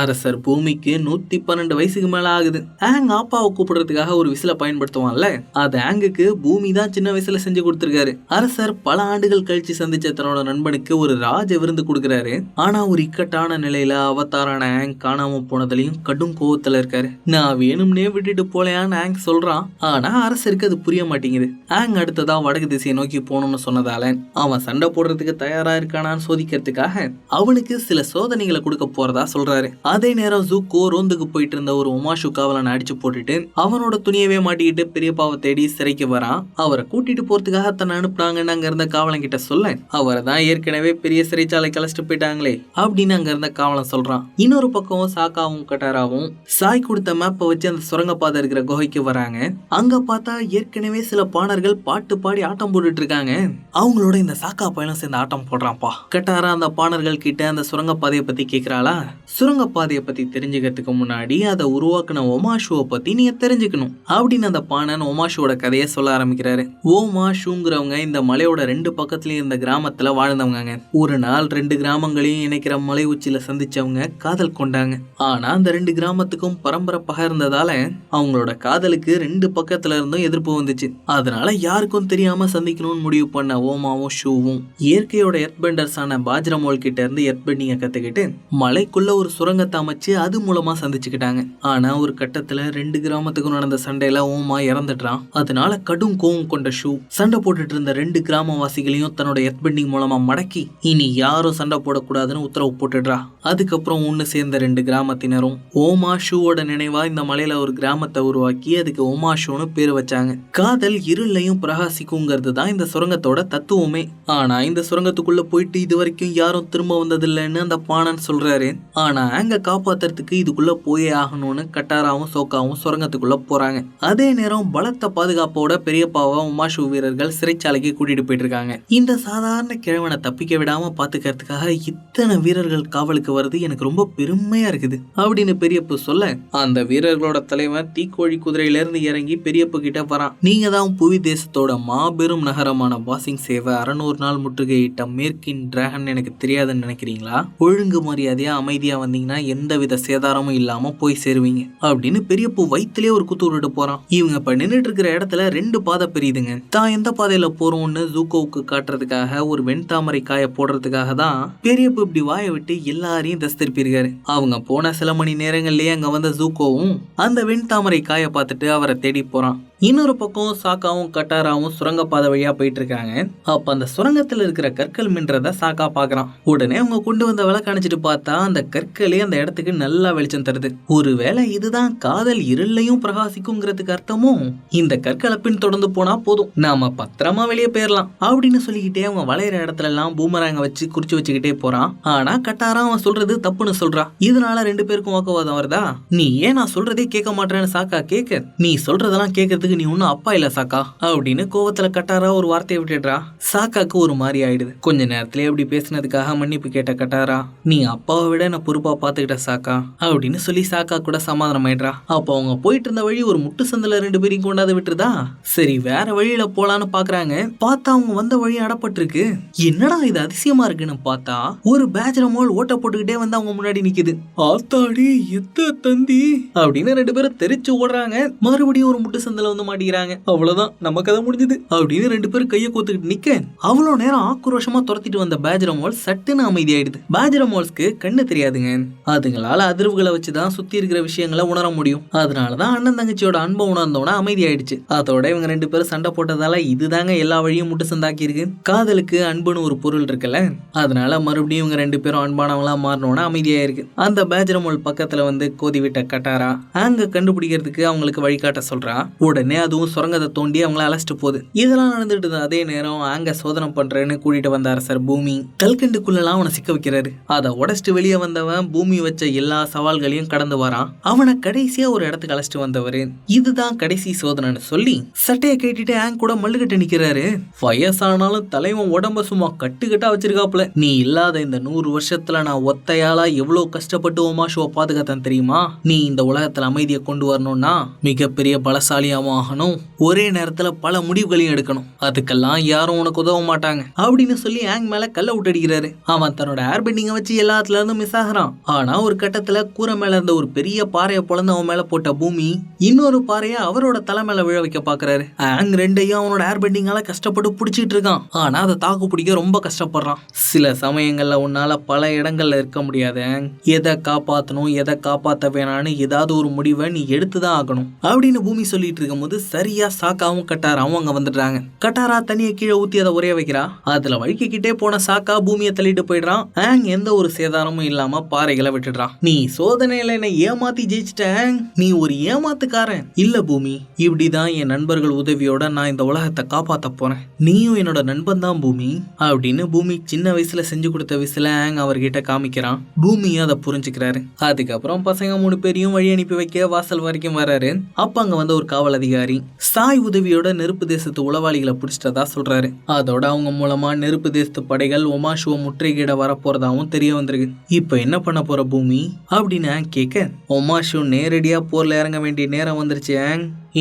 Speaker 1: அரசர் பூமிக்கு 112 வயசுக்கு மேல ஆகுது. ஆங் அப்பாவை கூப்பிடுறதுக்காக ஒரு விசில பயன்படுத்துவான்ல, அது ஆங்குக்கு பூமி தான் சின்ன வயசுல செஞ்சு கொடுத்திருக்காரு. அரசர் பல ஆண்டுகள் கழிச்சு சந்திச்ச தன்னோட நண்பனுக்கு ஒரு ராஜ விருந்து கொடுக்கறாரு. ஆனா ஒரு இக்கட்டான நிலையில அவதாரான ஆங் காணாம போனதுலயும் கடும் கோவத்துல இருக்காரு. நான் வேணும்னே விட்டுட்டு போலையான்னு ஆங் சொல்றான். ஆனா அரசருக்கு அது புரிய மாட்டேங்குது. ஆங் அடுத்ததா வடக்கு திசையை நோக்கி போகணும்னு சொன்னதால அவன் சண்டை போடுறதுக்கு தயாரா இருக்கானான்னு சோதிக்கிறதுக்காக அவனுக்கு சில சோதனைகளை கொடுக்க போறதா சொல்றாரு. அதே நேரம் ஜூக்கோ ரோந்துக்கு போயிட்டு இருந்த ஒரு உமாஷு காவலனை அடிச்சு போட்டுட்டு அவனோட துணியவே மாட்டிக்கிட்டு பெரியப்பாவை தேடி சிறைக்கு வரான். அவரை கூட்டிட்டு போறதுக்காக தன்னை அனுப்புனாங்கன்னு அங்க இருந்த காவலன் கிட்ட சொல்ல, அவரை தான் ஏற்கனவே பெரிய சிறைச்சாலை கழிச்சிட்டு போயிட்டாங்களே அப்படின்னு அங்க இருந்த காவலன் சொல்றான். இன்னொரு பக்கம் சாக்காவும் கட்டாராவும் சாய் கொடுத்த மேப்பை வச்சு அந்த சுரங்கப்பாதை இருக்கிற குகைக்கு வராங்க. அங்க பார்த்தா ஏற்கனவே சில பாணர்கள் பாட்டு பாடி ஆட்டம் போட்டுட்டு இருக்காங்க. அவங்களோட இந்த சாக்கா பயணம் சேர்ந்து ஆட்டம் போடுறான்ப்பா. கட்டாரா அந்த பாணர்கள் கிட்ட அந்த சுரங்கப்பாதையை பத்தி கேக்குறாளா? சுரங்கப்பாதையை பத்தி தெரிஞ்சுக்கிறதுக்கு முன்னாடி அதை உருவாக்குன ஒமாஷுவை பத்தி நீங்க தெரிஞ்சுக்கணும் அப்படின்னு அந்த பாணன் ஒமாஷுவோட கதையை சொல்ல ஆரம்பிக்கிறாரு. ஓமாஷுங்கிறவங்க இந்த மலையோட 2 பக்கத்துலயும் இருந்த கிராமத்துல வாழ்ந்தவங்க. ஒரு நாள் 2 கிராமங்களையும் இணைக்கிற மலை உச்சியில சந்திச்சவங்க காதல் கொண்டாங்க. ஆனா அந்த 2 கிராமத்துக்கும் பரம்பரை பகிர்ந்ததால அவங்களோட காதலுக்கு 2 பக்கத்துல இருந்தும் எதிர்ப்பு வந்துச்சு. அதனால யாருக்கும் தெரியாம சந்திக்கணும்னு முடிவு பண்ண ஓமாவும் ஷூவும் இயற்கையோட எர்த்பெண்டர்ஸான பாஜ்ரமோல் கிட்ட இருந்து எர்த்பெண்டிங்க கத்துக்கிட்டு மலைக்குள்ள ஒரு சுரங்கத்தை அமைச்சு அது மூலமா சந்திச்சுக்கிட்டாங்க. ஆனா ஒரு கட்டத்துல 2 கிராமத்துக்கும் நடந்த சண்டையில ஓமா இறந்துட்டான். அதனால கடும் கோவம் கொண்ட ஷூ சண்டை போட்டுட்டு இருந்த 2 கிராமவாசிகளையும் தன்னோட எர்த்பெண்டிங் மூலமா மடக்கி இனி யாரும் சண்டை போடக்கூடாதுன்னு உத்தரவு போட்டுடுறா. அதுக்கப்புறம் ஒன்னு சேர்ந்த 2 கிராமத்தினரும் ஓமா ஷூவோட நினைவா இந்த மலையில ஒரு கிராமத்தை உருவாக்கி அதுக்கு ஓமா ஷூன்னு பேர் வச்சாங்க. காதல் இருளையும் பிரகாசிக்குங்கிறது தான் இந்த சுரங்கத்தோட தத்துவமே. ஆனா இந்த சுரங்கத்துக்குள்ள போயிட்டு இது வரைக்கும் யாரும் திரும்ப வந்ததில்லைன்னு அந்த பாணன் சொல்றாரு. ஆனா அங்க காப்பாத்துறதுக்கு இதுக்குள்ள போயே ஆகணும்னு கட்டாராவும் சோக்காவும் சுரங்கத்துக்குள்ள போறாங்க. அதே நேரம் பலத்த பாதுகாப்போட பெரியப்பாவை உமாஷு வீரர்கள் சிறைச்சாலைக்கு கூட்டிட்டு போயிட்டு இருக்காங்க. இந்த சாதாரண கிழவனை தப்பிக்க விடாம பாத்துக்கிறதுக்காக இத்தனை வீரர்கள் காவலுக்கு வருது எனக்கு ரொம்ப பெருமையா இருக்குது அப்படின்னு பெரியப்பு சொல்ல, அந்த வீரர்களோட தலைவன் தீக்கோழி குதிரையில இருந்து இறங்கி பெரியப்பு கிட்ட வரான். நீங்க தான் புவி தேசத்தோட மாபெரும் நகரமான பாசிங் சேவை 600 நாள் முற்றுகையிட்ட மேற்கின் டிராகன் எனக்கு தெரியாதுன்னு நினைக்கிறீங்களா? ஒழுங்கு மரியாதையா அமைதியா வந்தீங்கன்னா எந்தவித சேதாரமும் இல்லாம போய் சேருவீங்க அப்படின்னு பெரியப்பு வயிற்றுலயே ஒரு குத்து விட்டுட்டு போறான். இவங்க இப்ப நின்றுட்டு இருக்கிற இடத்துல 2 பாதை பிரியுதுங்க. தான் எந்த பாதையில போறோம்னு ஜூக்கோவுக்கு காட்டுறதுக்காக ஒரு வெண்தாமரை காய போடுறதுக்காக தான் பெரியப்ப இப்படி வாயை விட்டு எல்லாரையும் தஸ் திருப்பியிருக்காரு. அவங்க போன சில மணி நேரங்கள்லயே அங்க வந்த ஜூக்கோவும் அந்த வெண்தாமரை காய பார்த்துட்டு அவரை தேடி போறான். இன்னொரு பக்கம் சாக்காவும் கட்டாராவும் சுரங்கப்பாதை வழியா போயிட்டு இருக்காங்க. அப்ப அந்த சுரங்கத்துல இருக்கிற கற்கள் மின்றத சாக்கா பாக்குறான். உடனே அவங்க கொண்டு வந்த விளக்கு அணைச்சிட்டு பார்த்தா அந்த கற்களே அந்த இடத்துக்கு நல்லா வெளிச்சம் தருது. ஒருவேளை இதுதான் காதல் இருளையும் பிரகாசிக்குங்கிறதுக்கு அர்த்தமும். இந்த கற்களை பின் தொடர்ந்து போனா போதும், நாம பத்திரமா வெளியே போயிடலாம் அப்படின்னு சொல்லிக்கிட்டே அவங்க வளையிற இடத்துல எல்லாம் பூமராங்க வச்சு குறிச்சு வச்சுக்கிட்டே போறான். ஆனா கட்டாரா அவன் சொல்றது தப்புன்னு சொல்றா. இதனால ரெண்டு பேருக்கும் வாக்குவாதம் வருதா. நீ ஏன் நான் சொல்றதே கேட்க மாட்டேன்னு சாக்கா கேட்க, நீ சொல்றதெல்லாம் கேட்கறதுக்கு நீ ஒன்னும் அப்பா இல்ல சாக்கா அப்படின்னு கோவத்துல கட்டாரா ஒரு வார்த்தையை விட்டுடுறா. சாக்காக்கு ஒரு மாதிரி ஆயிடுது. கொஞ்ச நேரத்திலே அப்படி பேசினதுக்காக மன்னிப்பு கேட்ட கட்டாரா, நீ அப்பாவை விட நான் பொறுப்பா பாத்துக்கிட்ட சாக்கா அப்படின்னு சொல்லி சாக்கா கூட சமாதானம் ஆயிடுறா. அப்ப அவங்க போயிட்டு இருந்த வழி ஒரு முட்டு சந்தில ரெண்டு பேரையும் கொண்டாந்து விட்டுருதா. சரி வேற வழியில போலான்னு பாக்குறாங்க. பார்த்தா அவங்க வந்த வழி அடப்பட்டிருக்கு. என்னடா இது அதிசயமா இருக்குன்னு பார்த்தா ஒரு பேஜ்ல மோல் ஓட்ட போட்டுக்கிட்டே வந்து அவங்க முன்னாடி நிக்குது. ஆத்தாடி எத்த தந்தி அப்படின்னு ரெண்டு பேரும் தெரிச்சு ஓடுறாங்க. மறுபடியும் ஒரு முட்டு சந்தில வந்து மாட்டிக்கிறாங்க. அவ்வளவுதான் நம்ம கதை முடிஞ்சது அப்படின்னு ரெண்டு பேரும் கையை கோத்துக்கிட்டு நிக்க அவ்வளவு நேரம் ஆக்ரோஷமா துரத்திட்டு வந்த பேஜ்ரமோல் சட்டுன்னு அமைதியாயிடுது. பேஜ்ரமோல்ஸ்க்கு கண்ணு தெரியாதுங்க. அதுங்களால அதிர்வுகளை வச்சுதான் சுத்தி இருக்கிற விஷயங்களை உணர முடியும். அதனாலதான் அண்ணன் தங்கச்சியோட அன்பை உணர்ந்தோட அமைதியாயிடுச்சு. அதோட இவங்க ரெண்டு பேரும் சண்டை போட்டதால இதுதாங்க எல்லா வழியும் முட்டு சந்தாக்கி இருக்கு. காதலுக்கு அன்புன்னு ஒரு பொருள் இருக்குல்ல, அதனால மறுபடியும் இவங்க ரெண்டு பேரும் அன்பானவங்களா மாறினோட அமைதியா இருக்கு. அந்த பேஜ்ரமோல் பக்கத்துல வந்து கோதி விட்ட கட்டாரா அங்க கண்டுபிடிக்கிறதுக்கு அவங்களுக்கு வழிகாட்ட சொல்றா. உடனே அதுவும் சுரங்கத்தை தோண்டி அவங்கள அழைச்சிட்டு போகுது. இதெல்லாம் நடந்துட்டு அதே நேரம் அங்க சோதனை பண்றேன்னு கூட்டிட்டு வந்த அரசர் பூமி கல்கண்டுக்குள்ளலாம் அவனை சிக்க வைக்கிறாரு. அதை உடச்சிட்டு வெளியே வந்தவன் பூமி வச்ச எல்லா சவால்களையும் கடந்து வரான். அவனை கடைசியா ஒரு இடத்துக்கு அழைச்சிட்டு வந்தவரு இதுதான் கடைசி சோதனைன்னு சொல்லி சட்டையை கேட்டுட்டு ஆங் கூட மல்லுகிட்ட நிக்கிறாரு. வயசானாலும் தலைவன் உடம்ப சும்மா கட்டுக்கட்டா வச்சிருக்காப்புல. நீ இல்லாத இந்த 100 வருஷத்துல நான் ஒத்தையாளா எவ்வளவு கஷ்டப்பட்டு ஓமாஷுவை பாதுகாத்தேன் தெரியுமா. நீ இந்த உலகத்துல அமைதியை கொண்டு வரணும்னா மிகப்பெரிய பலசாலியாவும் ஆகணும், ஒரே நேரத்துல பல முடிவுகளையும் எடுக்கணும். அதுக்கெல்லாம் யாரும் உனக்கு உதவ மாட்டாங்க அப்படின்னு சொல்லி ஆங் மேல கல்ல விட்டடிக்கிறாரு. அவன் தன்னோட ஏர் பெண்டிங்கை வச்சு எல்லாத்துல இருந்தும் மிஸ் ஆகிறான். ஆனா ஒரு கட்டத்துல கூரை மேல இருந்த ஒரு பெரிய பாறையை பொழந்து அவன் மேல போட்ட பூமி இன்னொரு பாறையை அவரோட தலை மேல விழ வைக்க பாக்குறாரு. ஆங் ரெண்டையும் அவனோட ஏர் பெண்டிங்கால கஷ்டப்பட்டு பிடிச்சிட்டு இருக்கான். ஆனா அதை தாக்கு பிடிக்க ரொம்ப கஷ்டப்படுறான். சில சமயங்கள்ல உன்னால பல இடங்கள்ல இருக்க முடியாது. எதை காப்பாத்தணும் எதை காப்பாத்த வேணான்னு ஏதாவது ஒரு முடிவை நீ எடுத்துதான் ஆகணும் அப்படின்னு பூமி சொல்லிட்டு இருக்கும் போது சரியா சாக்காவும் கட்டாராவும் அங்க வந்துடுறாங்க. கட்டாரா தண்ணியை கீழே ஊத்தி அதை உரைய வைக்கிறா. அதுல வழுக்கிக்கிட்டே போன சாக்கா பூமியை தள்ளிட்டு போயிடுறான். ஆங் எந்த ஒரு சேதாரமும் இல்லாம பாறைகளை விட்டுடுறான். நீ சோதனையில என்னை ஏமாத்தி ஜெயிச்சிட்ட, நீ ஒரு ஏமாத்துக்காரன் இல்ல பூமி. இப்படிதான் என் நண்பர்கள் உதவியோட நான் இந்த உலகத்தை காப்பாத்த போறேன். நீயும் என்னோட நண்பன் தான் பூமி அப்படின்னு பூமி சின்ன வயசுல செஞ்சு கொடுத்த விசில ஆங் அவர்கிட்ட காமிக்கிறான். பூமியும் அதை புரிஞ்சுக்கிறாரு. அதுக்கப்புறம் பசங்க 3 பேரையும் வழி அனுப்பி வைக்க வாசல் வரைக்கும் வராரு. அப்ப அங்க வந்து ஒரு காவல் அதிகாரி சாய் உதவியோட நெருப்பு தேசத்து உளவாளிகளை பிடிச்சிட்டதா சொல்றாரு. அதோட அவங்க மூலமா நெருப்பு தேசத்து படைகள் ஒமாஷுவ முற்றுகையிட வரப்போறதாவும் தெரிய வந்திருக்கு. இப்ப என்ன பண்ண போற பூமி அப்படின்னு கேட்க, ஒமாஷு நேரடியா போர்ல இறங்க வேண்டிய நேரம் வந்துருச்சு.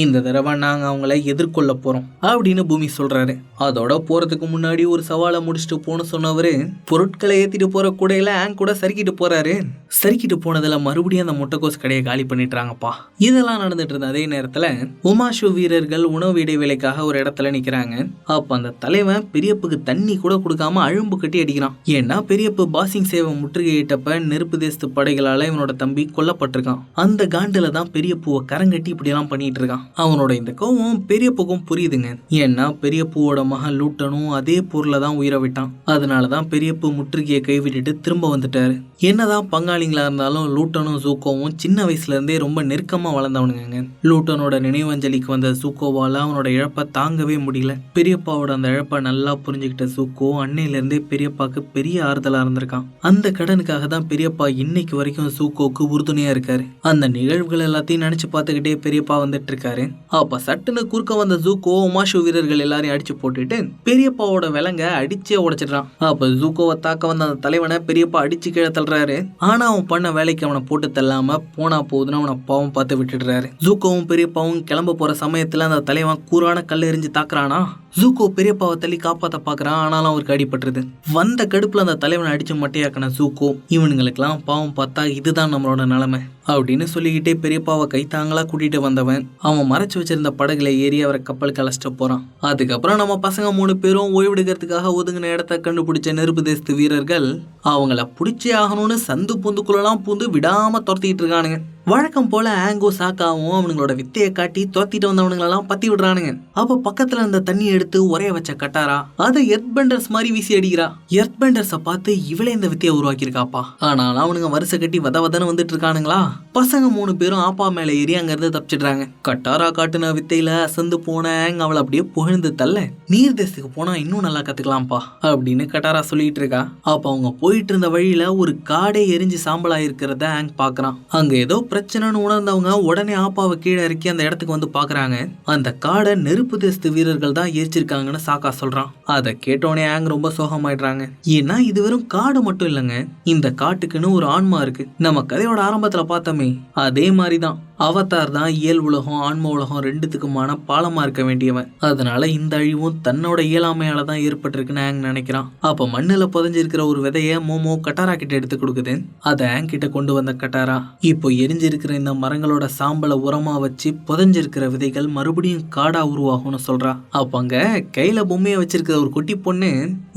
Speaker 1: இந்த தடவை நாங்க அவங்கள எதிர்கொள்ள போறோம் அப்படின்னு பூமி சொல்றாரு. அதோட போறதுக்கு முன்னாடி ஒரு சவாலை முடிச்சுட்டு போன சொன்னவரு பொருட்களை ஏத்திட்டு போற கூடையில ஆங் கூட சறுக்கிட்டு போறாரு. சறுக்கிட்டு போனதுல மறுபடியும் அந்த முட்டைக்கோஸ் கடையை காலி பண்ணிட்டாங்கப்பா. இதெல்லாம் நடந்துட்டு இருந்த அதே நேரத்துல ஒமாஷு வீரர்கள் உணவு இடைவேளைக்காக ஒரு இடத்துல நிக்கிறாங்க. அப்ப அந்த தலைவன் பெரியப்புக்கு தண்ணி கூட கொடுக்காம அழும்பு கட்டி அடிக்கிறான். ஏன்னா பெரியப்பு பாசிங் சேவை முற்றுகையிட்டப்ப நெருப்பு தேசத்து படைகளால இவனோட தம்பி கொல்லப்பட்டிருக்கான். அந்த காண்டுல தான் பெரியப்புவை கரங்கட்டி இப்படி எல்லாம் பண்ணிட்டு இருக்கான். அவனோட இந்த கோவம் பெரியப்புக்கும் புரியுதுங்க. ஏன்னா பெரியப்புவோட மகன் லூட்டனும் அதே பொருளை தான் உயிரை விட்டான். அதனாலதான் பெரியப்பு முற்றுகையை கைவிட்டுட்டு திரும்ப வந்துட்டாரு. என்னதான் பங்காளிங்களா இருந்தாலும் லூட்டனும் ஜூக்கோவும் சின்ன வயசுல இருந்தே ரொம்ப நெருக்கமா வளர்ந்தவனுங்க. லூட்டனோட நினைவஞ்சலிக்கு வந்த ஜூக்கோவால அவனோட இழப்பை தாங்கவே முடியல. பெரியப்பாவோட அந்த இழப்பை நல்லா புரிஞ்சுக்கிட்ட ஜூக்கோ அன்னையில இருந்தே பெரியப்பாக்கு பெரிய ஆறுதலா இருந்திருக்கான். அந்த கடனுக்காக தான் பெரியப்பா இன்னைக்கு வரைக்கும் ஜூக்கோக்கு உறுதுணையா இருக்காரு. அந்த நிகழ்வுகள் எல்லாத்தையும் நினைச்சு பார்த்துக்கிட்டே பெரியப்பா வந்துட்டு இருக்காரு. அப்ப சட்டுன்னு குறுக்க வந்த ஜூக்கோ ஒமாஷு வீரர்கள் எல்லாரையும் அடிச்சு போட்டுட்டு பெரியப்பாவோட விலங்க அடிச்சே உடைச்சிடுறான். அப்ப ஜூக்கோவை தாக்க வந்த அந்த தலைவனை பெரியப்பா அடிச்சு கீழே தள்ளுறாரு. ஆனா அவன் பண்ண வேலைக்கு அவனை போட்டு தள்ளாம போனா போகுதுன்னு அவனை பாவம் பார்த்து விட்டுடுறாரு. ஜூக்கோவும் பெரியப்பாவும் கிளம்ப போற சமயத்துல அந்த தலைவன் கூரான கல் எரிஞ்சு தாக்குறானா. ஜூகோ பெரியப்பாவை தள்ளி காப்பாத்த பாக்குறான். ஆனாலும் அவருக்கு அடிபட்டுருது. வந்த கடுப்புல அந்த தலைவனை அடிச்சு மட்டையாக்கின ஜூகோ இவனுங்களுக்கெல்லாம் பாவம் பார்த்தா இதுதான் நம்மளோட நிலைமை அப்படின்னு சொல்லிக்கிட்டே பெரியப்பாவை கைத்தாங்களா கூட்டிட்டு வந்தவன் அவன் மறைச்சு வச்சிருந்த படகுல ஏறி அவரை கப்பலுக்கு அழைச்சிட்டு போறான். அதுக்கப்புறம் நம்ம பசங்க 3 பேரும் ஓய்வெடுக்கிறதுக்காக ஒதுங்கின இடத்த கண்டுபிடிச்ச நெருப்பு தேசத்து வீரர்கள் அவங்கள பிடிச்சே ஆகணும்னு சந்து பூந்துக்குள்ளலாம் பூந்து விடாம துரத்திட்டு இருக்கானுங்க. வழக்கம் போல ஆங்கோ சாக்காவும் அவனுங்களோட வித்தையை காட்டி துரத்திட்டு வந்தவனுங்களெல்லாம் பத்தி விடுறானுங்க. அப்ப பக்கத்துல இருந்த தண்ணியை எடுத்து உரைய வச்ச கட்டாரா அதை எர்த்பெண்டர்ஸ் மாதிரி வீசி அடிக்கிறா. எர்த்பெண்டர்ஸை பார்த்து இவளே இந்த வித்தையை உருவாக்கியிருக்காப்பா. ஆனாலும் அவனுங்க வரிசை கட்டி வதவதன்னு வந்துட்டு இருக்கானுங்களா. பசங்க 3 பேரும் ஆப்பா மேல ஏறி அங்க இருந்து தப்பிச்சிடுறாங்க. கட்டாரா காட்டுன வித்தையில அசந்து போன ஆங் அவளை அப்படியே புகழ்ந்து தள்ள நீர் தேசத்துக்கு போனா இன்னும் நல்லா கத்துக்கலாம்ப்பா அப்படின்னு கட்டாரா சொல்லிட்டு இருக்கா. அப்ப அவங்க போயிட்டு இருந்த வழியில ஒரு காடே எரிஞ்சு சாம்பலா இருக்கிறத ஆங் பாக்குறான். அங்க ஏதோ பிரச்சனைன்னு உணர்ந்தவங்க உடனே ஆப்பாவை கீழே இறக்கி அந்த இடத்துக்கு வந்து பாக்குறாங்க. அந்த காடை நெருப்பு தேசத்து வீரர்கள் தான் எரிச்சிருக்காங்கன்னு சாக்கா சொல்றான். அதை கேட்டோடனே ஆங் ரொம்ப சோகமாயிடுறாங்க. ஏன்னா இது வெறும் காடு மட்டும் இல்லைங்க, இந்த காட்டுக்குன்னு ஒரு ஆன்மா இருக்கு. நம்ம கதையோட ஆரம்பத்துல பார்த்தோமே அதே மாதிரிதான் அவதார் தான் இயல் உலகம் ஆன்ம உலகம் ரெண்டுத்துக்குமான பாலமா இருக்க வேண்டியவன். அதனால இந்த அழிவும் தன்னோட இயலாமையால தான் ஏற்பட்டிருக்குன்னு ஆங் நினைக்கிறான். அப்ப மண்ணுல புதைஞ்சிருக்கிற ஒரு விதைய மோமோ கட்டாரா கிட்ட எடுத்து கொடுக்குது. அதை ஆங் கிட்ட கொண்டு வந்த கட்டாரா இப்போ எரிஞ்சிருக்கிற இந்த மரங்களோட சாம்பலை உரமா வச்சு புதைஞ்சிருக்கிற விதைகள் மறுபடியும் காடா உருவாகும்னு சொல்றா. அப்ப அங்க கையில பொம்மையை வச்சிருக்கிற ஒரு குட்டி பொண்ணு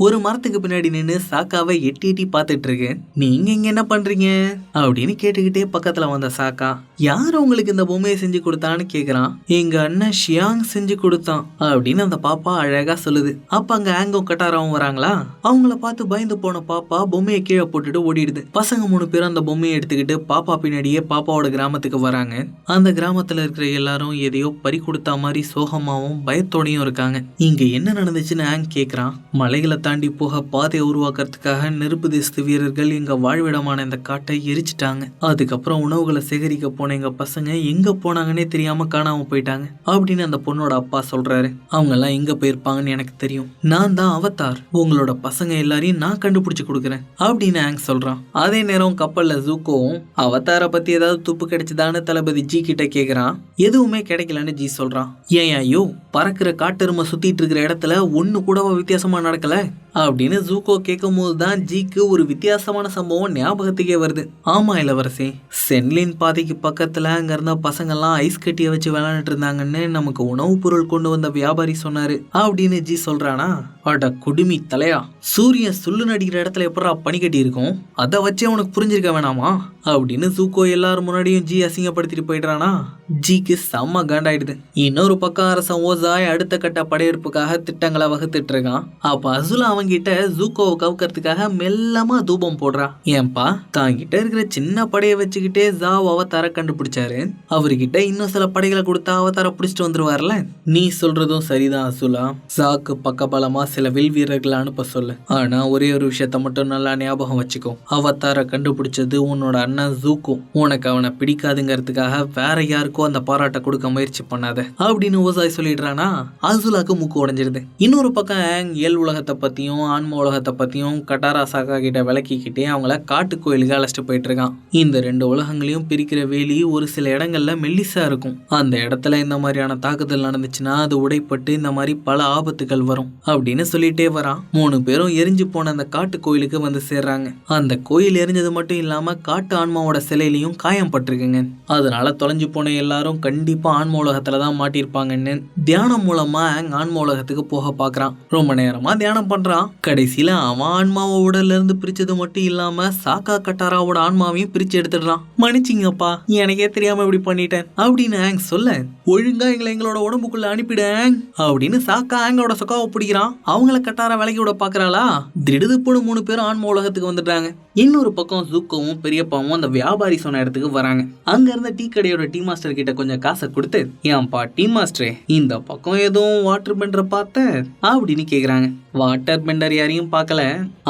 Speaker 1: ஒரு மரத்துக்கு பின்னாடி நின்று சாக்காவை எட்டி எட்டி பார்த்துட்டு இருக்கு. நீங்க இங்க என்ன பண்றீங்க அப்படின்னு கேட்டுக்கிட்டே பக்கத்துல வந்த சாக்கா யார் உங்களுக்கு இந்த பொம்மையை செஞ்சு கொடுத்தான்னு கேக்குறான். எங்க அண்ணன் ஷியாங் செஞ்சு கொடுத்தான் அப்படின்னு அந்த பாப்பா அழகா சொல்லுது. அப்ப அங்க ஆங்கோ கட்டாராவும் வராங்களா. அவங்கள பார்த்து பயந்து போன பாப்பா பொம்மையை கீழே போட்டுட்டு ஓடிடுது. பசங்க 3 பேரும் அந்த பொம்மையை எடுத்துக்கிட்டு பாப்பா பின்னாடியே பாப்பாவோட கிராமத்துக்கு வராங்க. அந்த கிராமத்துல இருக்கிற எல்லாரும் எதையோ பறி கொடுத்தா மாதிரி சோகமாவும் பயத்தோடையும் இருக்காங்க. இங்க என்ன நடந்துச்சுன்னு ஆங் கேக்குறான். மலைகளை தாண்டி போக பாதையை உருவாக்குறதுக்காக நெருப்பு தேசத்து வீரர்கள் எங்க வாழ்விடமான இந்த காட்டை எரிச்சிட்டாங்க. அதுக்கப்புறம் உணவுகளை சேகரிக்க போன எங்க பசங்க எங்க போனாங்கன்னே தெரியாம காணாம போயிட்டாங்க அப்படின்னு அந்த பொண்ணோட அப்பா சொல்றாரு. அவங்க எல்லாம் எங்க போயிருப்பாங்கன்னு எனக்கு தெரியும். நான் தான் அவதார். உங்களோட பசங்க எல்லாரையும் நான் கண்டுபிடிச்சு கொடுக்குறேன் அப்படின்னு ஆங் சொல்றான். அதே நேரம் கப்பல்ல ஜூக்கோவும் அவதார பத்தி ஏதாவது துப்பு கிடைச்சதான்னு தளபதி ஜி கிட்ட கேக்குறான். எதுவுமே கிடைக்கலன்னு ஜி சொல்றான். ஏன் ஐயோ பறக்கிற காட்டெருமை சுத்திட்டு இருக்கிற இடத்துல ஒண்ணு கூடவா வித்தியாசமா நடக்கல அப்படின்னு ஜூக்கோ கேட்கும் போதுதான் ஜிக்கு ஒரு வித்தியாசமான சம்பவம் ஞாபகத்துக்கே வருது. ஆமா இளவரசி, சென்லின் பாதைக்கு பக்கத்துல அங்க இருந்த பசங்க எல்லாம் ஐஸ் கட்டிய வச்சு விளையாண்டுட்டு இருந்தாங்கன்னு நமக்கு உணவுப் பொருள் கொண்டு வந்த வியாபாரி சொன்னாரு அப்படின்னு ஜி சொல்றானா. அட குடுமி தலையா, சூரியன் சுள்ளு நடிக்கிற இடத்துல எப்படா பனிக்கட்டி இருக்கும், அதை வச்சே உனக்கு புரிஞ்சிருக்க வேணாமா அப்படின்னு ஜூக்கோ எல்லாரும் முன்னாடியும் ஜி அசிங்கப்படுத்திட்டு போயிடுறானா. ஜிக்கு செம்ம காண்டாயிடுது. இன்னொரு பக்கம் அரசன் ஓசாய் அடுத்த கட்ட படையெடுப்புக்காக திட்டங்களை வகுத்துட்டு இருக்கான். அப்ப அசுலா அவங்கிட்ட ஜூக்கோவை கவுக்கிறதுக்காக மெல்லமா தூபம் போடுறா. ஏன்பா தாங்கிட்ட இருக்கிற சின்ன படையை வச்சுக்கிட்டே ஜாவ் அவதார கண்டுபிடிச்சாரு, அவர்கிட்ட இன்னும் சில படைகளை கொடுத்தா அவதார பிடிச்சிட்டு வந்துருவார்ல. நீ சொல்றதும் சரிதான் அசுலா. ஜாக்கு பக்கபலமா சில வில் வீரர்களை அனுப்ப சொல்லு. ஆனா ஒரே ஒரு விஷயத்த மட்டும் நல்லா ஞாபகம் வச்சுக்கோ, அவதார கண்டுபிடிச்சது உன்னோட அண்ணன் ஜூக்கோ. உனக்கு அவனை பிடிக்காதுங்கிறதுக்காக வேற யாருக்கோ அந்த பாராட்ட கொடுக்க முயற்சி பண்ணாத அப்படின்னு ஓசாய் சொல்லிடுறானா. அசுலாக்கு மூக்கு உடைஞ்சிருது. இன்னொரு பக்கம் ஆங் இயல் உலகத்தை பத்தியும் ஆன்ம உலகத்தை பத்தியும் கட்டாரா சாக்கா கிட்ட விளக்கிக்கிட்டே அவங்கள காட்டு கோயிலுக்கு அழைச்சிட்டு போயிட்டு இருக்கான். இந்த 2 உலகங்களையும் பிரிக்கிற வேலி ஒரு சில இடங்கள்ல மெல்லிசா இருக்கும். அந்த இடத்துல இந்த மாதிரியான தாக்குதல் நடந்துச்சுன்னா அது உடைப்பட்டு இந்த மாதிரி பல ஆபத்துகள் வரும் அப்படின்னு சொல்லிட்டே வரான். 3 பேரும் எரிஞ்சு போன அந்த காட்டு கோயிலுக்கு வந்து சேர்றாங்க. அந்த கோயில் எரிஞ்சது மட்டும் இல்லாம காட்டு ஆன்மாவோட சிலையிலையும் காயம் பட்டிருக்குங்க. அதனால தொலைஞ்சு போன எல்லாரும் கண்டிப்பா ஆன்ம உலகத்துலதான் மாட்டிருப்பாங்கன்னு தியானம் மூலமா ஆன்ம உலகத்துக்கு போக பாக்குறான். ரொம்ப நேரமா தியானம் பண்றான். கடைசியில அவன் ஆன்மாவை உடல்ல இருந்து பிரிச்சது மட்டும் இல்லாம சாக்கா கட்டாராவோட ஆன்மாவையும் பிரிச்சு எடுத்துடுறான். மன்னிச்சிங்கப்பா, எனக்கே தெரியாம இப்படி பண்ணிட்டேன் அப்படின்னு ஆங் சொல்ல, ஒழுங்கா எங்களோட உடம்புக்குள்ள அனுப்பிடு ஆங் அப்படின்னு சாக்கா ஆங்கோட சொக்காவை பிடிக்கிறான். அவங்கள கட்டாரா விலகி விட பாக்குறாளா. திடுதுப்புன்னு 3 பேரும் ஆன்ம உலகத்துக்கு வந்துட்டாங்க. இன்னொரு பக்கம் ஜூக்கோவும் பெரியப்பாவும் அந்த வியாபாரி சொன்ன இடத்துக்கு வராங்க. அங்க இருந்த டீ கடையோட டீ மாஸ்டர் கிட்ட கொஞ்சம் காசை கொடுத்து, ஏன்பா டீ மாஸ்டரே இந்த பக்கம் எதுவும் வாட்டர் பெண்டரை பார்த்த அப்படின்னு கேக்குறாங்க. வாட்டர் பெண்டர் யாரையும் பார்க்கல,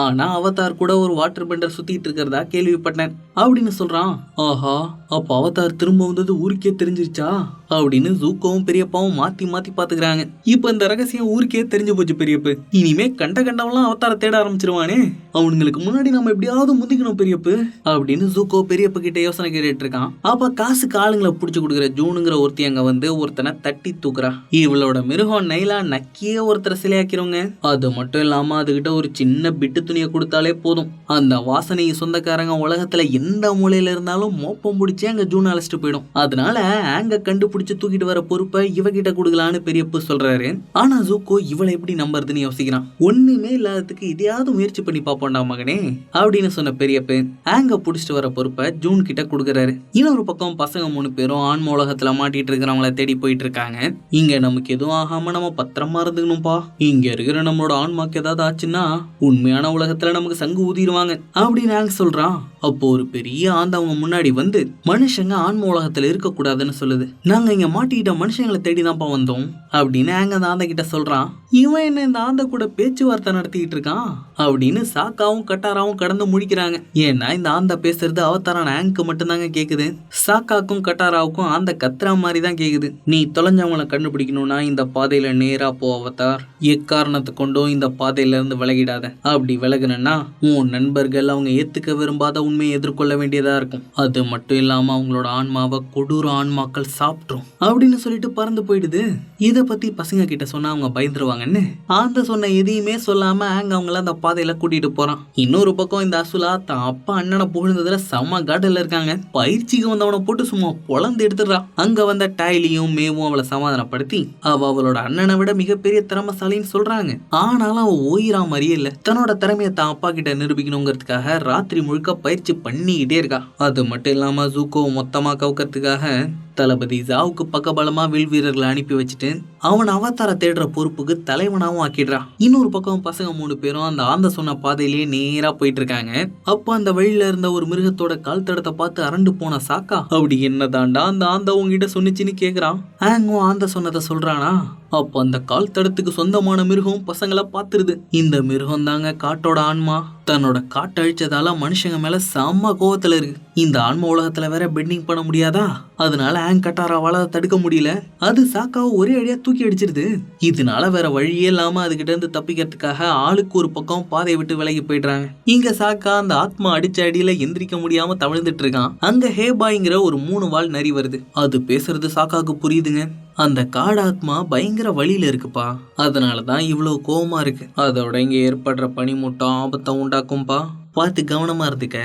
Speaker 1: ஆனா அவதார் கூட ஒரு வாட்டர் பெண்டர் சுத்திட்டு இருக்கிறதா கேள்விப்பட்டேன். அப்படின்னு சொல்றான். ஆஹா, அப்ப அவதார் திரும்ப வந்தது ஊருக்கே தெரிஞ்சிருச்சா அப்படின்னு ஜூக்கோவும் பெரியப்பாவும் மாத்தி மாத்தி பாத்துக்கிறாங்க. இப்ப இந்த ரகசியம் ஊருக்கே தெரிஞ்சு போச்சு பெரியப்பு. இனிமே கண்டவெல்லாம் அவதார தேட ஆரம்பிச்சிருவானே, அவனுங்களுக்கு முன்னாடி நம்ம எப்படியாவது முந்திக்கணும் பெரியப்பு அப்படின்னு ஜூக்கோ பெரியப்ப கிட்ட யோசனை கேட்டுட்டு இருக்கான். அப்ப காசுக்கு ஆளுங்களை புடிச்சு கொடுக்குற ஜூனுங்கிற ஒருத்தி அங்க வந்து ஒருத்தனை தட்டி தூக்குறா. இவளோட மிருகம் நைலா நக்கியே ஒருத்தரை சிலையாக்கிறவங்க. அது மட்டும் இல்லாம அதுகிட்ட ஒரு சின்ன பிட்டு துணியை கொடுத்தாலே போதும், அந்த வாசனை சொந்தக்காரங்க உலகத்துல எந்த மூலையில இருந்தாலும் மோப்பம் பிடிச்சி அங்க ஜூன் அழைச்சிட்டு போயிடும். அதனால அங்க கண்டுபிடிச்சு தூக்கிட்டு வர பொறுப்பை இவகிட்ட கொடுக்கலான்னு பெரியப்பு சொல்றாரு. ஆனா ஜூக்கோ இவளை எப்படி நம்புறதுன்னு யோசிக்கிறான். ஒண்ணுமே இல்லாததுக்கு இதையாவது முயற்சி பண்ணி பாப்போண்டா மகனே அப்படின்னு சொன்ன பெரியப்பு அங்க புடிச்சிட்டு வர பொறுப்பை ஜூன் கிட்ட கொடுக்கறாரு. இன்னொரு பக்கம் பசங்க 3 பேரும் ஆன்ம உலகத்துல மாட்டிட்டு இருக்கிறவங்கள தேடி போயிட்டு இருக்காங்க. இங்க நமக்கு எதுவும் ஆகாம நம்ம பத்திரமா இருந்துக்கணும்பா, இங்க இருக்கிற நம்மளோட ஆன்மாக்கு ஏதாவது ஆச்சுன்னா உண்மையான உலகத்துல நமக்கு சங்கு ஊதிடுவாங்க அப்படின்னு நாங்க சொல்றான். அப்போ ஒரு பெரிய ஆந்த அவங்க முன்னாடி வந்து மனுஷங்க ஆன்ம உலகத்துல இருக்க கூடாதுன்னு சொல்லுது. நாங்க இங்க மாட்டிக்கிட்ட மனுஷங்களை தேடிதான்ப்பா வந்தோம் அப்படின்னு அங்க அந்த ஆந்த கிட்ட சொல்றான். இவன் என்ன இந்த ஆந்த கூட பேச்சுவார்த்தை நடத்திட்டு இருக்கான் அப்படின்னு சாக்காவும் கட்டாராவும் கடந்து முடிக்கிறாங்க. ஏன்னா இந்த ஆந்த பேசுறது அவதாரான ஆங்க்கு மட்டும்தாங்க கேக்குது. சாக்காக்கும் கட்டாராவுக்கும் ஆந்த கத்துறா மாதிரி தான் கேக்குது. நீ தொலைஞ்சவங்களை கண்டுபிடிக்கணும்னா இந்த பாதையில நேரா போ அவதார், எக்காரணத்தை கொண்டும் இந்த பாதையில இருந்து விலகிடாத. அப்படி விலகுனா உன் நண்பர்கள் அவங்க ஏத்துக்க விரும்பாத உண்மையை எதிர்கொள்ள வேண்டியதா இருக்கும். அது மட்டும் இல்லாம அவங்களோட ஆன்மாவை கொடூர ஆன்மாக்கள் சாப்பிட்ரும் அப்படின்னு சொல்லிட்டு பறந்து போயிடுது. இத பத்தி பசங்க கிட்ட சொன்னா அவங்க பயந்துருவாங்கன்னு ஆந்த சொன்ன எதையுமே சொல்லாம அங்க அவங்கள அந்த பாதையில கூட்டிட்டு போறான். இன்னொரு பக்கம் இந்த அசுலா தான் அப்பா அண்ணனை புகழ்ந்ததுல செம்ம காடல்ல இருக்காங்க. பயிற்சிக்கு வந்தவனை போட்டு சும்மா பொழந்து எடுத்துடுறா. அங்க வந்த டைலியும் மேவும் அவளை சமாதானப்படுத்தி அவளோட அண்ணனை விட மிகப்பெரிய திறமசாலின்னு சொல்றாங்க. ஆனாலும் அவ ஓயிரா மாதிரியே இல்ல. தன்னோட திறமையை தான் அப்பா கிட்ட நிரூபிக்கணுங்கிறதுக்காக ராத்திரி முழுக்க பயிற்சி பண்ணிக்கிட்டே இருக்கா. அது மட்டும் இல்லாம ஜூக்கோ மொத்தமா கவுக்கிறதுக்காக தளபதி ஜாவுக்கு பக்கபலமா வில் வீரர்களை அனுப்பி வச்சுட்டு அவன் அவதார தேடுற பொறுப்புக்கு தலைவனாவும் ஆக்கிடுறான். இன்னொரு பக்கம் பசங்க 3 பேரும் அந்த ஆந்த சொன்ன பாதையிலேயே நேரா போயிட்டு இருக்காங்க. அப்ப அந்த வழியில இருந்த ஒரு மிருகத்தோட கால் தடத்தை பார்த்து அரண்டு போன சாக்கா, அப்படி என்னதாண்டா அந்த ஆந்த உங்ககிட்ட சொன்னிச்சுன்னு கேக்குறான். ஆங்கும் ஆந்த சொன்னதை சொல்றானா. அப்ப அந்த கால் தடத்துக்கு சொந்தமான மிருகம் பசங்களை பாத்துருது. இந்த மிருகம் தாங்க காட்டோட ஆன்மா. தன்னோட காட்டை அழிச்சதால மனுஷங்க மேல செம்ம கோவத்துல இருக்கு. இந்த ஆன்ம உலகத்துல வேற பெண்டிங் பண்ண முடியாதா, அதனால ஆங் கட்டாராவால தடுக்க முடியல. அது சாக்காவை ஒரே அடியா தூக்கி அடிச்சிருது. இதனால வேற வழியே இல்லாம அதுகிட்ட இருந்து தப்பிக்கிறதுக்காக ஆளுக்கு ஒரு பக்கம் பாதையை விட்டு விலகி போயிடுறாங்க. இங்க சாக்கா அந்த ஆத்மா அடிச்ச அடியில எந்திரிக்க முடியாம தவிழ்ந்துட்டு இருக்கான். அங்க ஹேபாய்ங்கிற ஒரு 3 வால் நரி வருது. அது பேசுறது சாக்காவுக்கு புரியுதுங்க. அந்த காடாத்மா பயங்கர வழியில இருக்குப்பா, அதனாலதான் இவ்வளவு கோவமா இருக்கு. அதோட இங்க ஏற்படுற பனிமூட்டம் ஆபத்தை உண்டாக்கும்பா, பார்த்து கவனமா இருந்துக்க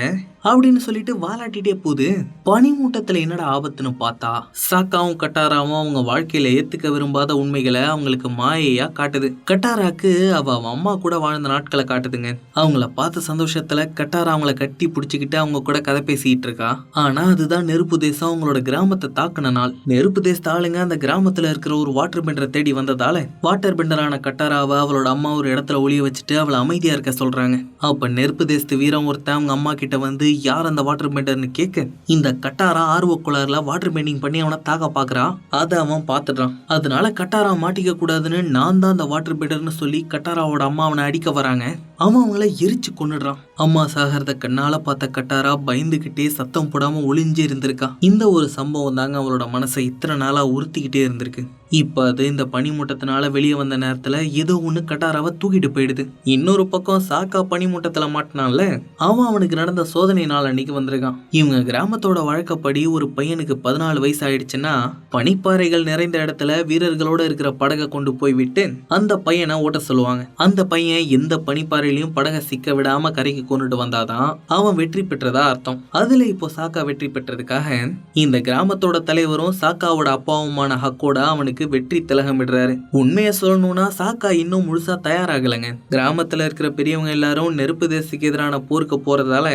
Speaker 1: அப்படின்னு சொல்லிட்டு வாலாட்டிட்டே போகுது. பனிமூட்டத்துல என்னடா ஆபத்துன்னு பார்த்தா சாக்காவும் கட்டாராவும் அவங்க வாழ்க்கையில ஏத்துக்க விரும்பாத உண்மைகளை அவங்களுக்கு மாயையா காட்டுது. கட்டாராக்கு அவ அம்மா கூட வாழ்ந்த நாட்களை காட்டுதுங்க. அவங்கள பார்த்த சந்தோஷத்துல கட்டாரா அவங்கள கட்டி பிடிச்சிக்கிட்டு அவங்க கூட கதை பேசிட்டு இருக்கா. ஆனா அதுதான் நெருப்பு தேசம் அவங்களோட கிராமத்தை தாக்குன நாள். நெருப்பு தேசத்த ஆளுங்க அந்த கிராமத்துல இருக்கிற ஒரு வாட்டர் பெண்டரை தேடி வந்ததால வாட்டர் பெண்டரான கட்டாராவை அவளோட அம்மா ஒரு இடத்துல ஒளிய வச்சுட்டு அவளை அமைதியா இருக்க சொல்றாங்க. அப்ப நெருப்பு தேசத்து வீரம் ஒருத்தன் அவங்க அம்மா கிட்ட வந்து யார் அந்த வாட்டர் பெண்டர்னு கேட்க இந்த கட்டாரா ஆர்வக்குளாறுல வாட்டர் பெண்டிங் பண்ணி அவனை தாக்க பாக்குறா. அதை அவன் பாத்துடுறான். அதனால கட்டாரா மாட்டிக்க கூடாதுன்னு நான் தான் அந்த வாட்டர் பெண்டர்னு சொல்லி கட்டாராவோட அம்மா அவனை அடிக்க வராங்க. அவன் அவங்கள எரிச்சு கொன்னுடுறான். அம்மா சாகிறத கண்ணால பார்த்த கட்டாரா பயந்துகிட்டே சத்தம் போடாம ஒளிஞ்சு இருந்திருக்கா. இந்த ஒரு சம்பவம் தாங்க அவளோட மனசை இத்தனை நாளா உறுத்திக்கிட்டே இருந்திருக்கு. இப்ப அது இந்த பனிமூட்டத்தினால வெளியே வந்த நேரத்துல ஏதோ ஒண்ணு கட்டாராவை தூக்கிட்டு போயிடுது. இன்னொரு பக்கம் சாக்கா பனிமூட்டத்துல மாட்டினால அவனுக்கு நடந்த சோதனை நாள் அன்னைக்கு வந்திருக்கான். இவங்க கிராமத்தோட வழக்கப்படி ஒரு பையனுக்கு 14 வயசு ஆயிடுச்சுன்னா பனிப்பாறைகள் நிறைந்த இடத்துல வீரர்களோட இருக்கிற படகை கொண்டு போய் விட்டு அந்த பையனை ஓட்ட சொல்லுவாங்க. அந்த பையன் எந்த பனிப்பாறையிலையும் படகை சிக்க விடாம கரைக்கு கொண்டுட்டு வந்தாதான் அவன் வெற்றி பெற்றதா அர்த்தம். அதுல இப்போ சாக்கா வெற்றி பெற்றதுக்காக இந்த கிராமத்தோட தலைவரும் சாக்காவோட அப்பாவுமான ஹக்கோட அவனுக்கு வெற்றி திலகமிடுறாரு. உண்மையை சொல்லணும்னா சாக்கா இன்னும் முழுசா தயாராகலைங்க. கிராமத்துல இருக்கிற பெரியவங்க எல்லாரும் நெருப்பு தேசத்துக்கு எதிரான போருக்கு போறதால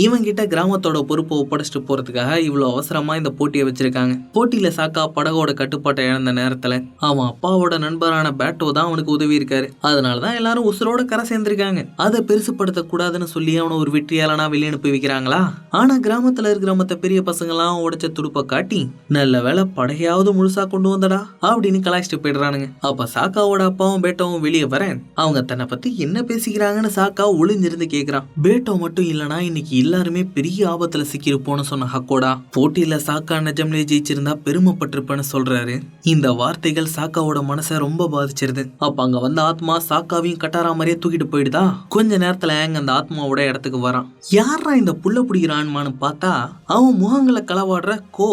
Speaker 1: இவங்கிட்ட கிராமத்தோட பொறுப்பை ஒப்படைச்சிட்டு போறதுக்காக இவ்வளவு அவசரமா இந்த போட்டியை வச்சிருக்காங்க. போட்டியில சாக்கா படகோட கட்டுப்பாட்டை இழந்த நேரத்துல அவன் அப்பாவோட நண்பரான பேட்டோ தான் அவனுக்கு உதவி இருக்காரு. அதனாலதான் எல்லாரும் உசுரோட கரை சேர்ந்திருக்காங்க. அதை பெருசுப்படுத்த கூடாதுன்னு சொல்லி அவனை ஒரு வெற்றியாளனா வெளியே அனுப்பி வைக்கிறாங்களா. ஆனா கிராமத்துல இருக்கிற மத்த பெரிய பசங்க எல்லாம் உடைச்ச துடுப்ப காட்டி நல்ல வேலை படையாவது முழுசா கொண்டு வந்தடா அப்படின்னு கலாய்ச்சிட்டு போயிடுறானுங்க. அப்ப சாக்காவோட அப்பாவும் பேட்டோவும் வெளியே வர அவங்க தன்னை பத்தி என்ன பேசிக்கிறாங்கன்னு சாக்கா ஒளிஞ்சிருந்து கேக்குறான். பேட்டோ மட்டும் இல்லனா இன்னைக்கு எல்லாருமே பெரிய ஆபத்துல சிக்கிருப்போன்னு சொன்ன ஹக்கோடா போட்டியில சாக்கா நிஜம்லே ஜெயிச்சிருந்தா பெருமைப்பட்டிருப்பேன்னு சொல்றாரு. இந்த வார்த்தைகள் சாக்காவோட மனசை ரொம்ப பாதிச்சிருது. அப்ப அங்க வந்த ஆத்மா சாக்காவையும் கட்டாரா மாதிரியே தூக்கிட்டு போயிடுதா. கொஞ்ச நேரத்துல அந்த ஆத்மாவோட இடத்துக்கு வரான். யாரா இந்த புள்ள பிடிக்கிறான்னு பார்த்தா அவன் முகங்களை களவாடுற கோ.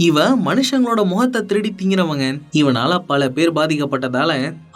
Speaker 1: இவன் மனுஷங்களோட முகத்தை திருடி திங்கிறவங்க. இவனால பல பேர் பாதிக்கப்பட்டதால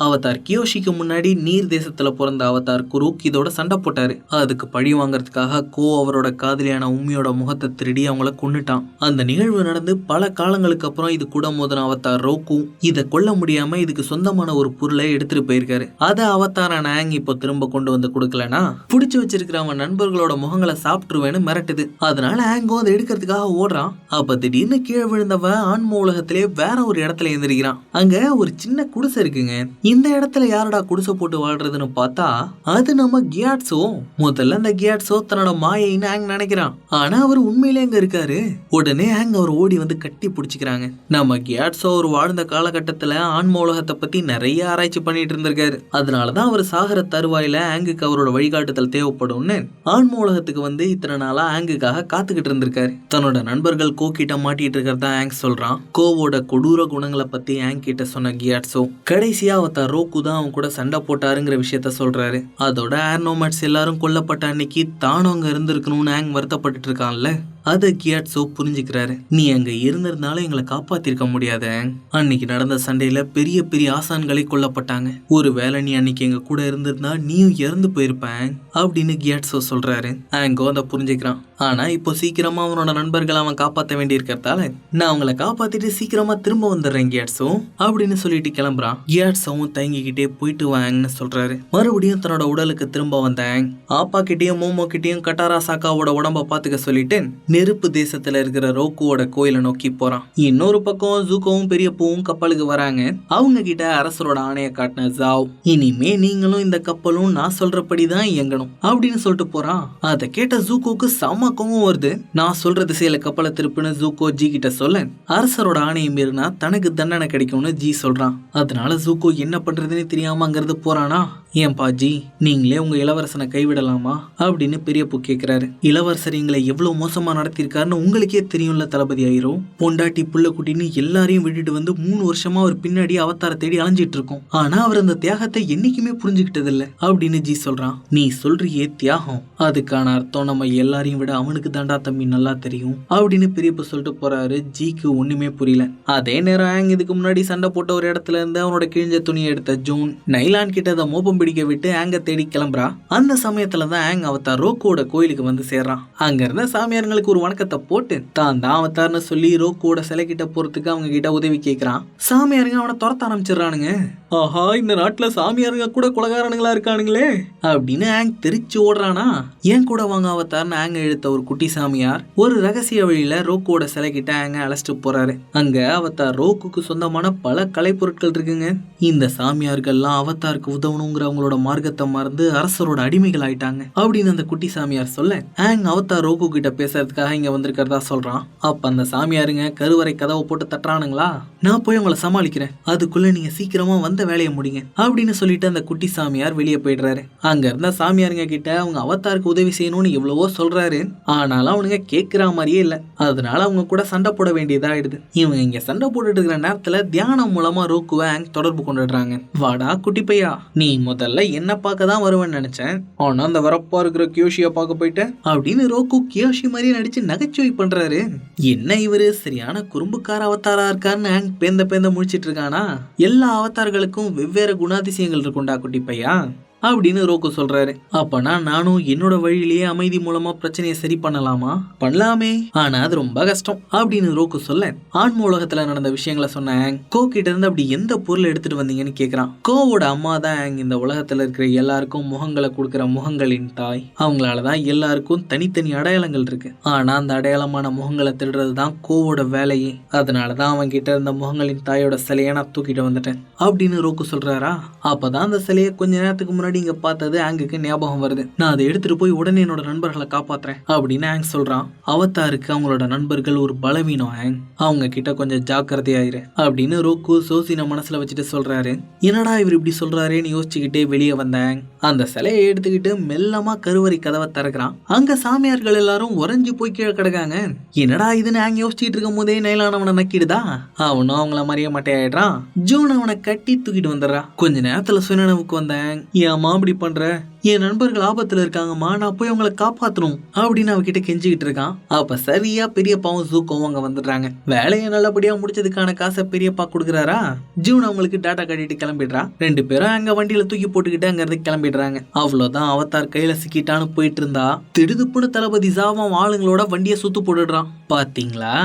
Speaker 1: அவதார் கியோஷிக்கு முன்னாடி நீர் தேசத்துல பிறந்த அவதார் குரூக் இதோட சண்டை போட்டாரு. அதுக்கு பழி வாங்கறதுக்காக கோ அவரோட காதலியான உம்மியோட முகத்தை திருடி அவங்கள கொன்னுட்டான். அந்த நிகழ்வு நடந்து பல காலங்களுக்கு அப்புறம் இது கூட மோதின அவதார் ரோக்கு இதை கொல்ல முடியாம இதுக்கு சொந்தமான ஒரு பொருளை எடுத்துட்டு போயிருக்காரு. அதை அவதாரான ஆங் இப்போ திரும்ப கொண்டு வந்து கொடுக்கலனா புடிச்சு வச்சிருக்கிற அவன் நண்பர்களோட முகங்களை சாப்பிட்டுருவேன்னு மிரட்டுது. அதனால ஆங்கோ அதை எடுக்கிறதுக்காக ஓடுறான். அப்ப திடீர்னு கீழே விழுந்தவ ஆன்ம உலகத்திலே வேற ஒரு இடத்துல எழுந்திருக்கிறான். அங்க ஒரு சின்ன குடிசை இருக்குங்க. இந்த இடத்துல யாரடா குடிசை போட்டு வாழ்றதுன்னு பார்த்தா அது நம்ம கியாட்சோ. முதல்ல அந்த கியாட்சோ தன்னோட மாயைன்னு ஆங் நினைக்கிறான். ஆனா அவர் உண்மையிலே அங்க இருக்காரு. உடனே ஆங் அவர் ஓடி வந்து கட்டி பிடிச்சிக்கிறாங்க. நம்ம கியாட்சோ அவர் வாழ்ந்த காலகட்டத்துல ஆன்ம உலகத்தை பத்தி நிறைய ஆராய்ச்சி பண்ணிட்டு இருந்திருக்காரு. அதனாலதான் அவர் சாகர தருவாயில ஆங்குக்கு அவரோட வழிகாட்டுதல் தேவைப்படும்னு ஆன்ம உலகத்துக்கு வந்து இத்தனை நாளா ஆங்குக்காக காத்துக்கிட்டு இருந்திருக்காரு. தன்னோட நண்பர்கள் கோ கிட்ட மாட்டிட்டு இருக்கிறதா ஆங் சொல்றான். கோவோட கொடூர குணங்களை பத்தி ஆங் கிட்ட சொன்ன கியாட்சோ கடைசியா அவதார் ரோக்கு தான் அவன் கூட சண்டை போட்டாருங்கிற விஷயத்த சொல்றாரு. அதோட ஏர்னோமேட்ஸ் எல்லாரும் கொல்லப்பட்ட அன்னைக்கு தானும் அங்க இருந்திருக்கணும்னு ஆங் வருத்தப்பட்டு இருக்கான்ல. அதை கியாட்சோ புரிஞ்சுக்கிறாரு. நீ அங்க இருந்திருந்தாலும் எங்களை காப்பாத்திருக்க முடியாத. அன்னைக்கு நடந்த சண்டையில பெரிய பெரிய ஆசான்களை கொல்லப்பட்டாங்க. ஒருவேளை நீ அன்னைக்கு எங்க கூட இருந்திருந்தா நீயும் இறந்து போயிருப்பேன் அப்படின்னு கியாட்சோ சொல்றாரு. ஆங்கோ அதை புரிஞ்சுக்கிறான். ஆனா இப்போ சீக்கிரமா அவனோட நண்பர்களை அவன் காப்பாற்ற வேண்டி இருக்கிறதால நான் அவங்கள காப்பாத்திட்டு சீக்கிரமா திரும்ப வந்துடுறேன் கியாட்சோ அப்படின்னு சொல்லிட்டு கிளம்புறான். கியாட்சோவும் தயங்கிக்கிட்டே போயிட்டு வாங்கன்னு சொல்றாரு. மறுபடியும் தன்னோட உடலுக்கு திரும்ப வந்தாங்க. ஆப்பா கிட்டயும் மோமோ கிட்டயும் கட்டாரா சாக்காவோட உடம்ப பாத்துக்க சொல்லிட்டு நெருப்பு தேசத்துல இருக்கிற ரோக்குவோட கோயிலை நோக்கி போறான். இன்னொரு பக்கம் ஜூகோவும் பெரியப்பவும் கப்பலுக்கு வராங்க. அவங்க கிட்ட அரசரோட ஆணைய காட்டின ஜாவ் இனிமே நீங்களும் இந்த கப்பலும் நான் சொல்றபடிதான் இயங்கணும் அப்படின்னு சொல்லிட்டு போறான். அதை கேட்ட ஜூகோக்கு செம கோவம் வருது. நான் சொல்ற திசையில கப்பலை திருப்புன்னு ஜூகோ ஜி கிட்ட சொல்ல அரசரோட ஆணையை மீறினா தனக்கு தண்டனை கிடைக்கும்னு ஜி சொல்றான். அதனால ஜூகோ என்ன பண்றதுன்னு தெரியாம அங்கிருந்து போறானா. ஏன்பா ஜி நீங்களே உங்க இளவரசனை கைவிடலாமா அப்படின்னு பெரியப்பூ கேக்குறாரு. இளவரசர் எங்களை எவ்வளவு மோசமா நடத்திருக்காருன்னு உங்களுக்கே தெரியும்ல தளபதி ஆயிரும். பொண்டாட்டி புள்ள குட்டின்னு எல்லாரையும் விட்டுட்டு வந்து 3 வருஷமா அவர் பின்னாடி அவதார தேடி அலைஞ்சிட்டு இருக்கோம். ஆனா அவர் அந்த தியாகத்தை என்னைக்குமே புரிஞ்சுக்கிட்டது இல்ல அப்படின்னு ஜி சொல்றான். நீ சொல்றியே தியாகம், அதுக்கான அர்த்தம் நம்ம எல்லாரையும் விட அவனுக்கு தாண்டா தம்பி நல்லா தெரியும் அப்படின்னு பெரியப்ப சொல்லிட்டு போறாரு. ஜிக்கு ஒண்ணுமே புரியல. அதே நேரம் ஆங் இதுக்கு முன்னாடி சண்டை போட்ட ஒரு இடத்துல இருந்து அவனோட கிழிஞ்ச துணியை எடுத்த ஜூன் நைலான் கிட்ட அதை மோப்பம் பிடிக்க விட்டு ஆங்க தேடி கிளம்புறா. அந்த சமயத்துலதான் ஆங் அவதார் ரோக்கோட கோயிலுக்கு வந்து சேர்றான். அங்க இருந்த சாமியாருங்களுக்கு ஒரு வணக்கத்தை போட்டு தான் அவதார்னு சொல்லி ரோக்கோட சிலை கிட்ட போறதுக்கு அவங்க கிட்ட உதவி கேட்கிறான். சாமியாருங்க அவனை துரத்த ஆரம்பிச்சிடறானுங்க. ஆஹா இந்த நாட்டுல சாமியாருங்க கூட கொலகாரனுங்களா இருக்கானுங்களே அப்படின்னு ஆங் தெரிச்சு ஓடுறானா. ஏன் கூட வாங்க அவதார்னு ஆங்க இழுத்த ஒரு குட்டி சாமியார் ஒரு ரகசிய வழியில ரோக்கோட சிலை கிட்ட ஆங்க அழைச்சிட்டு போறாரு. அங்க அவதார் ரோக்குக்கு சொந்தமான பல கலை பொருட்கள் இருக்குங்க. இந்த சாமியார்கள்லாம் அவதாருக்கு உதவணுங்கிற அவங்களோட மார்க்கத்தை மறந்து அரசரோட அடிமைகள் ஆயிட்டாங்க அப்படின்னு அந்த குட்டி சாமியார் சொல்ல ஆங் அவதார் ரோக்கு கிட்ட பேசுறதுக்காக இங்க வந்திருக்கிறதா சொல்றான். அப்ப அந்த சாமியாருங்க கருவறை கதவை போட்டு தட்டுறானுங்களா. நான் போய் உங்களை சமாளிக்கிறேன், அதுக்குள்ள நீங்க சீக்கிரமா வந்த வேலையை முடிங்க அப்படின்னு சொல்லிட்டு அந்த குட்டி சாமியார் வெளியே போயிடுறாரு. அங்க இருந்த சாமியாருங்க கிட்ட அவங்க அவதாருக்கு உதவி செய்யணும்னு எவ்வளவோ சொல்றாரு. ஆனாலும் அவனுங்க கேட்கிற மாதிரியே இல்ல. அதனால அவங்க கூட சண்டை போட வேண்டியதாயிடுது. இவங்க இங்க சண்டை போட்டுட்டு இருக்கிற நேரத்துல தியானம் மூலமா ரோக்குவை ஆங் தொடர்பு கொண்டுடுறாங்க. வாடா குட்டி பையா, நீ முதல்ல என்ன பார்க்க தான் வருவேன்னு நினைச்சேன், ஆனா அந்த வரப்பா இருக்கிற கியோஷிய பார்க்க போயிட்டேன் அப்படின்னு ரோக்கு கியோஷி மாதிரியே நடிச்சு நகைச்சுவை பண்றாரு. என்ன இவரு சரியான குறும்புக்கார அவதாரா இருக்காருன்னு ஆங் பேந்த முடிச்சிட்டு இருக்கானா. எல்லா அவதார்களுக்கும் வெவ்வேறு குணாதிசயங்கள் இருக்கும்டா குட்டி பையா அப்படின்னு ரோக்கு சொல்றாரு. அப்பனா நானும் என்னோட வழியிலேயே அமைதி மூலமா பிரச்சனையை சரி பண்ணலாமா? பண்ணலாமே, ஆனா அது ரொம்ப கஷ்டம் அப்படின்னு ரோக்கு சொல்ல ஆன்ம உலகத்துல நடந்த விஷயங்களை சொன்னேன். கோ கிட்ட இருந்து அப்படி எந்த பொருளை எடுத்துட்டு வந்தீங்கன்னு கேக்குறான். கோவோட அம்மா தான் இந்த உலகத்துல இருக்கிற எல்லாருக்கும் முகங்களை கொடுக்கிற முகங்களின் தாய். அவங்களாலதான் எல்லாருக்கும் தனித்தனி அடையாளங்கள் இருக்கு. ஆனா அந்த அடையாளமான முகங்களை திருடுறதுதான் கோவோட வேலையே. அதனாலதான் அவன் கிட்ட இருந்த முகங்களின் தாயோட சிலையை நான் தூக்கிட்டு வந்துட்டேன் அப்படின்னு ரோக்கு சொல்றாரா. அப்பதான் அந்த சிலையை கொஞ்ச நேரத்துக்கு முன்னாடி முன்னாடி இங்க பார்த்தது ஆங்குக்கு ஞாபகம் வருது. நான் அதை எடுத்துட்டு போய் உடனே என்னோட நண்பர்களை காப்பாத்துறேன் அப்படின்னு ஆங் சொல்றான். அவதாருக்கு அவங்களோட நண்பர்கள் ஒரு பலவீனம் ஆங், அவங்க கிட்ட கொஞ்சம் ஜாக்கிரதையாயிரு அப்படின்னு ரோக்கு சோசின மனசுல வச்சுட்டு சொல்றாரு. என்னடா இவர் இப்படி சொல்றாருன்னு யோசிச்சுக்கிட்டே வெளியே வந்தாங்க. அந்த சிலையை எடுத்துக்கிட்டு மெல்லமா கருவறை கதவை திறக்கிறான். அங்க சாமியார்கள் எல்லாரும் உறைஞ்சு போய் கீழே கிடக்காங்க. என்னடா இதுன்னு ஆங் யோசிச்சுட்டு இருக்கும் போதே நைலானவனை நக்கிடுதா. அவனும் அவங்கள மாதிரியே மட்டையாயிடுறான். ஜூன் அவனை கட்டி தூக்கிட்டு வந்துடுறா. கொஞ்ச நேரத்துல சுயநனவுக்கு வந்தேன். ஏமா அப்படி பண்ற, என் நண்பர்கள் ஆபத்துல இருக்காங்கம்மா, நான் போய் அவங்களை காப்பாத்தணும் அப்படின்னு அவகிட்ட கெஞ்சிக்கிட்டு இருக்கான். அப்ப சரியா பெரியப்பாவும் ஜூக்கும் அங்க வந்துடுறாங்க. வேலையை நல்லபடியா முடிச்சதுக்கான காசை பெரியப்பா கொடுக்குறாரா. ஜூன் அவங்களுக்கு டாட்டா கட்டிட்டு கிளம்பிடுறா. 2 பேரும் அங்க வண்டியில தூக்கி போட்டுக்கிட்டு அங்க இருந்து கிளம்பிடுறாங்க. அவ்வளவுதான், அவதார் கையில சிக்கிட்டான்னு போயிட்டு இருந்தா திடுதுப்புன்னு தளபதி ஜாவும் ஆளுங்களோட வண்டியை சுத்து போட்டுடுறான். பாத்தீங்களா,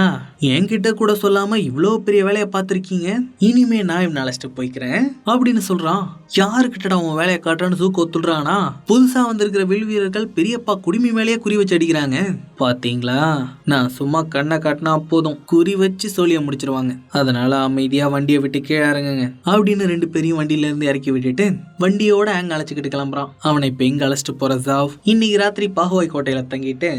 Speaker 1: என்கிட்ட கூட சொல்லாம இவ்வளவு பெரிய வேலையை பார்த்திருக்கீங்க, இனிமே நான் இவனை அழைச்சிட்டு போய்க்கிறேன் அப்படின்னு சொல்றான். யாருக்கிட்டடா உன் வேலையை காட்டுறான்னு ஜூக்கு ஒத்துடுறானா. புதுசா வந்திருக்கிற வில் வீரர்கள் பெரியப்பா குடிமி மேலேயே குறி வச்சு அடிக்கிறாங்க. பாத்தீங்களா, நான் சும்மா கண்ணை காட்டினா போதும் குறி வச்சு சோழிய முடிச்சிருவாங்க. அதனால அமைதியா வண்டியை விட்டு கீழே இறங்குங்க அப்படின்னு 2 பேரையும் வண்டியில இருந்து இறக்கி விட்டுட்டு வண்டியோட அங்க அழைச்சிக்கிட்டு கிளம்புறான். அவனை இப்ப எங்க அழைச்சிட்டு போற ஜாவ் இன்னைக்கு ராத்திரி பாகுவாய் கோட்டையில தங்கிட்டு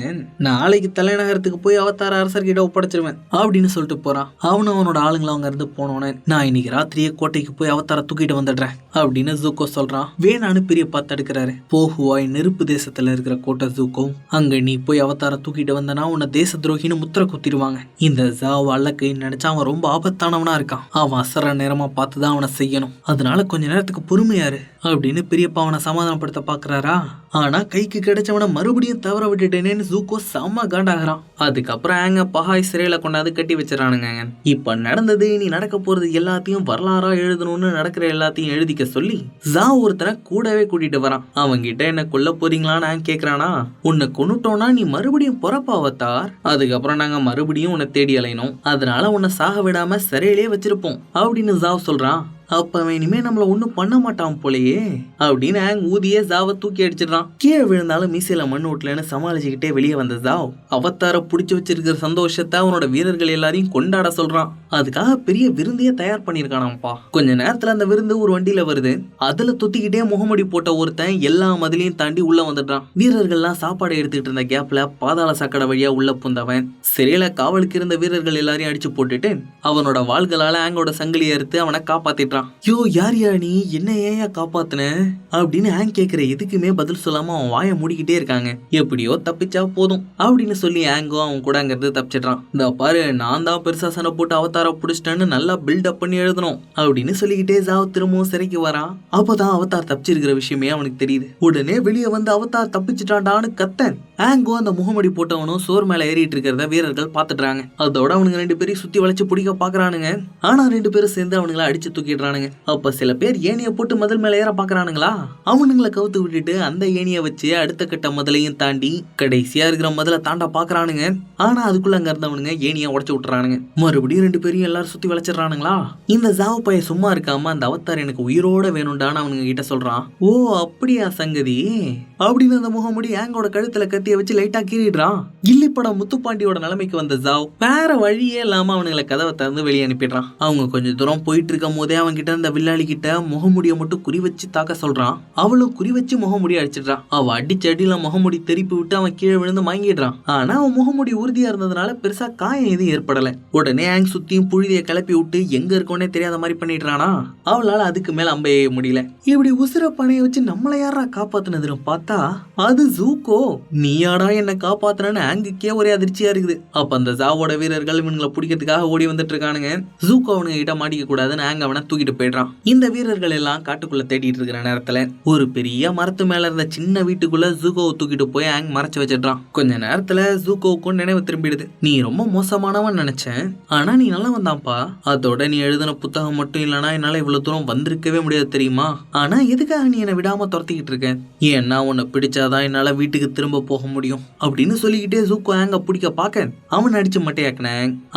Speaker 1: நாளைக்கு தலைநகரத்துக்கு போய் அவதார அரசர்கிட்ட ஒப்படைச்சிருவேன் அப்படின்னு சொல்லிட்டு போறான். அவனும் அவனோட ஆளுங்களை அவங்க இருந்து போனோன்னு நான் இன்னைக்கு ராத்திரியே கோட்டைக்கு போய் அவதார தூக்கிட்டு வந்துடுறேன் அப்படின்னு ஜூக்கோ சொல்றான். வேணான்னு பெரியப்பா தடுக்கிறாரு. போகுவாய் நெருப்பு தேசத்துல இருக்கிற கோட்டை ஜூக்கோ, அங்க நீ போய் அவதார தூக்கிட்டு வந்தனா உன்னை தேச துரோகின்னு முத்திர குத்திடுவாங்க. இந்த ஜாவ் அல்லக்கை நினைச்சா அவன் ரொம்ப ஆபத்தானவனா இருக்கான். அவன் அசர நேரமா பார்த்துதான் அவனை செய்யணும். அதனால கொஞ்ச நேரத்துக்கு பொறுமையாரு அப்படின்னு பெரியப்பா அவனை சமாதானப்படுத்த பாக்குறாரா. ஆனா கைக்கு கிடைச்சவனை மறுபடியும் தவற விட்டுட்டேனேன்னு ஜூக்கோ செம்ம காண்டாகிறான். அதுக்கப்புறம் ஆங்க பஹாய் சிறையில கொண்டாந்து கட்டி வச்சிடறானுங்க. இப்ப நடந்தது இனி நடக்க போறது எல்லாத்தையும் வரலாறா எழுதணும்னு நடக்கிற எல்லாத்தையும் எழுதிக்க சொல்லி ஜாவ் ஒருத்தனை கூடவே கூட்டிட்டு வரான். அவங்கிட்ட என்ன கொல்ல போறீங்களான்னு ஆங் கேக்குறானா. உன்னை கொன்னுட்டோம்னா நீ மறுபடியும் பொறப்பாவத்தார், அதுக்கப்புறம் நாங்க மறுபடியும் உன்னை தேடி அலையணும், அதனால உன்னை சாக விடாம சிறையிலே வச்சிருப்போம் அப்படின்னு ஜாவ் சொல்றான். அப்ப அவன் இனிமே நம்மள ஒண்ணும் பண்ண மாட்டான் போலயே அப்படின்னு ஆங் ஊதிய ஜாவை தூக்கி அடிச்சிடறான். கீழே விழுந்தாலும் மீசையில மண் ஓட்டலன்னு சமாளிச்சுக்கிட்டே வெளியே வந்த ஜாவ் அவதார புடிச்சு வச்சிருக்கிற சந்தோஷத்தை அவனோட வீரர்கள் எல்லாரையும் கொண்டாட சொல்றான். அதுக்காக பெரிய விருந்தையே தயார் பண்ணிருக்கானாம்ப்பா. கொஞ்ச நேரத்துல அந்த விருந்து ஒரு வண்டியில வருது. அதுல தொத்திக்கிட்டே முகமூடி போட்ட ஒருத்தன் எல்லா மதிலையும் தாண்டி உள்ள வந்துடுறான். வீரர்கள்லாம் சாப்பாடு எடுத்துக்கிட்டு இருந்த கேப்ல பாதாள சாக்கடை வழியா உள்ள புந்தவன் சிறையில காவலுக்கு இருந்த வீரர்கள் எல்லாரையும் அடிச்சு போட்டுட்டு அவனோட வாள்களால ஆங்கோட சங்கிலியை அறுத்து அவனை காப்பாத்திட்டான். யோ யார் யா நீ, என்ன ஏன் காப்பாத்துன அப்படின்னு ஆங் கேக்குற எதுக்குமே பதில் சொல்லாம அவன் வாயை மூடிக்கிட்டே இருக்காங்க. எப்படியோ தப்பிச்சா போதும் அப்படின்னு சொல்லி ஆங்கோ அவன் கூட அங்கிருந்து தப்பிச்சிடறான். இந்த பாரு, நான் தான் பெருசா சண்டை போட்டு அவதார புடிச்சிட்டேன்னு நல்லா பில்டப் பண்ணி எழுதணும் அப்படின்னு சொல்லிக்கிட்டே ஜாவ் திரும்பவும் சிறைக்கு வரான். அப்பதான் அவதார் தப்பிச்சிருக்கிற விஷயமே அவனுக்கு தெரியுது. உடனே வெளியே வந்து அவதார் தப்பிச்சிட்டான்டான்னு கத்தன். ஆங்கோ அந்த முகமடி போட்டவனும் சோர் மேல ஏறிட்டு இருக்கிறத வீரர்கள் பாத்துட்டாங்க. அதோட அவனுங்க 2 பேரையும் சுத்தி வளைச்சு பிடிக்க பாக்குறானுங்க. ஆனா 2 பேரும் சேர்ந்து அவனுங்களை அடிச்சு தூக்கிடுறானுங்க. அப்ப சில பேர் ஏணிய போட்டு மதில் மேல ஏற பாக்குறானுங்களா. அவனுங்களை கவுத்து விட்டுட்டு அந்த ஏணிய வச்சு அடுத்த கட்ட மதிலையும் தாண்டி கடைசியா இருக்கிற மதில தாண்ட பாக்குறானுங்க. ஆனா அதுக்குள்ள அங்க இருந்தவனுங்க ஏணிய உடைச்சு விட்டுறானுங்க. மறுபடியும் 2 பேரையும் எல்லாரும் சுத்தி வளைச்சிடறானுங்களா. இந்த ஜாவ் பையன் சும்மா இருக்காம அந்த அவதார் எனக்கு உயிரோட வேணும்டான்னு அவனுங்க கிட்ட சொல்றான். ஓ அப்படியா சங்கதி அப்படின்னு அந்த முகமுடி ஆங்கோட கழுத்துல கத்திய வச்சு லைட்டா கீறிடுறான். கில்லிப்படம் முத்துப்பாண்டியோட நிலைமைக்கு வந்த ஜாவ் வேற வழியே இல்லாம அவனுங்களை கதவை திறந்து வெளியே அனுப்பிடுறான். அவங்க கொஞ்சம் தூரம் போயிட்டு இருக்கும் போதே அவங்க கிட்ட இந்த வில்லாளி கிட்ட முகமுடிய மட்டும் குறி வச்சு தாக்க சொல்றான். அவளும் குறி வச்சு முகமுடி அடிச்சிடுறான். அவ அடிச்ச அடியில முகமுடி திருப்பி விட்டு அவன் கீழே விழுந்து வாங்கிடுறான். ஆனா அவன் முகமுடி உறுதியா இருந்ததுனால பெருசா காயம் எதுவும் ஏற்படல. உடனே ஆங் சுத்தியும் புழுதியை கிளப்பி விட்டு எங்க இருக்கோன்னே தெரியாத மாதிரி பண்ணிடுறானா. அவளால அதுக்கு மேல அம்பைய முடியல. இப்படி உசுர பணைய வச்சு நம்மள யாரா காப்பாத்துனதுன்னு பார்த்தா அது ஜூக்கோ. நீயாடா என்ன காப்பாத்துனன்னு ஆங்குக்கே ஒரே அதிர்ச்சியா இருக்குது. அப்ப அந்த ஜாவோட வீரர்கள் இவங்களை பிடிக்கிறதுக்காக ஓடி வந்துட்டு இருக்கானுங்க. ஜூக்கோ அவனுங்க கிட்ட மாட்டிக்க கூடாதுன்னு ஆங் அவனை தூக்கிட்டு போயிடுறான். இந்த வீரர்கள் எல்லாம் காட்டுக்குள்ள தேடிட்டு இருக்கிற நேரத்துல ஒரு பெரிய மரத்து மேல இருந்த சின்ன வீட்டுக்குள்ள ஜூகோவை தூக்கிட்டு போய் ஆங் மறைச்சு வச்சிடுறான். கொஞ்ச நேரத்துல ஜூகோவுக்கும் நினைவு திரும்பிடுது. நீ ரொம்ப மோசமானவன் நினைச்சேன், ஆனா நீ நல்லா வந்தான்ப்பா. அதோட நீ எழுதின புத்தகம் மட்டும் இல்லனா என்னால இவ்வளவு தூரம் வந்திருக்கவே முடியாது தெரியுமா. ஆனா எதுக்காக நீ என்னை விடாம துரத்திக்கிட்டு இருக்க? ஏன்னா உன்னை பிடிச்சாதான் என்னால வீட்டுக்கு திரும்ப போக முடியும் அப்படின்னு சொல்லிக்கிட்டே ஜூக்கோ ஆங்க பிடிக்க பாக்க அவன் அடிச்சு மட்டையாக்கின.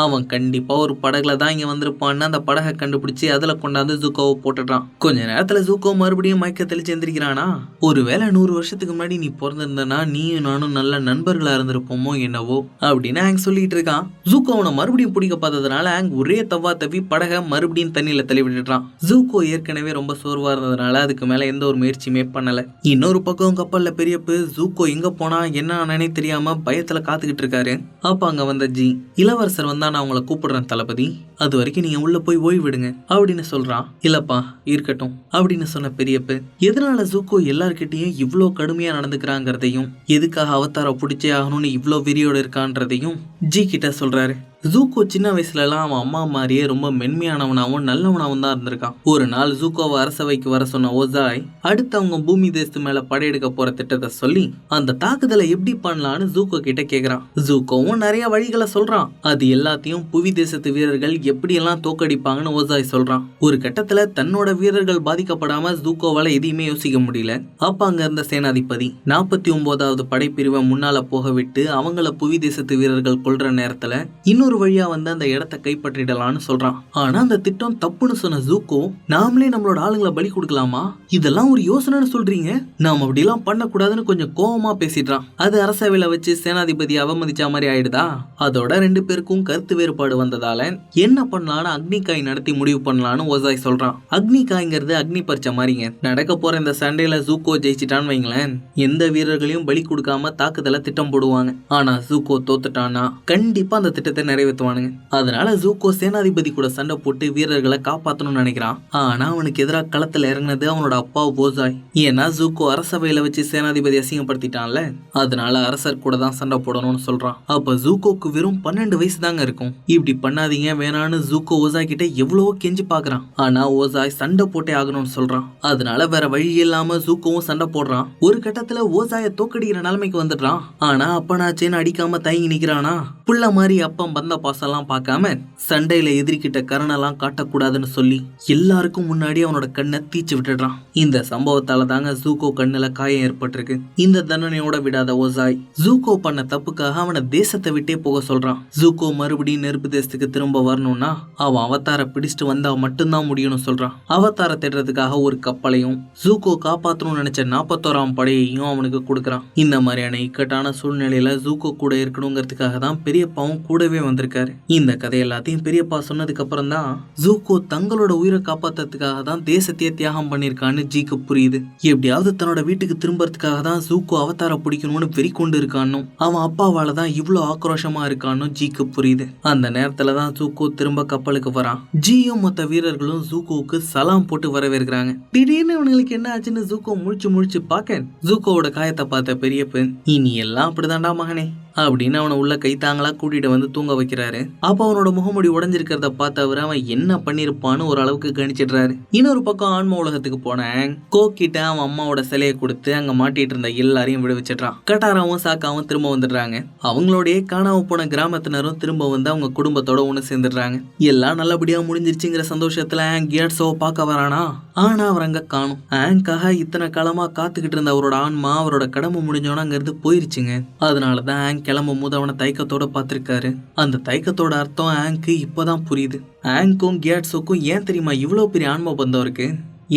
Speaker 1: அவன் கண்டிப்பா ஒரு படகுல தான் இங்க வந்திருப்பான்னு அந்த படகை கண்டுபிடிச்சு அதுல கொண்டாந்து கொண்டாந்து ஜூக்கோவை போட்டுடுறான். கொஞ்ச நேரத்துல ஜூக்கோ மறுபடியும் மயக்க தெளிச்சு எந்திரிக்கிறானா. ஒருவேளை 100 வருஷத்துக்கு முன்னாடி நீ பிறந்திருந்தனா நீயும் நானும் நல்ல நண்பர்களா இருந்திருப்போமோ என்னவோ அப்படின்னு ஆங் சொல்லிட்டு இருக்கான். ஜூக்கோ அவனை மறுபடியும் பிடிக்க பார்த்ததுனால ஆங் ஒரே தவா தவி படகை மறுபடியும் தண்ணியில தள்ளி விட்டுட்டான். ஜூக்கோ ஏற்கனவே ரொம்ப சோர்வா இருந்ததுனால அதுக்கு மேல எந்த ஒரு முயற்சியுமே பண்ணல. இன்னொரு பக்கம் கப்பல்ல பெரியப்பு ஜூக்கோ எங்க போனா என்ன தெரியாம பயத்துல காத்துக்கிட்டு இருக்காரு. அப்ப அங்க வந்த ஜி, இளவரசர் வந்தா நான் அவங்கள கூப்பிடுறேன் தளபதி, அது வரைக்கும் நீங்க உள்ள போய் ஓய்விடுங்க அப்படின்னு சொல்றான். இல்லப்பா இருக்கட்டும் அப்படின்னு சொன்ன பெரியப்பு எதனால ஜூக்கோ எல்லார்கிட்டையும் இவ்வளோ கடுமையா நடந்துக்கிறாங்கிறதையும் எதுக்காக அவதார பிடிச்சே ஆகணும்னு இவ்வளோ வெறியோட இருக்கான்றதையும் ஜி கிட்ட சொல்றாரு. ஜூக்கோ சின்ன வயசுலலாம் அவன் அம்மா மாதிரியே ரொம்ப மென்மையானவனாகவும் நல்லவனாகவும் தான் இருந்திருக்கான். ஒரு நாள் ஜூக்கோவை அரசவைக்கு வர சொன்ன ஓசாய் அடுத்து அவங்க பூமி தேசத்து மேல படையெடுக்க போற திட்டத்தை சொல்லி அந்த தாக்குதலை எப்படி பண்ணலான்னு ஜூக்கோ கிட்ட கேக்குறான். ஜூக்கோவும் நிறைய வழிகளை சொல்றான். அது எல்லாத்தையும் புவி தேசத்து வீரர்கள் எப்படியெல்லாம் தோக்கடிப்பாங்கன்னு ஓசாய் சொல்றான். ஒரு கட்டத்துல தன்னோட வீரர்கள் பாதிக்கப்படாம ஜூக்கோவால எதையுமே யோசிக்க முடியல. அப்ப அங்க இருந்த சேனாதிபதி 49வது படைப்பிரிவை முன்னால போக விட்டு அவங்கள புவி தேசத்து வீரர்கள் கொல்ற நேரத்துல இன்னொரு வழியா வந்து அந்த இடத்தை கைப்பற்றிடலாம்னு சொல்றான். ஆனா அந்த திட்டம் தப்புன்னு சொன்ன ஜூக்கோ, நாமளே நம்மளோட ஆளுங்களை பலி கொடுக்கலாமா, இதெல்லாம் ஒரு யோசனைன்னு சொல்றீங்க, நாம அப்படிலாம் பண்ணக்கூடாதுன்னு கொஞ்சம் கோபமா பேசிடுறான். அது அரசவையில வச்சு சேனாதிபதி அவமதிச்ச மாதிரி ஆயிடுதா. அதோட 2 பேருக்கும் கருத்து வேறுபாடு வந்ததால என்ன பண்ணலான்னு அக்னிகாய் நடத்தி முடிவு பண்ணலான்னு ஓசாய் சொல்றான். அக்னிகாய்ங்கிறது அக்னி பறிச்ச மாதிரிங்க. நடக்க போற இந்த சண்டையில ஜூக்கோ ஜெயிச்சிட்டான்னு வைங்களேன், எந்த வீரர்களையும் பலி கொடுக்காம தாக்குதல திட்டம் போடுவாங்க. ஆனா ஜூக்கோ தோத்துட்டானா கண்டிப்பா அந்த திட்டத்தை நிறைவேற்றுவானுங்க. அதனால ஜூக்கோ சேனாதிபதி கூட சண்டை போட்டு வீரர்களை காப்பாற்றணும்னு நினைக்கிறான். ஆனா அவனுக்கு எதிராக களத்துல இறங்கினது அவனோட அப்பா ஓசாய். ஏன்னா ஜூக்கோ அரசவையில வச்சு சேனாதிபதி அசிங்கப்படுத்திட்டான்ல, அதனால அரசர் கூட தான் சண்டை போடணும்னு சொல்றான். அப்ப ஜூக்கோக்கு வெறும் 12 வயசு தாங்க இருக்கும். இப்படி பண்ணாதீங்க வேணான்னு ஜூக்கோ ஓசாய் கிட்ட எவ்வளவோ கெஞ்சி பாக்குறான். ஆனா ஓசாய் சண்டை போட்டே ஆகணும்னு சொல்றான். அதனால வேற வழி இல்லாம ஜூக்கோவும் சண்டை போடுறான். ஒரு கட்டத்துல ஓசாய தோக்கடிக்கிற நிலைமைக்கு வந்துடுறான். ஆனா அப்பனாச்சேன்னு அடிக்காம தயங்கி நிக்கிறானா. புள்ள மாதிரி அப்பம் வந்த பாசெல்லாம் பார்க்காம சண்டையில எதிர்கிட்ட கரணெல்லாம் காட்டக்கூடாதுன்னு சொல்லி எல்லாருக்கும் முன்னாடி அவனோட கண்ணை தீச்சு விட்டுடுறான். இந்த சம்பவத்தால தாங்க ஜூக்கோ கண்ணுல காயம் ஏற்பட்டிருக்கு. இந்த தண்டனையோட விடாத ஓசாய் ஜூக்கோ பண்ண தப்புக்காக அவனை தேசத்தை விட்டே போக சொல்றான். ஜூக்கோ மறுபடியும் நெருப்பு தேசத்துக்கு திரும்ப வரணும்னா அவன் அவதார பிடிச்சிட்டு வந்தா மட்டும்தான் முடியும்னு சொல்றான். அவதார தேடுறதுக்காக ஒரு கப்பலையும் ஜூக்கோ காப்பாற்றணும்னு நினைச்ச 41ஆம் படையையும் அவனுக்கு கொடுக்கறான். இந்த மாதிரியான இக்கட்டான சூழ்நிலையில ஜூக்கோ கூட இருக்கணுங்கிறதுக்காக தான் பெரியப்பாவும் கூடவே வந்திருக்காரு. இந்த கதை எல்லாத்தையும் பெரியப்பா சொன்னதுக்கு அப்புறம் தான் ஜூக்கோ தங்களோட உயிரை காப்பாத்துறதுக்காக தான் தேசத்தையே தியாகம் பண்ணிருக்கான்னு ஜிக்கு புரியுது. எப்படியாவது தன்னோட வீட்டுக்கு திரும்பறதுக்காக தான் ஜூக்கோ அவதார பிடிக்கணும்னு வெறி கொண்டு இருக்கான்னு, அவன் அப்பாவால தான் இவ்வளவு ஆக்ரோஷமா இருக்கான்னு ஜிக்கு புரியுது. அந்த நேரத்துல தான் ஜூக்கோ திரும்ப கப்பலுக்கு வரான். ஜியும் மொத்த வீரர்களும் ஜூக்கோவுக்கு சலாம் போட்டு வரவேற்கிறாங்க. திடீர்னு இவனுக்கு என்ன ஆச்சுன்னு ஜூக்கோ முழிச்சு பார்க்க ஜூக்கோவோட காயத்தை பார்த்த பெரியப்பு, இனி எல்லாம் அப்படிதான்டா மகனே அப்படின்னு அவனை உள்ள கைத்தாங்களா கூட்டிட்டு வந்து தூங்க வைக்கிறாரு. அப்ப அவனோட முகமுடி உடைஞ்சிருக்கிறத பார்த்தவர் அவன் என்ன பண்ணிருப்பான்னு ஒரு அளவுக்கு கணிச்சிடுறாரு. இன்னொரு பக்கம் ஆன்ம உலகத்துக்கு போனேன் கோக்கிட்ட அவன் அம்மாவோட சிலையை கொடுத்து அங்க மாட்டிட்டு இருந்த எல்லாரையும் விடுவிச்சிடுறான். கட்டாராவும் சாக்காவும் திரும்ப வந்துடுறாங்க. அவங்களோடய காணாம போன கிராமத்தினரும் திரும்ப வந்து அவங்க குடும்பத்தோட ஒண்ணு சேர்ந்துடுறாங்க. எல்லாம் நல்லபடியா முடிஞ்சிருச்சுங்கிற சந்தோஷத்துல கியாட்ஸோ பார்க்க வரானா. ஆனா அவர் அங்க காணும். ஆங்காக இத்தனை காலமா காத்துக்கிட்டு இருந்த அவரோட ஆன்மா அவரோட கடமை முடிஞ்சோன்னா அங்கிருந்து போயிருச்சுங்க. அதனாலதான் ஆங் கிளம்பும் போது அவனை தயக்கத்தோட பார்த்திருக்காரு. அந்த தயக்கத்தோட அர்த்தம் ஆங்க்கு இப்பதான் புரியுது. ஆங்க்கும் கியாட்ஸோக்கும் ஏன் தெரியுமா இவ்வளவு பெரிய ஆன்ம பந்தம் இருக்கு?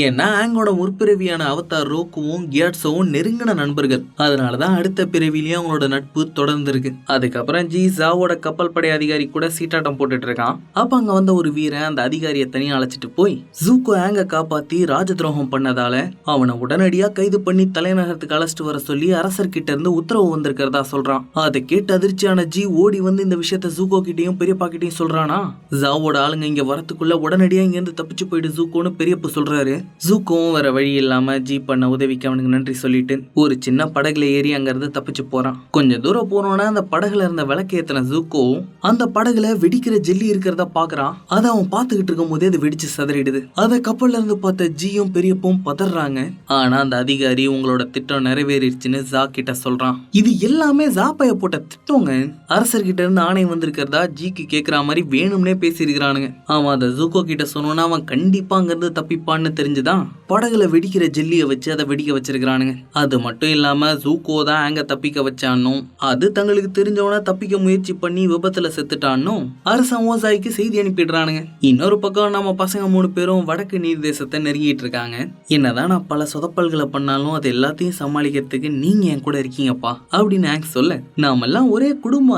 Speaker 1: ஏன்னா ஆங்கோட முற்பிறவியான அவதார் ரோக்குவும் கியாட்ஸோவும் நெருங்கின நண்பர்கள். அதனாலதான் அடுத்த பிறவிலேயே அவங்களோட நட்பு தொடர்ந்து இருக்கு. அதுக்கப்புறம் ஜி ஜாவோட கப்பல் படை அதிகாரி கூட சீட்டாட்டம் போட்டுட்டு இருக்கான். அப்ப அங்க வந்த ஒரு வீரன் அந்த அதிகாரியை தனியா அழைச்சிட்டு போய் ஜூக்கோ ஆங்க காப்பாத்தி ராஜ துரோகம் பண்ணதால அவனை உடனடியா கைது பண்ணி தலைநகரத்துக்கு அழைச்சிட்டு வர சொல்லி அரசர்கிட்ட இருந்து உத்தரவு வந்திருக்கிறதா சொல்றான். அதை கேட்டு அதிர்ச்சியான ஜி ஓடி வந்து இந்த விஷயத்த ஜூக்கோ கிட்டையும் பெரியப்பா கிட்டையும் சொல்றானா. ஜாவோட ஆளுங்க இங்க வரத்துக்குள்ள உடனடியா இங்க இருந்து தப்பிச்சு போயிட்டு ஜூக்கோன்னு பெரியப்பா சொல்றாரு. ஜூக்கோவும் வேற வழி இல்லாம ஜி பண்ண உதவிக்கு அவனுக்கு நன்றி சொல்லிட்டு ஒரு சின்ன படகுல ஏறி அங்கிருந்து தப்பிச்சு போறான். கொஞ்சம் தூரம் போனோன்னா அந்த படகுல இருந்த விளக்கேத்தின ஜூக்கோ அந்த படகுல வெடிக்கிற ஜெல்லி இருக்கிறத பாக்குறான். அதை அவன் பாத்துக்கிட்டு இருக்கும் போதே அது வெடிச்சு சதறிடுது. அதை கப்பல்ல இருந்து பார்த்த ஜியும் பெரியப்பும் பதறாங்க. ஆனா அந்த அதிகாரி உங்களோட திட்டம் நிறைவேறிடுச்சுன்னு ஜா கிட்ட சொல்றான். இது எல்லாமே ஜாப்பைய போட்ட திட்டங்க. அரசர்கிட்ட இருந்து ஆணை வந்திருக்கிறதா ஜிக்கு கேக்குற மாதிரி வேணும்னே பேசியிருக்கிறானுங்க. அவன் அதை ஜூக்கோ கிட்ட சொன்னோன்னா அவன் கண்டிப்பா அங்கிருந்து தப்பிப்பான்னு தெரிஞ்சு தெரிஞ்சுதான் படகுல வெடிக்கிற ஜெல்லிய வச்சு அதை வெடிக்க வச்சிருக்கிறானுங்க. அது மட்டும் இல்லாம ஜூக்கோ தான் அங்க தப்பிக்க வச்சானும், அது தங்களுக்கு தெரிஞ்சவன தப்பிக்க முயற்சி பண்ணி விபத்துல செத்துட்டானும் அரசன் ஓசாய்க்கு செய்தி அனுப்பிடுறானுங்க. இன்னொரு பக்கம் நம்ம பசங்க 3 பேரும் வடக்கு நீர் தேசத்தை நெருங்கிட்டு இருக்காங்க. என்னதான் நான் பல சொதப்பல்களை பண்ணாலும் அது எல்லாத்தையும் சமாளிக்கிறதுக்கு நீங்க என் கூட இருக்கீங்கப்பா அப்படின்னு ஆங்க் சொல்ல, நாமெல்லாம் ஒரே குடும்பம்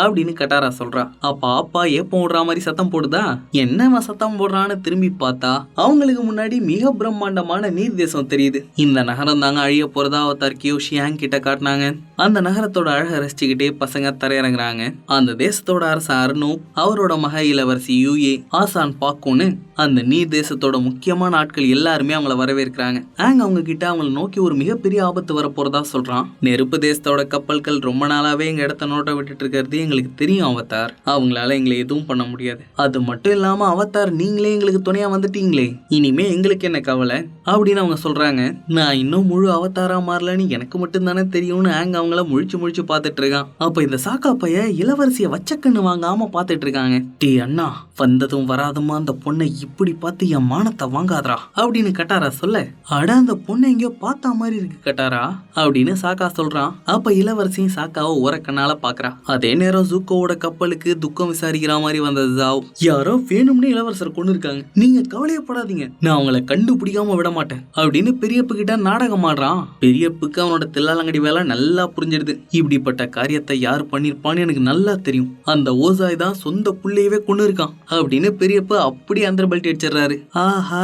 Speaker 1: அப்படின்னு கட்டாரா சொல்றா. அப்பா அப்பா ஏப்பம் விடுற மாதிரி சத்தம் போடுதா? என்ன சத்தம் போடுறான்னு திரும்பி பார்த்தா அவங்களுக்கு முன்னாடி மிக பிரம்மாண்டமான நீர் தேசம் தெரியுது. இந்த நகரம் தாங்க அழிய போறதா அவதார் கியோஷி ஆங்க் கிட்ட காட்டினாங்க. அந்த நகரத்தோட அழகை ரசிச்சுக்கிட்டே பசங்க தரையிறங்குறாங்க. அந்த தேசத்தோட அரசன் அர்னூப், அவரோட மக இளவரசி யூஏ, ஆசான் பாக்குன்னு அந்த நீர் தேசத்தோட முக்கியமான ஆட்கள் எல்லாருமே அவங்கள வரவேற்கிறாங்க. ஆங் அவங்க கிட்ட அவங்கள நோக்கி ஒரு மிகப்பெரிய ஆபத்து வர போறதா சொல்றான். நெருப்பு தேசத்தோட கப்பல்கள் ரொம்ப நாளாவே எங்க இடத்த நோட்ட விட்டுட்டு இருக்கிறது எங்களுக்கு தெரியும் அவதார். அவங்களால எங்களை எதுவும் பண்ண முடியாது. அது மட்டும் இல்லாம அவதார் நீங்களே எங்களுக்கு துணையா வந்துட்டீங்களே, இனிமே எங்களுக்கு என்ன கவலை அப்படின்னு அவங்க சொல்றாங்க. நான் இன்னும் முழு அவதாரா மாறலன்னு எனக்கு மட்டும் தானே தெரியும்னு ஆங் அவங்கள முழிச்சு பார்த்துட்டு இருக்கான். அப்ப இந்த சாக்கா பைய இளவரசிய வச்சக்கண்ணு வாங்காம பார்த்துட்டு இருக்காங்க. டே அண்ணா, வந்ததும் வராதுமா அந்த பொண்ணை இப்படி பார்த்து என் மானத்தை வாங்காதரா அப்படின்னு கட்டாரா சொல்ல, அட அந்த பொண்ணை எங்கயோ பார்த்தா மாதிரி இருக்கு கட்டாரா அப்படின்னு சாக்கா சொல்றான். அப்ப இளவரசியும் சாக்காவை ஓரக்கண்ணால பாக்குறா. அதே நேரம் ஜூக்கோவோட கப்பலுக்கு துக்கம் விசாரிக்கிற மாதிரி வந்த ஜாவ், யாரோ வேணும்னு இளவரசர் கொண்டு இருக்காங்க, நீங்க கவலையப்படாதீங்க, நான் அவங்கள கண்டுபிடிக்காம விட மாட்டேன் அப்படின்னு பெரியப்பு கிட்ட நாடகம் ஆடுறான். பெரியப்புக்கு அவனோட தில்லாலங்கடி வேலை நல்லா புரிஞ்சிடுது. இப்படிப்பட்ட காரியத்தை யார் பண்ணிருப்பான்னு எனக்கு நல்லா தெரியும். அந்த ஓசாய் தான் சொந்த புள்ளையவே கொண்டு இருக்கான் அப்படின்னு பெரியப்ப அப்படி அந்த பெல்ட் அடிச்சிடறாரு. ஆஹா,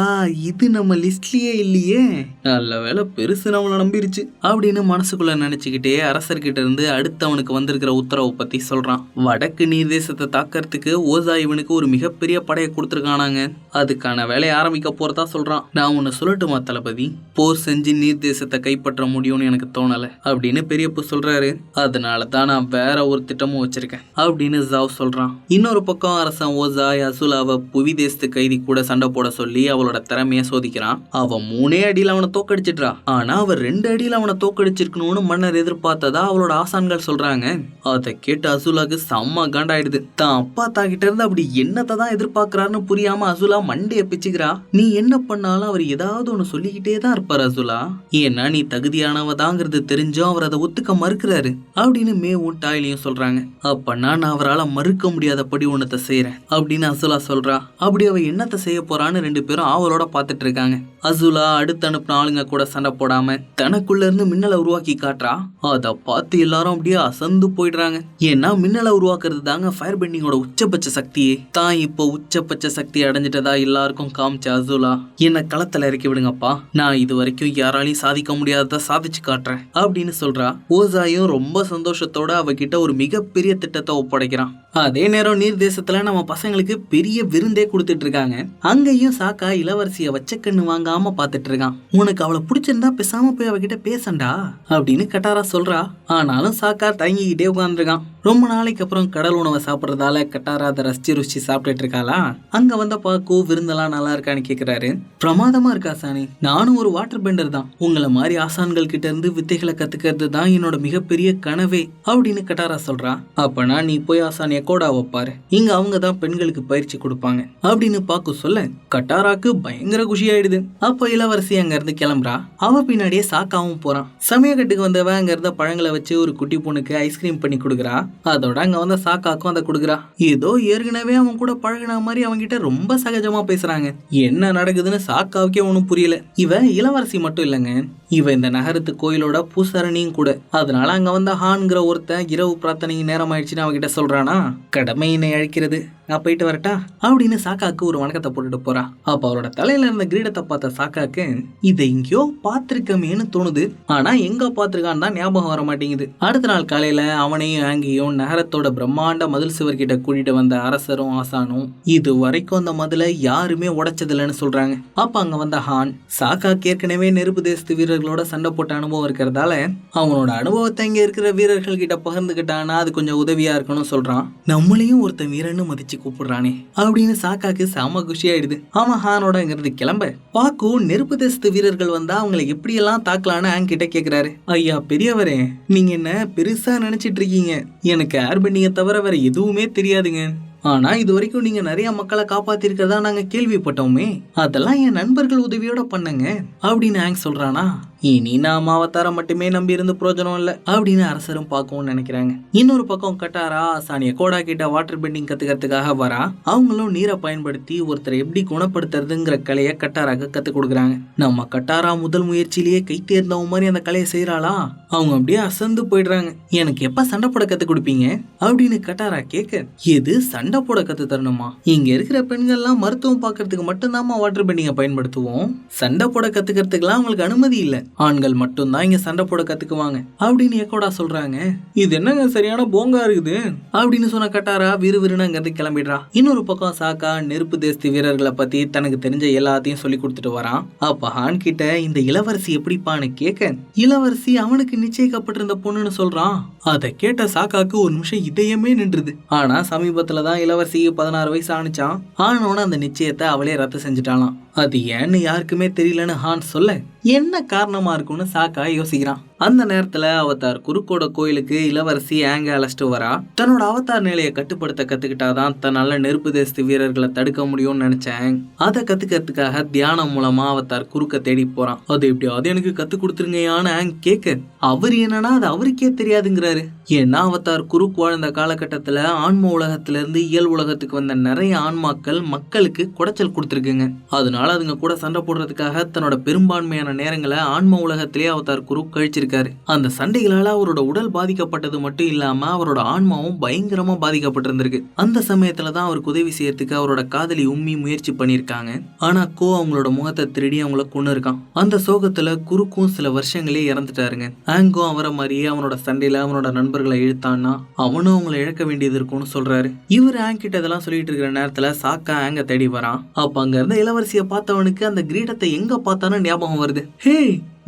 Speaker 1: இது நம்ம லிஸ்ட்லயே இல்லையே, நல்ல வேலை பெருசு நம்மள நம்பிருச்சு அப்படின்னு மனசுக்குள்ள நினைச்சுக்கிட்டே அரசர்கிட்ட இருந்து அடுத்து அவனுக்கு வந்திருக்கிற உத்தரவை பத்தி சொல்றான். வடக்கு நீர் தேசத்தை தாக்கறதுக்கு ஓசாய் இவனுக்கு ஒரு மிகப்பெரிய படையை கொடுத்துருக்கானாங்க. அதுக்கான வேலையை ஆரம்பிக்க போறதா சொல்றான். நான் உன்னை சொல்லட்டுமா தளபதி, போர் செஞ்சு நீர் தேசத்தை கைப்பற்ற முடியும்னு எனக்கு தோணல அப்படின்னு பெரியப்பு சொல்றாரு. அதனால தான் நான் வேற ஒரு திட்டமும் வச்சிருக்கேன் அப்படின்னு ஜாவ் சொல்றான். இன்னொரு பக்கம் அரசன் ஓசாய் அசுலாவை புவி தேசத்து கைதி கூட சண்டை போட சொல்லி அவளோட திறமைய சோதிக்கிறான். அவன் 3 அடியில அவனை தோக்கடிச்சிட்றா. ஆனா அவர் 2 அடியில அவனை தோக்கடிச்சிருக்கணும்னு மன்னர் எதிர்பார்த்ததா அவளோட ஆசான்கள் சொல்றாங்க. அதை கேட்டு அசுலாக்கு செம்ம காண்டாயிடுது. தான் அப்பா தாக்கிட்ட இருந்து அப்படி என்னத்தை தான் எதிர்பார்க்கிறாருன்னு புரியாம அசுலா மண்டைய பிச்சுக்கிறா. நீ என்ன பண்ணாலும் அவர் ஏதாவது ஒண்ணு சொல்லிக்கிட்டே தான் இருப்பார் அசுலா, ஏன்னா நீ தகுதியானவதாங்கிறது தெரிஞ்சும் அவர் அதை ஒத்துக்க மறுக்கிறாரு அப்படின்னு மேவும் டாயிலையும் சொல்றாங்க. அப்பன்னா நான் அவரால் மறுக்க முடியாதபடி ஒன்னத்தை செய்யறேன் அப்படின்னு அசுலா சொல்றா. அப்படி அவ என்னத்தை செய்ய போறான்னு 2 பேரும் ஆவலோட பாத்துட்டு இருக்காங்க. அசுலா அடுத்து அனுப்பின ஆளுங்க கூட சண்டை போடாம தனக்குள்ள இருந்து மின்னலை உருவாக்கி காட்டுறா. அதை பார்த்து எல்லாரும் அப்படியே அசந்து போயிடுறாங்க. ஏன்னா மின்னலை உருவாக்குறது தாங்க ஃபயர் பெண்டிங்கோட உச்சபட்ச சக்தியே. தான் இப்போ உச்சபட்ச சக்தி அடைஞ்சிட்டதா எல்லாருக்கும் காமிச்ச அசுலா, என்ன களத்துல இறக்கி விடுங்கப்பா, நான் இது வரைக்கும் யாராலையும் சாதிக்க முடியாததை சாதிச்சு காட்டுறேன் அப்படின்னு சொல்றா. ஓசாயும் ரொம்ப சந்தோஷத்தோட அவகிட்ட ஒரு மிகப்பெரிய திட்டத்தை ஒப்படைக்கிறான். அதே நேரம் நீர் தேசத்துல நம்ம பசங்களுக்கு பெரிய விருந்தே கொடுத்துட்டு இருக்காங்க. அங்கேயும் சாக்கா இளவரசிய வச்சக்கண்ணு வாங்காம பாத்துட்டு இருக்கான். உனக்கு அவளை பிடிச்சிருந்தா பேசாம போய் அவகிட்ட பேசண்டா அப்படின்னு கட்டாரா சொல்றா. ஆனாலும் சாக்கா தயங்கிக்கிட்டே உட்காந்துருக்கான். ரொம்ப நாளைக்கு அப்புறம் கடல் உணவை சாப்பிட்றதால கட்டாரா அதை ரசிச்சு சாப்பிட்டுட்டு இருக்காளா. அங்க வந்த பாக்கு விருந்தெல்லாம் நல்லா இருக்கான்னு கேக்குறாரு. பிரமாதமா இருக்கா சாணி, நானும் ஒரு வாட்டர் பெண்டர் தான், உங்களை மாதிரி ஆசான்கள் கிட்ட இருந்து வித்தைகளை கத்துக்கிறது தான் என்னோட மிகப்பெரிய கனவே அப்படின்னு கட்டாரா சொல்றா. அப்பனா நீ போய் ஆசான் எக்கோடாவை பாரு, இங்க அவங்க தான் பெண்களுக்கு பயிற்சி கொடுப்பாங்க அப்படின்னு பாக்கு சொல்ல கட்டாராக்கு பயங்கர குஷியாயிடுது. அப்போ இளவரசி அங்க இருந்து கிளம்புறா. அவ பின்னாடியே சாக்காவும் போறான். சமயக்கட்டுக்கு வந்தவ அங்க இருந்த பழங்களை வச்சு ஒரு குட்டி பொண்ணுக்கு ஐஸ்கிரீம் பண்ணி கொடுக்குறா. அதோட அங்க வந்த சாக்காக்கும் அதை கொடுக்குறா. ஏதோ ஏற்கனவே அவன் கூட பழகின மாதிரி அவன்கிட்ட ரொம்ப சகஜமா பேசுறாங்க. என்ன நடக்குதுன்னு சாக்காவுக்கே ஒன்னும் புரியல. இவ இளவரசி மட்டும் இல்லைங்க, இவ இந்த நகரத்து கோயிலோட பூசாரணியும் கூட. அதனால அங்க வந்த ஹான்கிற ஒருத்தன் இரவு பிரார்த்தனைக்கு நேரம் ஆயிடுச்சுன்னு அவகிட்ட சொல்றானா, கடமையினை அழிக்கிறது, நான் போயிட்டு வரட்டா அப்படின்னு சாக்காக்கு ஒரு வணக்கத்தை போட்டுட்டு போறா. அப்ப அவரோட தலையில இருந்த கிரீடத்தை பார்த்த சாக்காக்கு இதை எங்கேயோ பாத்திருக்கமேன்னு தோணுது. ஆனா எங்க பாத்திருக்கான்னு தான் ஞாபகம் வர மாட்டேங்குது. அடுத்த நாள் காலையில அவனையும் ஆங்கியும் நகரத்தோட பிரம்மாண்ட மதில் சுவர் கிட்ட கூட்டிட்டு வந்த அரசரும் ஆசானும் இது வரைக்கும் அந்த மதுளை யாருமே உடைச்சதில்லைன்னு சொல்றாங்க. அப்ப அங்க வந்த ஹான் சாக்காக்கு ஏற்கனவே நெருப்பு தேசத்து வீரர்களோட சண்டை போட்ட அனுபவம் இருக்கிறதால அவனோட அனுபவத்தை இங்க இருக்கிற வீரர்கள் கிட்ட பகிர்ந்துகிட்டானா அது கொஞ்சம் உதவியா இருக்கணும்னு சொல்றான். நம்மளையும் ஒருத்தன் வீரன்னு மதிச்சு கூப்பிடுறானே அப்படின்னு சாக்காக்கு செம குஷியாயிடுது. ஆமா, ஹானோட இங்கிருந்து கிளம்ப பாக்கு நெருப்பு தேசத்து வீரர்கள் வந்தா அவங்களை எப்படியெல்லாம் தாக்கலான்னு ஆங் கிட்ட கேக்குறாரு. ஐயா பெரியவரே, நீங்க என்ன பெருசா நினைச்சிட்டு இருக்கீங்க, எனக்கு ஏர் பெண்டிங்கை தவிர வேற எதுவுமே தெரியாதுங்க, ஆனா இது வரைக்கும் நீங்க நிறைய மக்களை காப்பாத்திருக்கிறதா நாங்க கேள்விப்பட்டோமே, அதெல்லாம் என் நண்பர்கள் உதவியோட பண்ணுங்க அப்படின்னு ஆங் சொல்றானா. இனி நாம அவதாரம் மட்டுமே நம்பி இருந்து பிரயோஜனம் இல்ல அப்படின்னு அரசரும் பார்க்கவும் நினைக்கிறாங்க. இன்னொரு பக்கம் கட்டாரா ஆசானிய கோடா கிட்ட வாட்டர் பெண்டிங் கத்துக்கிறதுக்காக வரா. அவங்களும் நீரை பயன்படுத்தி ஒருத்தரை எப்படி குணப்படுத்துறதுங்கிற கலையை கட்டாராக்கு கத்து கொடுக்குறாங்க. நம்ம கட்டாரா முதல் முயற்சியிலேயே கை தேர்ந்தவங்க மாதிரி அந்த கலையை செய்யறாளா. அவங்க அப்படியே அசந்து போயிடுறாங்க. எனக்கு எப்ப சண்டை போட கத்து கொடுப்பீங்க அப்படின்னு கட்டாரா கேட்க, எது சண்டை போட கத்து தரணுமா? இங்க இருக்கிற பெண்கள்லாம் மருத்துவம் பார்க்கறதுக்கு மட்டும்தான் வாட்டர் பெண்டிங்கை பயன்படுத்துவோம். சண்டை போட கத்துக்கிறதுக்கெல்லாம் அவங்களுக்கு அனுமதி இல்ல. ஆண்கள் மட்டும்தான் இங்க சண்டை போட கத்துக்குவாங்க அப்படின்னு எக்கோடா சொல்றாங்க. இது என்னங்க சரியான போங்கா இருக்குது அப்படின்னு சொன்ன கட்டாரா விறுவிறுன்னு அங்கிருந்து கிளம்பிடுறா. இன்னொரு பக்கம் சாக்கா நெருப்பு தேசத்து வீரர்களை பத்தி தனக்கு தெரிஞ்ச எல்லாத்தையும் சொல்லி கொடுத்துட்டு வரான். அப்ப ஹான் கிட்ட இந்த இளவரசி எப்படிப்பான்னு கேட்க, இளவரசி அவனுக்கு நிச்சயிக்கப்பட்டிருந்த பொண்ணுன்னு சொல்றான். அதை கேட்ட சாக்காக்கு ஒரு நிமிஷம் இதயமே நின்றுது. ஆனா சமீபத்துலதான் இளவரசிக்கு 16 வயசு ஆனிச்சான். ஆனோட அந்த நிச்சயத்தை அவளே ரத்து செஞ்சுட்டாலாம். அது ஏன்னு யாருக்குமே தெரியலன்னு ஹான் சொல்ல, என்ன காரணமா இருக்கும்னு சாக்கா யோசிக்கிறான். அந்த நேரத்துல அவதார் குறுக்கோட கோயிலுக்கு இளவரசி ஆங்க அழைச்சிட்டு வரா. தன்னோட அவதார் நிலையை கட்டுப்படுத்த கத்துக்கிட்டாதான் தன்னால நெருப்பு தேசத்து வீரர்களை தடுக்க முடியும்னு நினைச்சேன். அதை கத்துக்கிறதுக்காக தியானம் மூலமா அவதார் குறுக்க தேடி போறான். அது எப்படியாவது எனக்கு கத்து கொடுத்துருங்கயான்னு ஆங் கேட்க, அவர் என்னன்னா அது அவருக்கே தெரியாதுங்கிறாரு. ஏன்னா அவதார் குறுக்கு வாழ்ந்த காலகட்டத்துல ஆன்ம உலகத்துல இருந்து இயல் உலகத்துக்கு வந்த நிறைய ஆன்மாக்கள் மக்களுக்கு குடைச்சல் கொடுத்துருக்குங்க. அதனால அதுங்க கூட சண்டை போடுறதுக்காக தன்னோட பெரும்பான்மையான நேரங்களை ஆன்ம உலகத்திலேயே அவதார் குரு கழிச்சிருக்காரு. அந்த சண்டைகளால அவரோட உடல் பாதிக்கப்பட்டது மட்டும் இல்லாம அவரோட ஆன்மாவும் பயங்கரமா பாதிக்கப்பட்டிருந்திருக்கு. அந்த சமயத்துலதான் அவருக்கு உதவி செய்யறதுக்கு அவரோட காதலி உம்மி முயற்சி பண்ணிருக்காங்க. ஆனா கோ அவங்களோட முகத்தை திருடி அவங்கள கொண்டு இருக்கான். அந்த சோகத்துல குறுக்கும் சில வருஷங்களே இறந்துட்டாருங்க. ஆங்கோ அவரை மாதிரியே அவனோட சண்டையில அவனோட நண்பர்களை இழுத்தான்னா அவனும் அவங்களை இழக்க வேண்டியது இருக்கும்னு சொல்றாரு. இவர் ஆங் கிட்ட இதெல்லாம் சொல்லிட்டு இருக்கிற நேரத்துல சாக்கா ஆங்க தேடி வரான். அப்ப அங்க இருந்த இளவரசியை பார்த்தவனுக்கு அந்த கிரீடத்தை எங்க பார்த்தானு ஞாபகம் வருது. ஹே,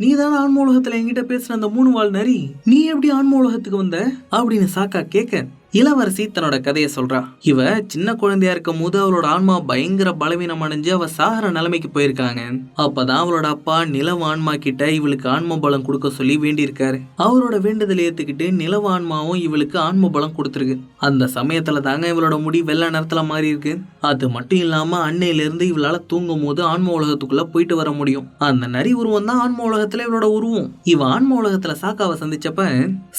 Speaker 1: நீ தானே ஆன்ம உலகத்துல என்கிட்ட பேசுன அந்த 3 வால் நரி, நீ எப்படி ஆன்ம உலகத்துக்கு வந்த அப்படின்னு சாக்கா கேட்க, இளவரசி தன்னோட கதையை சொல்றா. இவ சின்ன குழந்தையா இருக்கும் போது அவளோட ஆன்மா பயங்கர பலவீனம் அடைஞ்சு அவ சாகர நிலைமைக்கு போயிருக்காங்க. அப்பதான் அவளோட அப்பா நிலவு ஆன்மா கிட்ட இவளுக்கு ஆன்ம பலம் கொடுக்க சொல்லி வேண்டி இருக்காரு. அவரோட வேண்டுதலை ஏத்துக்கிட்டு நிலவு ஆன்மாவும் இவளுக்கு ஆன்ம பலம் கொடுத்துருக்கு. அந்த சமயத்துல தாங்க இவளோட முடி வெள்ளை நிறத்துல மாறி இருக்கு. அது மட்டும் இல்லாம அன்னையில இருந்து இவளால தூங்கும் போது ஆன்ம உலகத்துக்குள்ள போயிட்டு வர முடியும். அந்த நரி உருவம் தான் ஆன்ம உலகத்துல இவளோட உருவம். இவ ஆன்ம உலகத்துல சாக்காவை சந்திச்சப்ப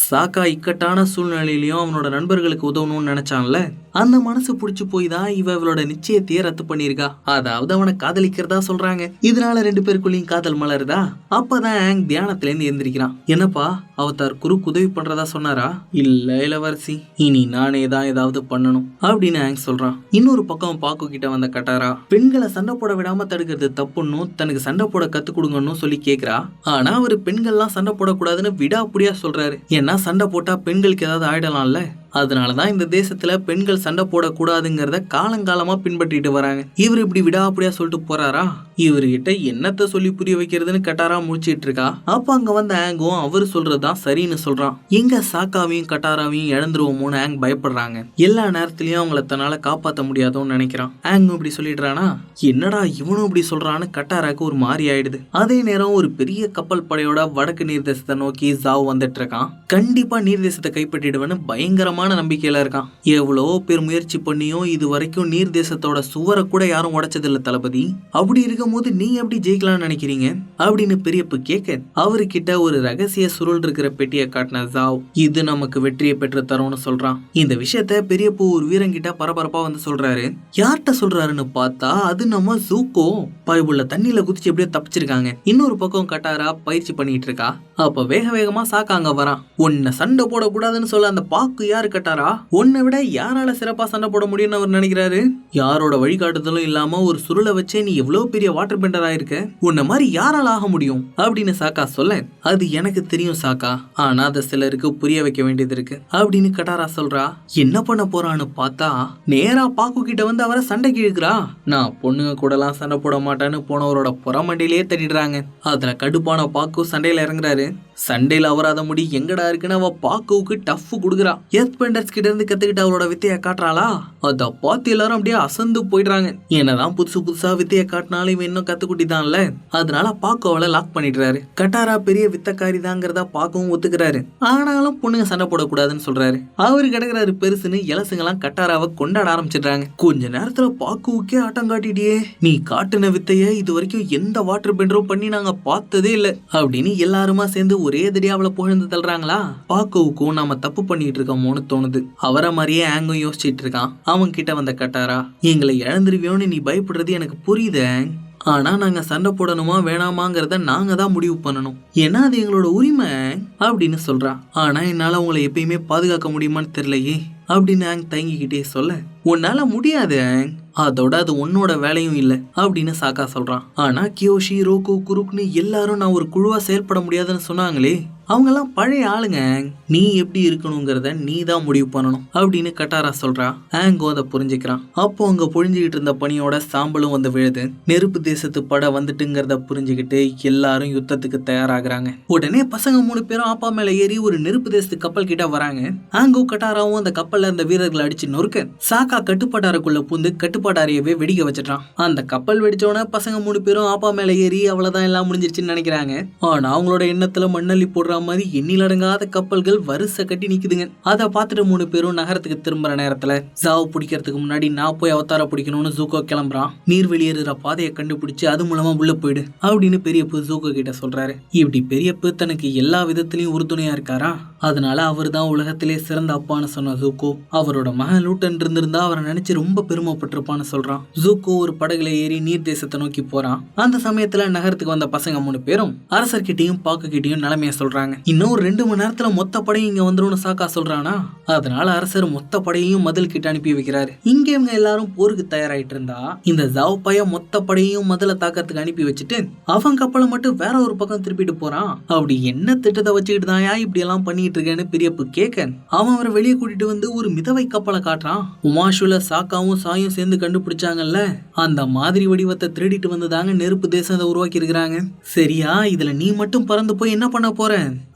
Speaker 1: சாக்கா இக்கட்டான சூழ்நிலையிலயும் அவனோட நண்பர்களுக்கு உதவணும்னு நினைச்சான்ல, அந்த மனசு புடிச்சு போய் தான் இவளோட நிச்சயத்தையே ரத்து பண்ணிருக்கா. அதாவது அவனை காதலிக்கிறதா சொல்றாங்க. இதனால 2 பேருக்குள்ளயும் காதல் மலருதா. அப்பதான் ஆங் தியானத்துல இருந்து எந்திரிக்கிறான். என்னப்பா அவதார் குறுக்கு உதவி பண்றதா சொன்னாரா? இல்ல இளவரசி, இனி நானே தான் ஏதாவது பண்ணணும் அப்படின்னு ஆங் சொல்றான். இன்னொரு பக்கம் பாக்கு கிட்ட வந்த கட்டாரா பெண்களை சண்டை போட விடாம தடுக்கிறது தப்புன்னு தனக்கு சண்டை போட கத்து கொடுங்கன்னு சொல்லி கேக்குறா. ஆனா அவரு பெண்கள்லாம் சண்டை போடக்கூடாதுன்னு விடாப்புடியா சொல்றாரு. ஏன்னா சண்டை போட்டா பெண்களுக்கு ஏதாவது ஆயிடலாம்ல. அதனாலதான் இந்த தேசத்துல பெண்கள் சண்டை போடக்கூடாதுங்கிறத காலங்காலமா பின்பற்றிட்டு வராங்க. இவர் இப்படி விடாப்படியா சொல்லிட்டு போறாரா? இவர்கிட்ட என்னத்த சொல்லி புரிய வைக்கிறதுன்னு கட்டாரா முடிச்சிட்டு இருக்கா. அப்ப அங்க வந்த ஆங்கும் அவரு சொல்றதுதான் சரின்னு சொல்றான். எங்க சாக்காவையும் கட்டாராவையும் இழந்துருவோமோன்னு ஆங் பயப்படுறாங்க. எல்லா நேரத்திலயும் அவங்கள தன்னால காப்பாற்ற முடியாதோன்னு நினைக்கிறான். ஆங்கும் இப்படி சொல்லிடுறானா, என்னடா இவனும் இப்படி சொல்றான்னு கட்டாராக்கு ஒரு மாதிரி ஆயிடுது. அதே நேரம் ஒரு பெரிய கப்பல் படையோட வடக்கு நீர்தேசத்தை நோக்கி ஜாவ் வந்துட்டு இருக்கான். கண்டிப்பா நீர்தேசத்தை கைப்பற்றிடுவேன்னு பயங்கரமா நம்பிக்கையில இருக்கான். எவ்வளோ பேர் முயற்சி பண்ணியும் இது வரைக்கும் நீர் தேசத்தோட சுவரை கூட யாரும் உடைச்சதில்ல தளபதி. அப்படி இருக்கும் போது நீ எப்படி ஜெயிக்கலாம்னு நினைக்கிறீங்க அப்படின்னு பெரியப்பு கேட்க, அவர்கிட்ட ஒரு ரகசிய சுருள் இருக்கிற பெட்டியை காட்டின ஜாவ் இது நமக்கு வெற்றியை பெற்று தரும்னு சொல்றான். இந்த விஷயத்த பெரியப்பு ஒரு வீரங்கிட்ட பரபரப்பா வந்து சொல்றாரு. யார்கிட்ட சொல்றாருன்னு பார்த்தா அது நம்ம ஜூக்கோ. பைபுள்ள தண்ணியில குதிச்சு எப்படியோ தப்பிச்சிருக்காங்க. இன்னொரு பக்கம் கட்டாரா பயிற்சி பண்ணிட்டு இருக்கா. அப்ப வேக வேகமா சாக்கா அங்க வரான். உன்னை சண்டை போடக்கூடாதுன்னு சொல்ல அந்த பாக்கு யாரு கட்டாரா? உன்னை விட யாரால சிறப்பா சண்டை போட முடியும்னு அவர் நினைக்கிறாரு. யாரோட வழிகாட்டுதலும் இல்லாம ஒரு சுருளை வச்சே நீ எவ்வளவு பெரிய வாட்டர் பெண்டர் ஆயிருக்க, உன்னை மாதிரி யாரால ஆக முடியும் அப்படின்னு சாக்கா சொல்ல, அது எனக்கு தெரியும் சாக்கா, ஆனா அதை சிலருக்கு புரிய வைக்க வேண்டியது இருக்கு அப்படின்னு கட்டாரா சொல்றா. என்ன பண்ண போறான்னு பார்த்தா நேரா பாக்கு கிட்ட வந்து அவரை சண்டைக்கு இழுக்கிறா. நான் பொண்ணுங்க கூட எல்லாம் சண்டை போட மாட்டேன்னு போனவரோட புறமண்டிலேயே தட்டிடுறாங்க. அதுல கடுப்பான பாக்கு சண்டையில இறங்குறாரு. சண்டையில அவராத முடி எங்கடா இருக்குன்னு அவ பாக்குவுக்கு டஃப் குடுக்குறா. பெண்டர்ஸ் கிட்ட இருந்து கத்துக்கிட்டு அவளோட வித்தையை காட்டுறாளா? அத பார்த்து எல்லாரும் அப்படியே அசந்து போயிடுறாங்க. என்னதான் புதுசா வித்தையை காட்டினாலும் இவன் இன்னும் கத்துக்குட்டி தான்ல, அதனால பாக்கு அவளை லாக் பண்ணிடுறாரு. கட்டாரா பெரிய வித்தக்காரி தாங்கிறத பாக்கவும் ஒத்துக்கிறாரு. ஆனாலும் பொண்ணுங்க சண்டை போடக்கூடாதுன்னு சொல்றாரு. அவரு கிடக்குறாரு பெருசுன்னு இலசுங்கெல்லாம் கட்டாராவை கொண்டாட ஆரம்பிச்சிடுறாங்க. கொஞ்ச நேரத்துல பாக்குவுக்கே ஆட்டம் காட்டிட்டியே, நீ காட்டுன வித்தைய இது வரைக்கும் எந்த வாட்டர் பெண்டரும் பண்ணி நாங்க பார்த்ததே இல்ல அப்படின்னு எல்லாருமா சேர்ந்து ஒரே தடியா அவளை புகழ்ந்து தள்ளுறாங்களா? பாக்குவுக்கும் நாம தப்பு பண்ணிட்டு இருக்கோமோன்னு தோணுது. அவரை மாதிரியே ஆங்கும் யோசிச்சுட்டு இருக்கான். அவன் கிட்ட வந்த கட்டாரா, எங்களை இழந்துருவியோன்னு நீ பயப்படுறது எனக்கு புரியுது, ஆனா நாங்க சண்டை போடணுமா வேணாமாங்கிறத நாங்க தான் முடிவு பண்ணணும், ஏன்னா அது எங்களோட உரிமை அப்படின்னு சொல்றான். ஆனா என்னால உங்களை எப்பயுமே பாதுகாக்க முடியுமான்னு தெரியலையே அப்படின்னு ஆங் தயங்கிக்கிட்டே சொல்ல, உன்னால முடியாது ஆங், அதோட அது உன்னோட வேலையும் இல்லை அப்படின்னு சாக்கா சொல்றான். ஆனா கியோஷி, ரோகோ, குருக்னு எல்லாரும் நான் ஒரு குழுவா செயல்பட முடியாதுன்னு சொன்னாங்களே, அவங்கெல்லாம் பழைய ஆளுங்க, நீ எப்படி இருக்கணுங்கிறத நீ தான் முடிவு பண்ணணும் அப்படின்னு கட்டாரா சொல்றா. ஆங்கோ அதை புரிஞ்சுக்கிறான். அப்போ அங்க பொழிஞ்சுக்கிட்டு இருந்த பனியோட சாம்பலும் வந்து விழுது. நெருப்பு தேசத்து படை வந்துட்டுங்கிறத புரிஞ்சுக்கிட்டு எல்லாரும் யுத்தத்துக்கு தயாராகிறாங்க. உடனே பசங்க 3 பேரும் அப்பா மேல ஏறி ஒரு நெருப்பு தேசத்து கப்பல் கிட்ட வராங்க. ஆங்கோ கட்டாராவும் அந்த கப்பல்ல இருந்த வீரர்களை அடிச்சு நொறுக்க சாக்கா கட்டுப்பாட்டாருக்குள்ள பூந்து கட்டுப்பாட்டாரையவே வெடிக்க வச்சிட்டான். அந்த கப்பல் வெடிச்சோட பசங்க 3 பேரும் அப்பா மேல ஏறி அவ்வளவுதான் எல்லாம் முடிஞ்சிருச்சுன்னு நினைக்கிறாங்க. ஆனா அவங்களோட எண்ணத்துல மண்ணள்ளி போடுற மாதிரி எண்ணிலடங்காத கப்பல்கள் வரிசை கட்டி நிக்குதுங்க. அதை பார்த்துட்டு 3 பேரும் நகரத்துக்கு திரும்புற நேரத்துல ஜாவ் பிடிக்கிறதுக்கு முன்னாடி நான் போய் அவதார பிடிக்கணும்னு ஜூக்கோ கிளம்புறான். நீர் வெளியேறுற பாதையை கண்டுபிடிச்சு அது மூலமா உள்ள போயிடு அப்படின்னு பெரியப்பு ஜூக்கோ கிட்ட சொல்றாரு. இப்படி பெரியப்பு தனக்கு எல்லா விதத்திலையும் உறுதுணையா இருக்காரா, அதனால அவர் தான் உலகத்திலே சிறந்த அப்பான்னு சொன்ன ஜூக்கோ அவரோட மகன் லூட்டன் இருந்திருந்தா அவரை நினைச்சு ரொம்ப பெருமைப்பட்டிருப்பான்னு சொல்றான். ஜூக்கோ ஒரு படகுல ஏறி நீர் தேசத்தை நோக்கி போறான். அந்த சமயத்துல நகரத்துக்கு வந்த பசங்க 3 பேரும் அரசர்கிட்டையும் பாக்கு கிட்டையும் நிலைமைய சொல்றாங்க. இன்னும் ஒரு 2 மணி நேரத்துல மொத்த படையும் இங்க வந்துடும் சாக்கா சொல்றானா. அதனால அரசர் மொத்த படையையும் மதில் கிட்ட அனுப்பி வைக்கிறாரு. இங்க இவங்க எல்லாரும் போருக்கு தயாராயிட்டு இருந்தா இந்த ஜாவ் பைய மொத்த படையையும் மதில தாக்கத்துக்கு அனுப்பி வச்சுட்டு அவன் கப்பலை மட்டும் வேற ஒரு பக்கம் திருப்பிட்டு போறான். அப்படி என்ன திட்டத்தை வச்சுக்கிட்டு தான் இப்படி எல்லாம் பண்ணிட்டு இருக்கேன்னு பெரியப்பு கேட்க அவன் அவரை வெளியே கூட்டிட்டு வந்து ஒரு மிதவை கப்பலை காட்டுறான். உமாஷுல சாக்காவும் சாயும் சேர்ந்து கண்டுபிடிச்சாங்கல்ல, அந்த மாதிரி வடிவத்தை திருடிட்டு வந்துதாங்க நெருப்பு தேசத்தை உருவாக்கி இருக்கிறாங்க. சரியா, இதுல நீ மட்டும் பறந்து போய் என்ன பண்ண போற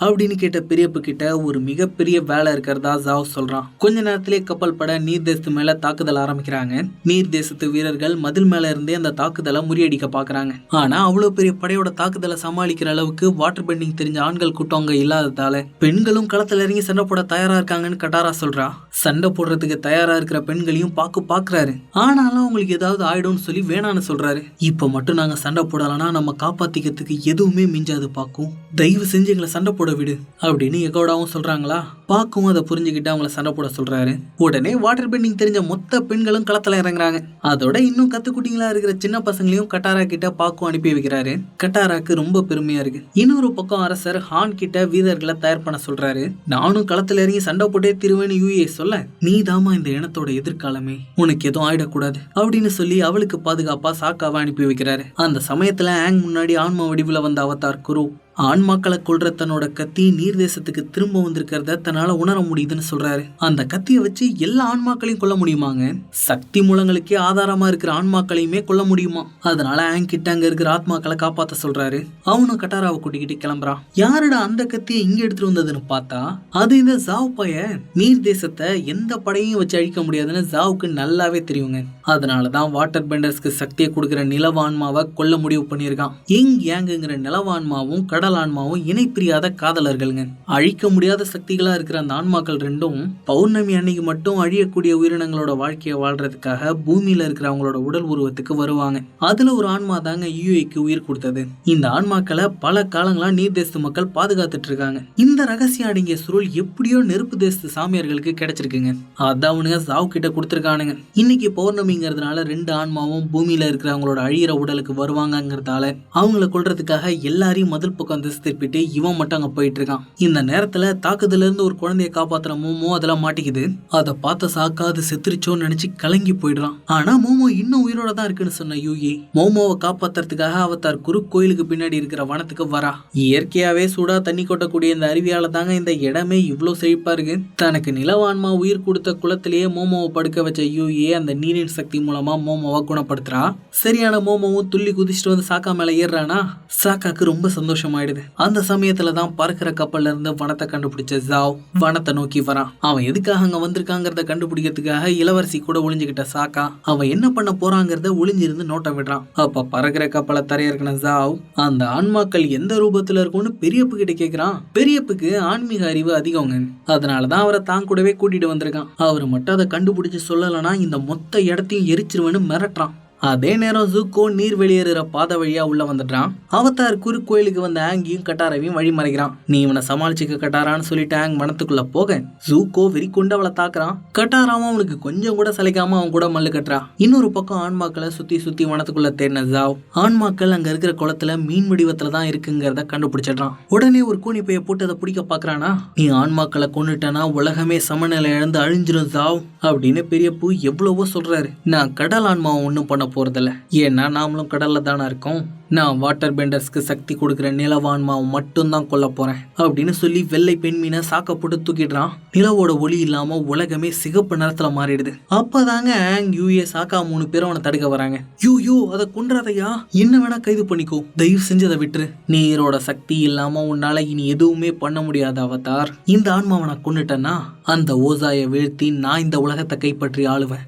Speaker 1: அப்படின்னு கேட்ட பெரியப்பு கிட்ட ஒரு மிகப்பெரிய வேலை இருக்கிறதா ஜாவ் சொல்றான். கொஞ்ச நேரத்திலே கப்பல் பட நீர் தேசத்து மேல தாக்குதல் ஆரம்பிக்கிறாங்க. நீர் தேசத்து வீரர்கள் மதில் மேல இருந்தே அந்த தாக்குதலை முறியடிக்க பாக்குறாங்க. ஆனா அவ்வளவு பெரிய படையோட தாக்குதலை சமாளிக்கிற அளவுக்கு வாட்டர் பெண்டிங் தெரிஞ்ச ஆண்கள் கூட்டம் அங்க இல்லாததால பெண்களும் களத்துல இறங்கி சண்டை போட தயாரா இருக்காங்கன்னு கட்டாரா சொல்றா. சண்டை போடுறதுக்கு தயாரா இருக்கிற பெண்களையும் பாக்குறாரு. ஆனாலும் அவங்களுக்கு ஏதாவது ஆயிடும்னு சொல்லி வேணான்னு சொல்றாரு. இப்ப மட்டும் நாங்க சண்டை போடலன்னா நம்ம காப்பாத்திக்கிறதுக்கு எதுவுமே மிஞ்சாது பாக்கும், தயவு செஞ்சு எங்களை சண்டை போட விடு அப்படின்னு எகோடாவும் சொல்றாங்களா. பாக்கும் அதை புரிஞ்சுக்கிட்டு அவங்கள சண்டை போட சொல்றாரு. உடனே வாட்டர் பெண்டிங் தெரிஞ்ச மொத்த பெண்களும் களத்துல இறங்குறாங்க. அதோட இன்னும் கத்துக்குட்டிங்களா இருக்கிற சின்ன பசங்களையும் கட்டாரா கிட்ட பாக்கும் அனுப்பி வைக்கிறாரு. கட்டாராக்கு ரொம்ப பெருமையா இருக்கு. இன்னொரு பக்கம் அரசர் ஹான் கிட்ட வீரர்களை தயார் பண்ண சொல்றாரு. நானும் களத்துல இறங்கி சண்டை போட்டே திருவேன்னு யூஏ சொல்ல, நீ தாமா இந்த இனத்தோட எதிர்காலமே, உனக்கு எதுவும் ஆயிடக்கூடாது அப்படின்னு சொல்லி அவளுக்கு பாதுகாப்பா சாக்காவை அனுப்பி வைக்கிறாரு. அந்த சமயத்துல ஆங் முன்னாடி ஆன்மா வடிவுல வந்த அவதார் குரு ஆன்மாக்களை கொல்ற தன்னோட கத்தி நீர் தேசத்துக்கு திரும்ப வந்திருக்கிறத தன்னால உணர முடியுதுன்னு சொல்றாரு. அந்த கத்தியை வச்சு எல்லா ஆன்மாக்களையும் கொல்ல முடியுமாங்க, சக்தி மூலங்களுக்கே ஆதாரமா இருக்கிற ஆன்மாக்களையுமே கொல்ல முடியுமா. அதனால ஆங் கிட்ட அங்க இருக்கிற ஆத்மாக்களை காப்பாத்த சொல்றாரு. அவனும் கட்டாராவை கூட்டிக்கிட்டு கிளம்புறான். யாருடா அந்த கத்தியை இங்க எடுத்துட்டு வந்ததுன்னு பார்த்தா அது இந்த ஜாவ் பைய. நீர் தேசத்தை எந்த படையும் வச்சு அழிக்க முடியாதுன்னு ஜாவுக்கு நல்லாவே தெரியுங்க. அதனாலதான் வாட்டர் பெண்டர்ஸ்க்கு சக்தியை கொடுக்கிற நிலவான்மாவை கொல்ல முடிவு பண்ணியிருக்கான். இங் யாங்குங்கிற நிலவான்மாவும் கடல் ஆன்மாவும் இணை பிரியாத காதலர்கள்ங்க. அழிக்க முடியாத சக்திகளா இருக்கிற அந்த ஆன்மாக்கள் ரெண்டும் பௌர்ணமி அன்னைக்கு மட்டும் அழியக்கூடிய உயிரினங்களோட வாழ்க்கையை வாழ்றதுக்காக பூமியில இருக்கிற அவங்களோட உடல் உருவத்துக்கு வருவாங்க. அதுல ஒரு ஆன்மா தாங்க யூஏக்கு உயிர் கொடுத்தது. இந்த ஆன்மாக்களை பல காலங்களா நீர் தேசத்து மக்கள் பாதுகாத்துட்டு இருக்காங்க. இந்த ரகசியம் அடங்கிய சுருள் எப்படியோ நெருப்பு தேசத்து சாமியார்களுக்கு கிடைச்சிருக்குங்க. அதான் அவனுங்க ஜாவ் கிட்ட கொடுத்துருக்கானுங்க. இன்னைக்கு பௌர்ணமிங்கிறதுனால 2 ஆன்மாவும் பூமியில இருக்கிற அவங்களோட அழியிற உடலுக்கு வருவாங்கிறதால அவங்கள கொல்றதுக்காக எல்லாரையும் மதில் பக்கம் திருப்பிட்டு இவன் மட்டும் அங்க போயிட்டு இருக்கான். இந்த நேரத்துல தாக்குதல இருந்து ஒரு குழந்தைய காப்பாத்துற மோமோ அதெல்லாம் மாட்டிக்குது. அதை பார்த்த சாக்கா அது செத்துருச்சோன்னு நினைச்சு கலங்கி போயிடுறான். ஆனா மோமோ இன்னும் உயிரோட தான் இருக்குன்னு சொன்ன யூஏ மோமோவை காப்பாத்துறதுக்காக அவதார் குரு கோயிலுக்கு பின்னாடி இருக்கிற வனத்துக்கு வரா. இயற்கையாவே சூடா தண்ணி கொட்டக்கூடிய இந்த அருவியால தாங்க இந்த இடமே இவ்வளவு செழிப்பா இருக்கு. தனக்கு நிலவான்மா உயிர் கொடுத்த குளத்திலேயே மோமோவை படுக்க வச்ச யூஏ அந்த நீரின் சக்தி மூலமா மோமோவை குணப்படுத்துறா. சரியான மோமோவும் துள்ளி குதிச்சுட்டு வந்து சாக்கா மேல ஏறானா. சாக்காக்கு ரொம்ப சந்தோஷமாயிடுது. ஆயிடுது. அந்த சமயத்துல தான் பறக்கிற கப்பல்ல இருந்து வனத்தை கண்டுபிடிச்ச ஜாவ் வனத்தை நோக்கி வரான். அவன் எதுக்காக அங்க வந்திருக்காங்கிறத கண்டுபிடிக்கிறதுக்காக இளவரசி கூட ஒளிஞ்சுக்கிட்ட சாக்கா அவன் என்ன பண்ண போறாங்கிறத ஒளிஞ்சிருந்து நோட்டம் விடுறான். அப்ப பறக்கிற கப்பலை தரையிறக்கின ஜாவ் அந்த ஆன்மாக்கள் எந்த ரூபத்துல இருக்கும்னு பெரியப்பு கிட்ட கேக்குறான். பெரியப்புக்கு ஆன்மீக அறிவு அதிகங்க, அதனாலதான் அவரை தான் கூடவே கூட்டிட்டு வந்திருக்கான். அவரு மட்டும் அதை கண்டுபிடிச்சு சொல்லலைன்னா இந்த மொத்த இடத்தையும் எரிச்சிருவேன்னு மிரட்டுறான். அதே நேரம் ஜூக்கோ நீர் வெளியேறுற பாதை வழியா உள்ள வந்துடுறான். அவதார் குறுக்கோயிலுக்கு வந்த ஆங்கியும் கட்டாராவையும் வழி மறைக்கிறான். நீ இவனை சமாளிச்சுக்க கட்டாரான்னு சொல்லிட்டு ஆங் வனத்துக்குள்ள போக ஜூக்கோ வெறி கொண்டு அவளை தாக்குறான். கட்டாராவும் அவனுக்கு கொஞ்சம் கூட சலிக்காம அவன் கூட மல்லு கட்டுறான். இன்னொரு பக்கம் ஆன்மாக்களை சுத்தி சுத்தி வனத்துக்குள்ள தேடின ஜாவ் ஆன்மாக்கள் அங்க இருக்கிற குளத்துல மீன் வடிவத்துல தான் இருக்குங்கிறத கண்டுபிடிச்சிடுறான். உடனே ஒரு கூனி பைய போட்டு அதை பிடிக்க பாக்குறானா. நீ ஆன்மாக்களை கொண்டுட்டனா உலகமே சமநிலை இழந்து அழிஞ்சிரும் ஜாவ் அப்படின்னு பெரியப்பு எவ்வளவோ சொல்றாரு. நான் கடல் ஆன்மாவை ஒன்னும் பண்ண போறதில்ல, ஏன்னா நாமளும் கடல்ல தானே இருக்கோம். நான் வாட்டர் பெண்டர்ஸ்க்கு சக்தி கொடுக்குற நிலவான்மாவை மட்டும்தான் கொல்ல போறேன் அப்படின்னு சொல்லி வெள்ளை பெண் மீனை சாக்க போட்டு தூக்கிடுறான். நிலவோட ஒளி இல்லாம உலகமே சிகப்பு நிறத்துல மாறிடுது. அப்பதாங்க ஆங் யூஏ சாக்கா 3 பேரும் அவனை தடுக்க வராங்க. யூ அதை கொன்றாதையா, என்ன வேணா கைது பண்ணிக்கோ, தயவு செஞ்சு அதை விட்டுரு. நீரோட சக்தி இல்லாம உன்னால இனி எதுவுமே பண்ண முடியாத அவதார். இந்த ஆன்மாவை நான் கொன்னுட்டேன்னா அந்த ஓசாயை வீழ்த்தி நான் இந்த உலகத்தை கைப்பற்றி ஆளுவேன்.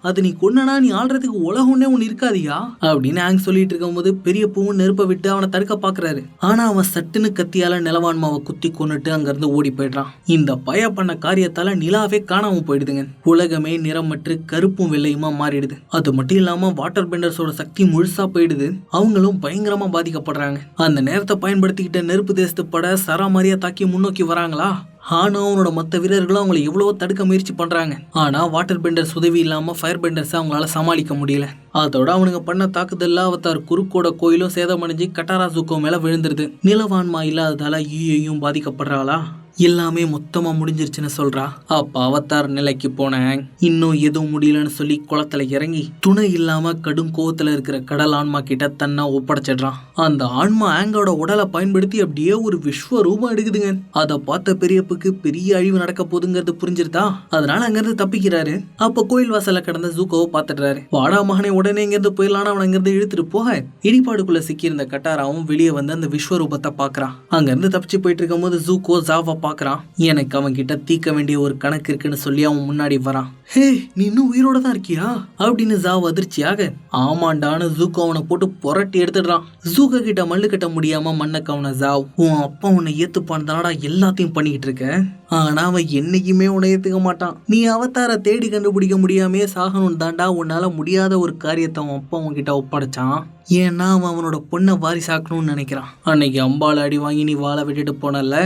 Speaker 1: அது நீ கொன்னனா நீ ஆள்றதுக்கு உலகம் ஒண்ணு இருக்காதியா அப்படின்னு ஆங் சொல்லிட்டு இருக்கும் போது பெரிய பூவும் நெருப்பை விட்டு அவனை தடுக்க பாக்குறாரு. ஆனா அவன் சட்டுன்னு கத்தியால நிலவான்மாவை குத்தி கொன்னுட்டு அங்க இருந்து ஓடி போயிடுறான். இந்த பய பண்ண காரியத்தால நிலாவே காணாம போயிடுதுங்க. உலகமே நிறமற்று கருப்பும் வெள்ளையுமா மாறிடுது. அது மட்டும் இல்லாம வாட்டர் பெண்டர்ஸோட சக்தி முழுசா போயிடுது. அவங்களும் பயங்கரமா பாதிக்கப்படுறாங்க. அந்த நேரத்தை பயன்படுத்திக்கிட்ட நெருப்பு தேசத்து பட சராமாரியா தாக்கி முன்னோக்கி வராங்களா. ஆனா அவனோட மற்ற வீரர்களும் அவங்களை எவ்வளவோ தடுக்க முயற்சி பண்றாங்க. ஆனா வாட்டர் பெண்டர்ஸ் உதவி இல்லாம ஃபயர் பெண்டர்ஸ் அவங்களால சமாளிக்க முடியல. அதோட அவனுங்க பண்ண தாக்குதல்ல அவதார் குறுக்கோட கோயிலும் சேதமடைஞ்சு கட்டாரா ஜூக்கோ மேல விழுந்துருது. நிலவான்மா இல்லாததால யூஏயும் பாதிக்கப்படுறாளா. எல்லாமே மொத்தமா முடிஞ்சிருச்சுன்னு சொல்றா. அப்ப அவதார் நிலைக்கு போன இன்னும் எதுவும் முடியலன்னு சொல்லி குளத்துல இறங்கி துணை இல்லாம கடும் கோவத்துல இருக்கிற கடல் ஆன்மா கிட்ட தன்னை ஒப்படைச்சிடுறான். அந்த ஆன்மா ஆங்கோட உடலை பயன்படுத்தி அப்படியே ஒரு விஸ்வரூபம் எடுக்குதுங்க. அதை பார்த்த பெரியப்புக்கு பெரிய அழிவு நடக்க போதுங்கிறது புரிஞ்சிருதா. அதனால அங்கிருந்து தப்பிக்கிறாரு. அப்ப கோயில் வாசல கடந்த ஜூக்கோவை பாத்துடுறாரு. வாடா மகனை உடனே இங்கிருந்து போயிடலான்னு அவன் அங்கிருந்து இழுத்துட்டு போக இடிபாடுக்குள்ள சிக்கியிருந்த கட்டாராவும் வெளியே வந்து அந்த விஸ்வரூபத்தை பாக்குறான். அங்கிருந்து தப்பிச்சு போயிட்டு இருக்கும் போது ஜூக்கோ ஜாவா பாக்குறான். எனக்கு அவன் கிட்ட தீர்க்க வேண்டிய ஒரு கணக்கு இருக்குன்னு சொல்லி அவன் முன்னாடி வரான். ஹே, நீ இன்னும் உயிரோட தான் இருக்கியா அப்படின்னு ஜாவ் அதிர்ச்சியாக ஆமாண்டான்னு ஜூக்கோ அவனை போட்டு புரட்டி எடுத்துடுறான். ஜூக்கோ கிட்ட மல்லு கட்ட முடியாம மண்ணக்க அவனை ஜாவ் உன் அப்பா உன்னை ஏத்துப்பான் தானடா எல்லாத்தையும் பண்ணிக்கிட்டு இருக்க. ஆனா அவன் என்னைக்குமே உன்னை ஏத்துக்க மாட்டான். நீ அவதார தேடி கண்டுபிடிக்க முடியாமே சாகணும் தாண்டா உன்னால முடியாத ஒரு காரியத்தை அவன் அப்பா உன்கிட்ட ஒப்படைச்சான். ஏன்னா அவன் அவனோட பொண்ணை வாரிசாக்கணும்னு நினைக்கிறான். அன்னைக்கு அம்பாள் அடி வாங்கி நீ வாழை விட்டுட்டு போனல,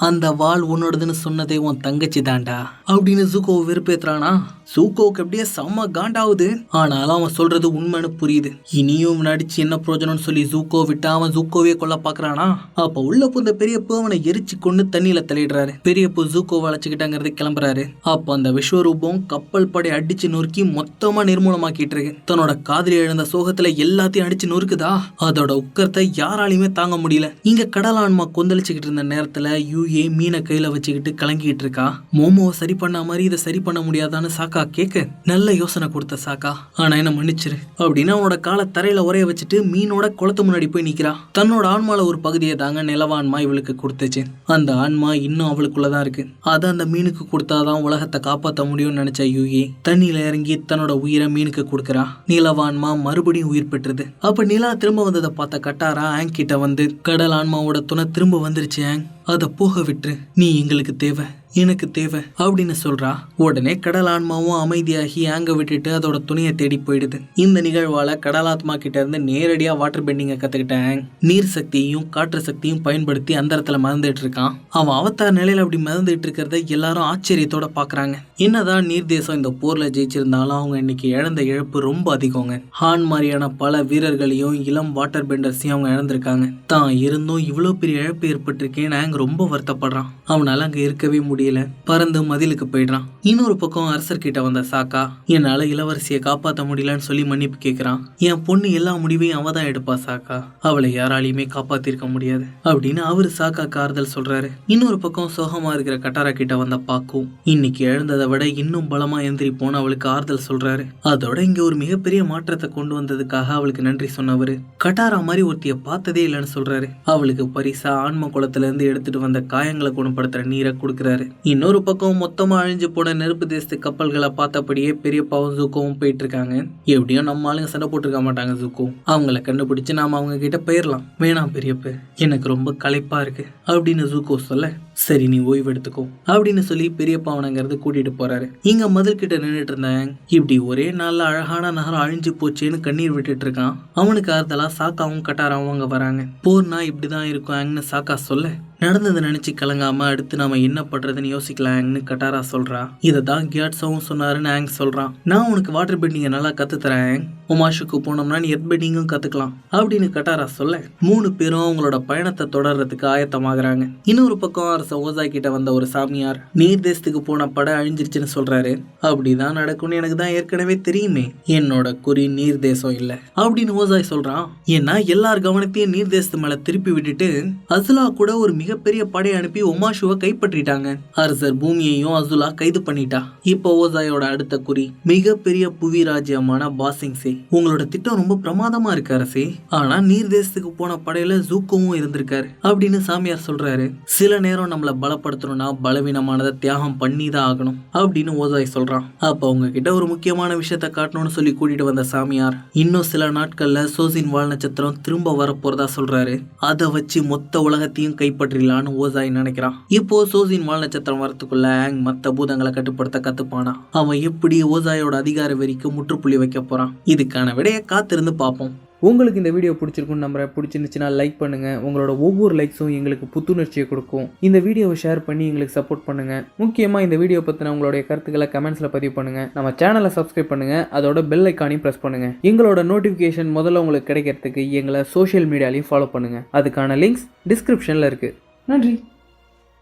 Speaker 1: அந்த வாள் உன்னோடதுன்னு சொன்னதே உன் தங்கச்சி தாண்டா அப்படின்னு ஜூக்கோவை வெறுப்பேத்துறானா. ஜூக்கோவுக்கு அப்படியே செம்ம காண்டாவுது. ஆனாலும் அவன் சொல்றது உண்மைன்னு புரியுது. இனியும் நடிச்சு என்ன பிரயோஜனம்னு சொல்லி ஜூக்கோ விட்டா அவன் ஜூக்கோவே கொல்ல பாக்குறானா. அப்ப உள்ள புந்த பெரியப்பு அவனை எரிச்சு கொண்டு தண்ணியில தள்ளிடுறாரு. பெரியப்பு ஜூக்கோவை அழைச்சுக்கிட்டாங்கிறது கிளம்புறாரு. அப்ப அந்த விஸ்வரூபம் கப்பல் படை அடிச்சு நொறுக்கி மொத்தமா நிர்மூலமாக்கிட்டு இருக்கு. தன்னோட காதலி எழுந்த சோகத்துல எல்லாத்தையும் அடிச்சு நொறுக்குதா. அதோட உக்கரத்தை யாராலையுமே தாங்க முடியல. இங்க கடலான்மா கொந்தளிச்சுக்கிட்டு இருந்த நேரத்துல யூஏ மீனை கையில வச்சுக்கிட்டு கலங்கிட்டு இருக்கா. மோமோவை சரி பண்ண மாதிரி இதை சரி பண்ண முடியாதான்னு சாக்கா கேட்க நல்ல யோசனை கொடுத்த சாக்கா ஆனா என்ன மன்னிச்சிரு அப்படின்னு அவனோட காலை தரையில உரைய வச்சுட்டு மீனோட குளத்து முன்னாடி போய் நிக்கிறா. தன்னோட ஆன்மால ஒரு பகுதியை தாங்க நிலவான்மா இவளுக்கு கொடுத்துச்சு. அந்த ஆன்மா இன்னும் அவளுக்குள்ளதான் இருக்கு. அதை அந்த மீனுக்கு கொடுத்தாதான் உலகத்தை காப்பாற்ற முடியும்னு நினைச்ச யூஏ தண்ணியில இறங்கி தன்னோட உயிரை மீனுக்கு கொடுக்கறா. நிலவான்மா மறுபடியும் உயிர் பெற்றது. அப்ப நிலா திரும்ப வந்ததை பார்த்த கட்டாரா ஆங் கிட்ட வந்து கடல் ஆன்மாவோட துணை திரும்ப வந்துருச்சு ஆங், அதை போக விட்டு நீ எங்களுக்கு தேவை எனக்கு தேவை அப்படின்னு சொல்றா. உடனே கடல் ஆன்மாவும் அமைதியாகி ஆங்க விட்டுட்டு அதோட துணியை தேடி போயிடுது. இந்த நிகழ்வால கடலாத்மா கிட்ட இருந்து நேரடியா வாட்டர் பெண்டிங்க கத்துக்கிட்ட ஆங் நீர் சக்தியையும் காற்று சக்தியும் பயன்படுத்தி அந்த இடத்துல மறந்துட்டு இருக்கான். அவன் அவதார் நிலையில அப்படி மறந்துட்டு இருக்கிறத எல்லாரும் ஆச்சரியத்தோட பாக்குறாங்க. என்னதான் நீர் தேசம் இந்த போர்ல ஜெயிச்சிருந்தாலும் அவங்க இன்னைக்கு இழந்த இழப்பு ரொம்ப அதிகங்க. ஹான் மாதிரியான பல வீரர்களையும் இளம் வாட்டர் பெண்டர்ஸையும் அவங்க இழந்திருக்காங்க. தான் இருந்தும் இவ்வளவு பெரிய இழப்பு ஏற்பட்டிருக்கேன்னு ஆங்க ரொம்ப வருத்தப்படுறான். அவனால அங்க இருக்கவே முடியல. பறந்து மதிலுக்கு போயிடுறான். இன்னொரு பக்கம் அரசர்கிட்ட வந்த சாக்கா என்னால இளவரசியை காப்பாற்ற முடியலன்னு சொல்லி மன்னிப்பு கேட்கிறான். என் பொண்ணு எல்லா முடிவையும் அவ தான் எடுப்பா சாக்கா, அவளை யாராலையுமே காப்பாத்திருக்க முடியாது அப்படின்னு அவரு சாக்காக்கு ஆறுதல் சொல்றாரு. இன்னொரு பக்கம் சோகமா இருக்கிற கட்டாரா கிட்ட வந்த பாக்கும் இன்னைக்கு எழுந்ததை விட இன்னும் பலமா எந்திரிப்போன்னு அவளுக்கு ஆறுதல் சொல்றாரு. அதோட இங்க ஒரு மிகப்பெரிய மாற்றத்தை கொண்டு வந்ததுக்காக அவளுக்கு நன்றி சொன்னவரு கட்டாரா மாதிரி ஒருத்திய பார்த்ததே இல்லைன்னு சொல்றாரு. அவளுக்கு பரிசா ஆன்ம குளத்துல இருந்து எடுத்துட்டு வந்த காயங்களை குணப்படுத்துற நீரை கொடுக்கறாரு. இன்னொரு பக்கம் மொத்தமா அழிஞ்சு போன நெருப்பு தேசத்து கப்பல்களை பார்த்தபடியே பெரியப்பாவும் ஜூக்கோவும் போயிட்டு இருக்காங்க. எப்படியும் நம்ம ஆளுங்க சண்டை போட்டுருக்க மாட்டாங்க. ஜூக்கோ அவங்கள கண்டுபிடிச்சு நாம அவங்க கிட்ட போயிடலாம். வேணாம் பெரியப்ப, எனக்கு ரொம்ப களைப்பா இருக்கு அப்படின்னு ஜூக்கோ சொல்ல, சரி நீ ஓய்வு எடுத்துக்கோ அப்படின்னு சொல்லி பெரியப்பா அவனங்கிறது கூட்டிட்டு போறாரு. இங்க மதில் கிட்ட நின்றுட்டு இருந்தாங்க. இப்படி ஒரே நாள்ல அழகான நகரம் அழிஞ்சு போச்சேன்னு கண்ணீர் விட்டுட்டு இருக்கான். அவனுக்கு ஆறுதலா சாக்காவும் கட்டாராவும் அங்க வராங்க. போர்னா இப்படிதான் இருக்கும் சாக்கா சொல்ல, நடந்ததை நினைச்சு கலங்காம அடுத்து நாம என்ன பண்றதுன்னு யோசிக்கலாம்னு கட்டாரா சொல்றா. இததான் கியாட்ஸாவும் சொன்னாருன்னு ஆங் சொல்றான். நான் உனக்கு வாட்டர் பெண்டிங்கை நல்லா கத்து தரேன், ஒமாஷுக்கு போனோம்னா நீ எர்த் பெண்டிங்கும் கத்துக்கலாம் அப்படின்னு கட்டாரா சொல்ல 3 பேரும் அவங்களோட பயணத்தை தொடர்றதுக்கு ஆயத்தமாகறாங்க. இன்னொரு பக்கம் அரச ஓசாய் கிட்ட வந்த ஒரு சாமியார் நீர் தேசத்துக்கு போன படை அழிஞ்சிருச்சுன்னு சொல்றாரு. அப்படிதான் நடக்கும்னு எனக்கு தான் ஏற்கனவே தெரியுமே, என்னோட குறி நீர் தேசம் இல்ல அப்படின்னு ஓசாய் சொல்றான். ஏன்னா எல்லார் கவனத்தையும் நீர் தேசத்து மேல திருப்பி விட்டுட்டு அசுலா கூட ஒரு மிகப்பெரிய படை அனுப்பி ஒமாஷுவை கைப்பற்றிட்டாங்க. அரசர் பூமியையும் அசுலா கைது பண்ணிட்டா. இப்போ ஓசாயோட அடுத்த குறி மிகப்பெரிய புவி ராஜ்யமான பாசிங்ஸே. உங்களோட திட்டம் ரொம்ப பிரமாதமா இருக்கு அரசே, ஆனா நீர் தேசத்துக்கு போன படையில ஜூக்கோவும் இருந்திருக்காரு அப்படின்னு சாமியார் சொல்றாரு. சில நேரம் நம்மள பலப்படுத்தணும்னா பலவீனமானதை தியாகம் பண்ணி தான் ஆகணும் அப்படின்னு ஓசாய் சொல்றான். அப்ப உங்ககிட்ட ஒரு முக்கியமான விஷயத்த காட்டணும்னு சொல்லி கூட்டிட்டு வந்த சாமியார் இன்னும் சில நாட்கள்ல சோசின் வால் நட்சத்திரம் திரும்ப வரப்போறதா சொல்றாரு. அதை வச்சு மொத்த உலகத்தையும் கைப்பற்றிடலான்னு ஓசாய் நினைக்கிறான். இப்போ சோசின் வால் நட்சத்திரம் வரத்துக்குள்ள ஆங் மத்த பூதங்களை கட்டுப்படுத்த கத்துப்பானா. அவன் எப்படி ஓசாயோட அதிகார வெறிக்கு முற்றுப்புள்ளி வைக்க போறான், இதுக்கான விடையை காத்திருந்து பார்ப்போம்.
Speaker 2: உங்களுக்கு இந்த வீடியோ பிடிச்சிருக்குன்னு நம்புறேன். பிடிச்சிருந்துச்சுன்னா லைக் பண்ணுங்கள். உங்களோட ஒவ்வொரு லைக்ஸும் எங்களுக்கு புத்துணர்ச்சியை கொடுக்கும். இந்த வீடியோவை ஷேர் பண்ணி எங்களுக்கு சப்போர்ட் பண்ணுங்கள். முக்கியமாக இந்த வீடியோ பற்றின உங்களுடைய கருத்துக்களை கமெண்ட்ஸில் பதிவு பண்ணுங்கள். நம்ம சேனலை சப்ஸ்கிரைப் பண்ணுங்கள். அதோட பெல் ஐக்கானையும் ப்ரெஸ் பண்ணுங்கள். எங்களோட நோட்டிஃபிகேஷன் முதல்ல உங்களுக்கு கிடைக்கிறதுக்கு எங்களை சோஷியல் மீடியாலையும் ஃபாலோ பண்ணுங்கள். அதுக்கான லிங்க்ஸ் டிஸ்கிரிப்ஷனில் இருக்குது. நன்றி.